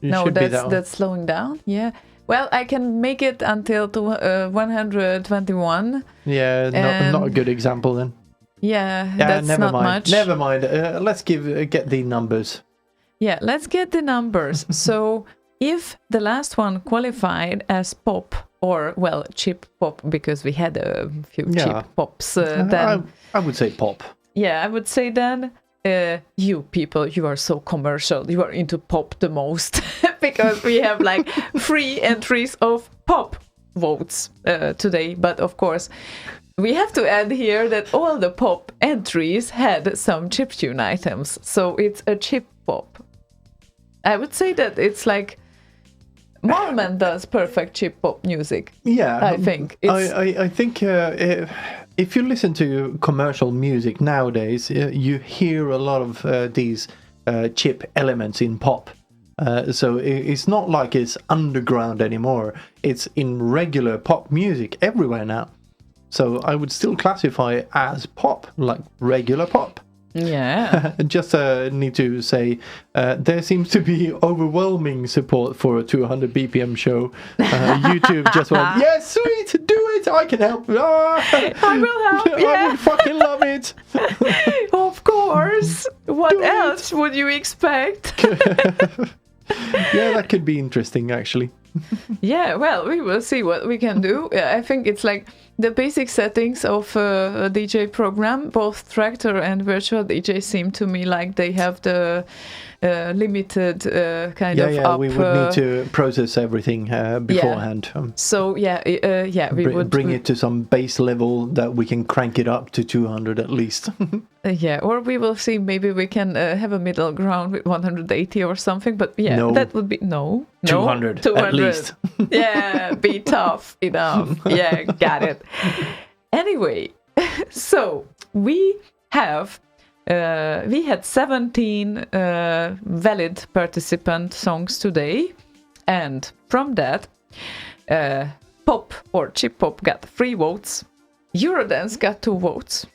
No, that's slowing down. Yeah. Well, I can make it until 121. Yeah, not a good example then. Yeah, that's never not mind. much. Never mind. Let's get the numbers. Yeah, let's get the numbers. So if the last one qualified as pop, or well, chip pop, because we had a few chip pops, then I would say pop. Yeah, I would say then. You people, you are so commercial. You are into pop the most because we have like 3 entries of pop votes today. But of course, we have to add here that all the pop entries had some chiptune items. So it's a chip pop. I would say that it's like Marlman does perfect chip pop music. Yeah, I think. I think if you listen to commercial music nowadays, you hear a lot of these chip elements in pop. So it's not like it's underground anymore. It's in regular pop music everywhere now. So I would still classify it as pop, like regular pop. Yeah. Just need to say there seems to be overwhelming support for a 200 BPM show. YouTube just went, yes, sweet, do it, I can help. I will help, yeah. I would fucking love it. Of course. What else would you expect? Yeah, that could be interesting, actually. Yeah, well, we will see what we can do. I think it's like the basic settings of a DJ program. Both Tractor and Virtual DJ seem to me like they have the limited kind of up. We would need to process everything beforehand. So we would bring it to some base level that we can crank it up to 200 at least. Yeah, or we will see. Maybe we can have a middle ground with 180 or something. But yeah, that would be 200 at least. Yeah, be tough enough. Yeah, got it. Anyway, so we had 17 valid participant songs today, and from that, pop or chip pop got 3 votes. Eurodance got 2 votes.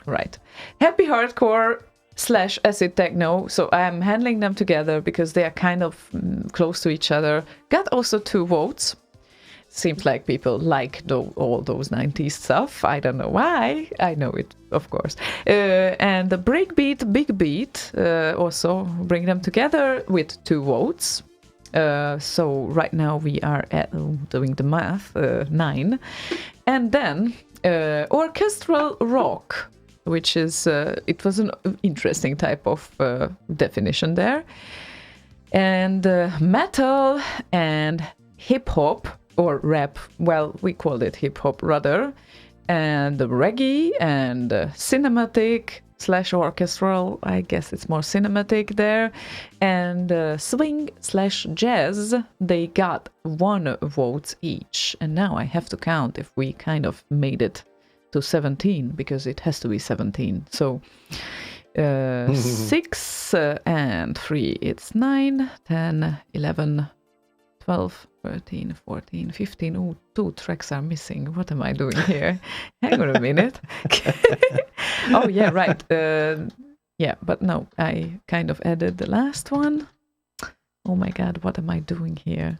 Right. Happy Hardcore / Acid Techno, so I'm handling them together because they are kind of close to each other, got also 2 votes. seems like people like all those 90s stuff. I don't know why. I know it, of course. And the breakbeat, big beat, also bring them together with 2 votes. So right now we are at doing the math, 9. And then orchestral rock, which is, it was an interesting type of definition there. And metal and hip-hop, or rap, well, we called it hip-hop rather, and the reggae and cinematic / orchestral, I guess it's more cinematic there, and swing / jazz, they got 1 vote each. And now I have to count if we kind of made it to 17, because it has to be 17. So 6 and 3, it's 9, 10, 11, 12, 13, 14, 15. Oh, 2 tracks are missing. What am I doing here? Hang on a minute. Oh, yeah, right. Yeah, but no, I kind of added the last one. Oh my God, what am I doing here?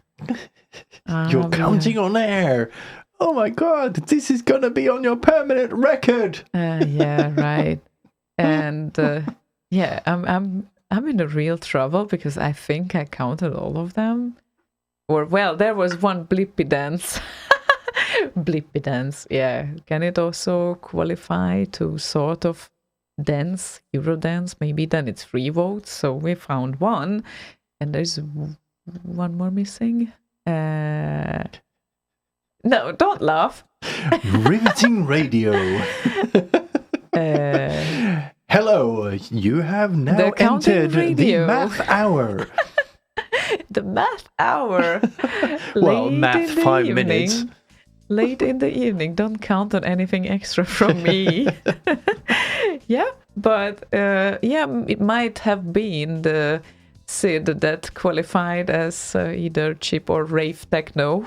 You're counting on air. Oh my God, this is going to be on your permanent record. Yeah, right. And yeah, I'm in a real trouble because I think I counted all of them. Or, well, there was one blippy dance. Blippy dance, yeah. Can it also qualify to sort of dance, Eurodance? Maybe then it's 3 votes. So we found 1. And there's 1 more missing. No, don't laugh. Riveting radio. Hello, you have now entered the math hour. The math hour. Well, math 5 minutes. Late in the evening. Don't count on anything extra from me. Yeah, but yeah, it might have been the Sid that qualified as either chip or rave techno,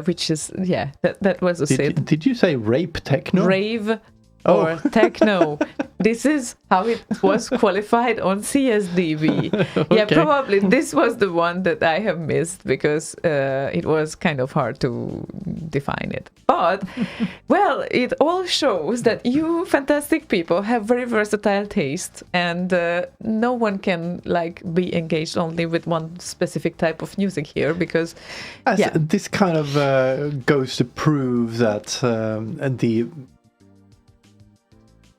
which is, yeah, that was a Sid. Did you say rape techno? Rave or techno. This is how it was qualified on CSDB. Okay. Yeah, probably this was the one that I have missed because it was kind of hard to define it. But, well, it all shows that you fantastic people have very versatile taste, and no one can be engaged only with one specific type of music here because this kind of goes to prove that the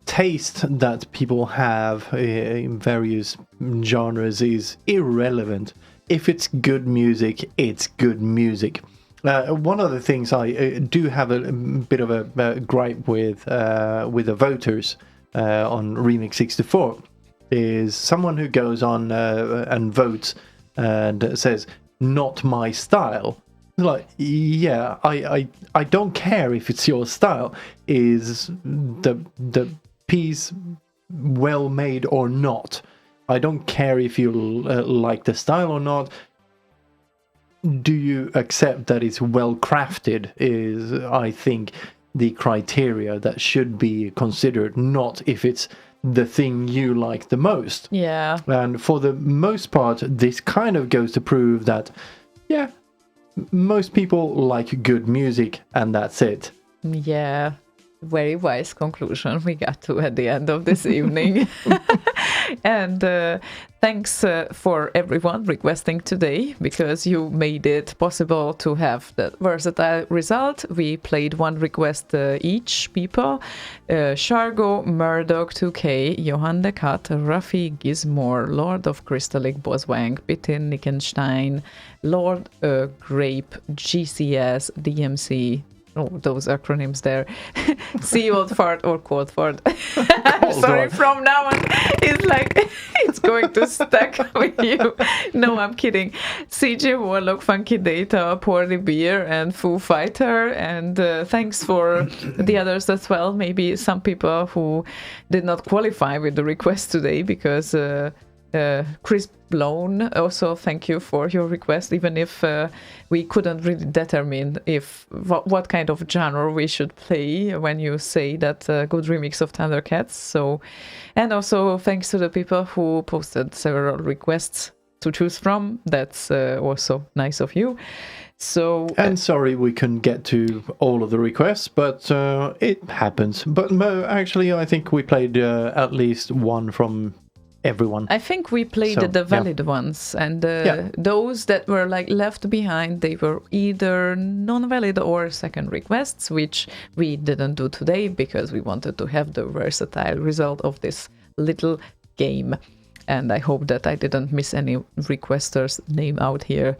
taste that people have in various genres is irrelevant. If it's good music, it's good music. One of the things I do have a bit of a gripe with the voters on Remix 64 is someone who goes on and votes and says, not my style. Like, yeah, I don't care if it's your style. Is the piece well made or not? I don't care if you like the style or not. Do you accept that it's well crafted is, I think, the criteria that should be considered, not if it's the thing you like the most. Yeah. And for the most part, this kind of goes to prove that, yeah, most people like good music and that's it. Yeah. Very wise conclusion we got to at the end of this evening. And thanks for everyone requesting today, because you made it possible to have that versatile result. We played 1 request each, people. Shargo, Murdoch 2K, Johan de Kat, Rafi Gizmore, Lord of Crystallic Boswang, Bitin Nickenstein, Lord Grape, GCS, DMC. Oh, those acronyms there. See Old Fart or Cold Fart. I'm sorry, from now on, it's like, it's going to stack with you. No, I'm kidding. CJ Warlock, Funky Data, Poorly Beer, and Foo Fighter. And thanks for the others as well. Maybe some people who did not qualify with the request today because Chris Blown, also thank you for your request, even if we couldn't really determine if what kind of genre we should play when you say that good remix of Thundercats. So, and also thanks to the people who posted several requests to choose from. That's also nice of you. So And sorry we couldn't get to all of the requests, but it happens. But actually, I think we played at least one from everyone. I think we played So, the valid ones, and those that were like left behind, they were either non-valid or second requests, which we didn't do today because we wanted to have the versatile result of this little game. And I hope that I didn't miss any requesters' name out here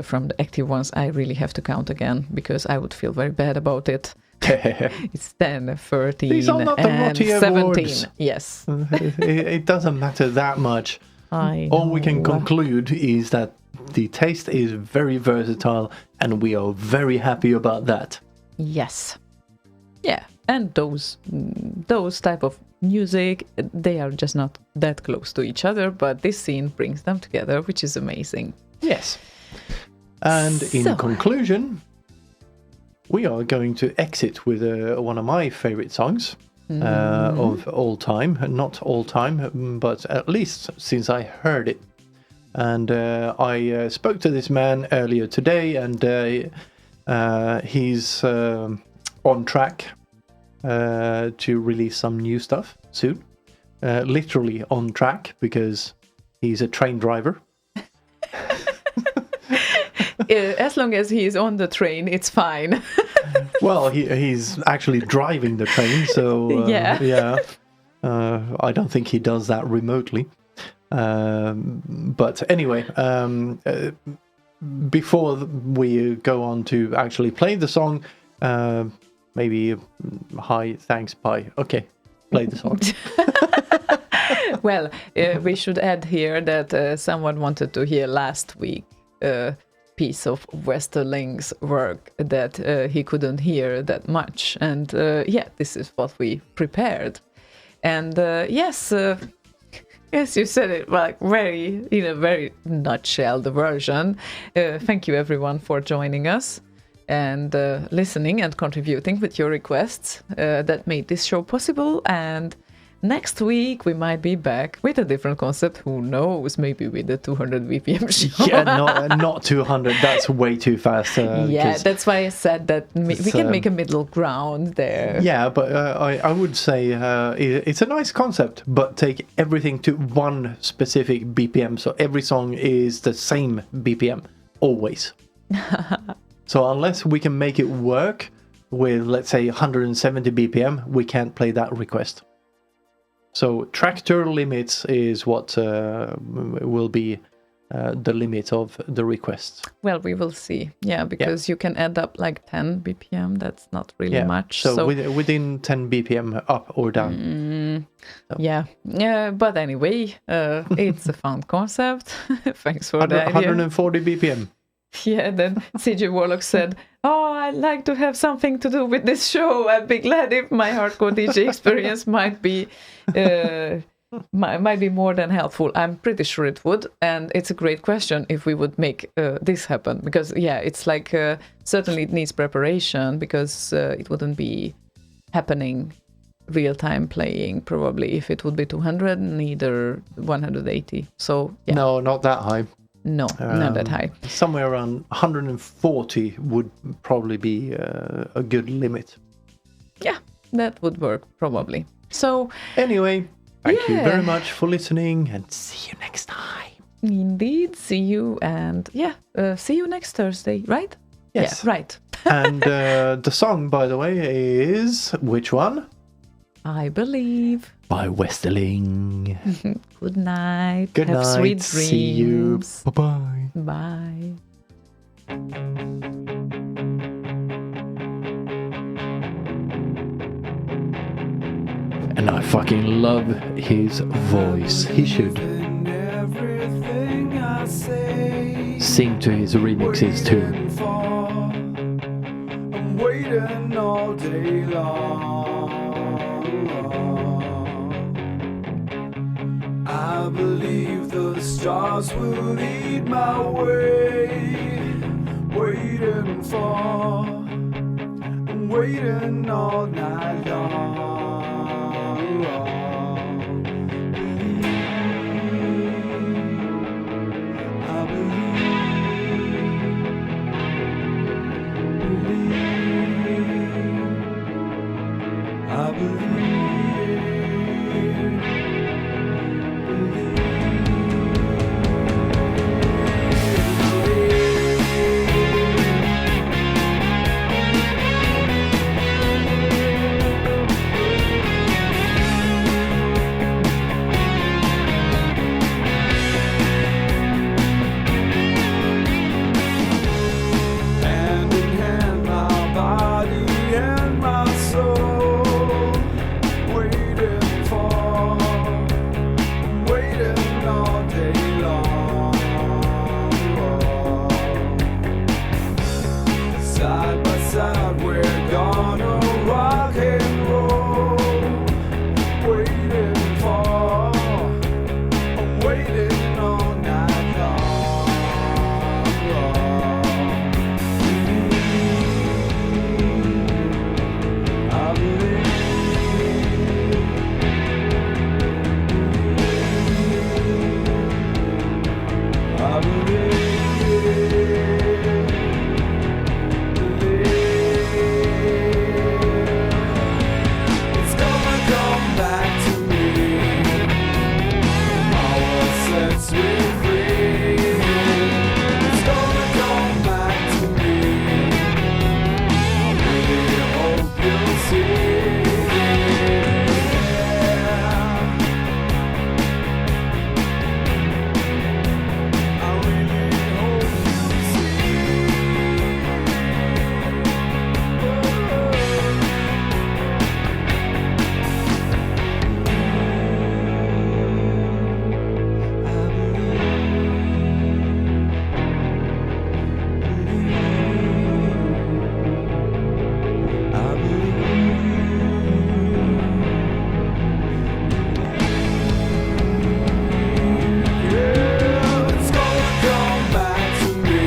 from the active ones. I really have to count again because I would feel very bad about it. It's 10, 13, These are not the and Rotty 17. Awards. Yes. It doesn't matter that much. All we can conclude is that the taste is very versatile, and we are very happy about that. Yes. Yeah, and those type of music, they are just not that close to each other, but this scene brings them together, which is amazing. Yes. And in conclusion, we are going to exit with one of my favorite songs of all time. Not all time, but at least since I heard it. And I spoke to this man earlier today, and he's on track to release some new stuff soon. Literally on track, because he's a train driver. As long as he's on the train, it's fine. Well, he's actually driving the train, so I don't think he does that remotely. But anyway, before we go on to actually play the song, maybe hi, thanks, bye. Okay, play the song. Well, we should add here that someone wanted to hear last week piece of Westerling's work that he couldn't hear that much, and this is what we prepared. And yes, you said it like in a very nutshell, the version. Thank you everyone for joining us and listening and contributing with your requests that made this show possible. And next week we might be back with a different concept. Who knows? Maybe with the 200 BPM show. Yeah, not 200. That's way too fast. That's why I said that we can make a middle ground there. Yeah, but I would say it's a nice concept, but take everything to one specific BPM. So every song is the same BPM always. So unless we can make it work with, let's say, 170 BPM, we can't play that request. So tractor limits is what will be the limit of the requests. Well, we will see. Yeah, because you can add up like 10 BPM. That's not really much. So within 10 BPM up or down. Yeah. But anyway, it's a fun concept. Thanks for the idea. 140 BPM. Yeah, then CJ Warlock said, I'd like to have something to do with this show. I'd be glad if my hardcore DJ experience might be more than helpful. I'm pretty sure it would, and it's a great question if we would make this happen, because it's like certainly it needs preparation, because it wouldn't be happening real-time playing probably if it would be 200, neither 180. So no, not that high. No, not that high. Somewhere around 140 would probably be a good limit. Yeah, that would work probably. So anyway, thank you very much for listening, and see you next time. Indeed, see you, and see you next Thursday, right? Yes. Yeah, right. And the song, by the way, is which one? I Believe. By Westerling. Good night. Good Have night. Sweet dreams. See you. Bye-bye. Bye. And I fucking love his voice. He should sing to his remixes too. I'm waiting all day long. I believe the stars will lead my way. Waiting for, I'm waiting all night long. I believe waiting all night long. I believe. I believe. It's gonna come back to me. Power sets me free. It's gonna come back to me. I really hope you'll see. It's gonna come back to me.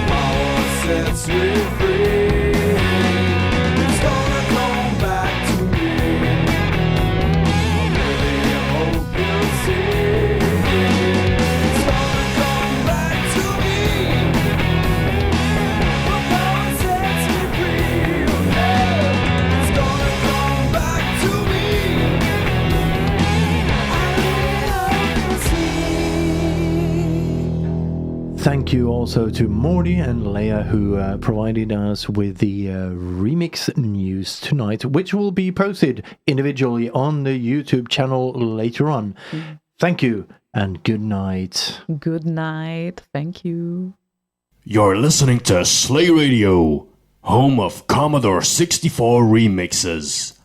Power sets me free. It's gonna come back to me. I really hope you'll see. It's gonna come back to me. My power sets me free. Oh yeah. It's gonna come back to me. I really hope you'll see. Thank you also to Morty and Leia who provided us with the remix news tonight, which will be posted individually on the YouTube channel later on. Thank you and good night. Good night. Thank you. You're listening to Slay Radio, home of Commodore 64 remixes.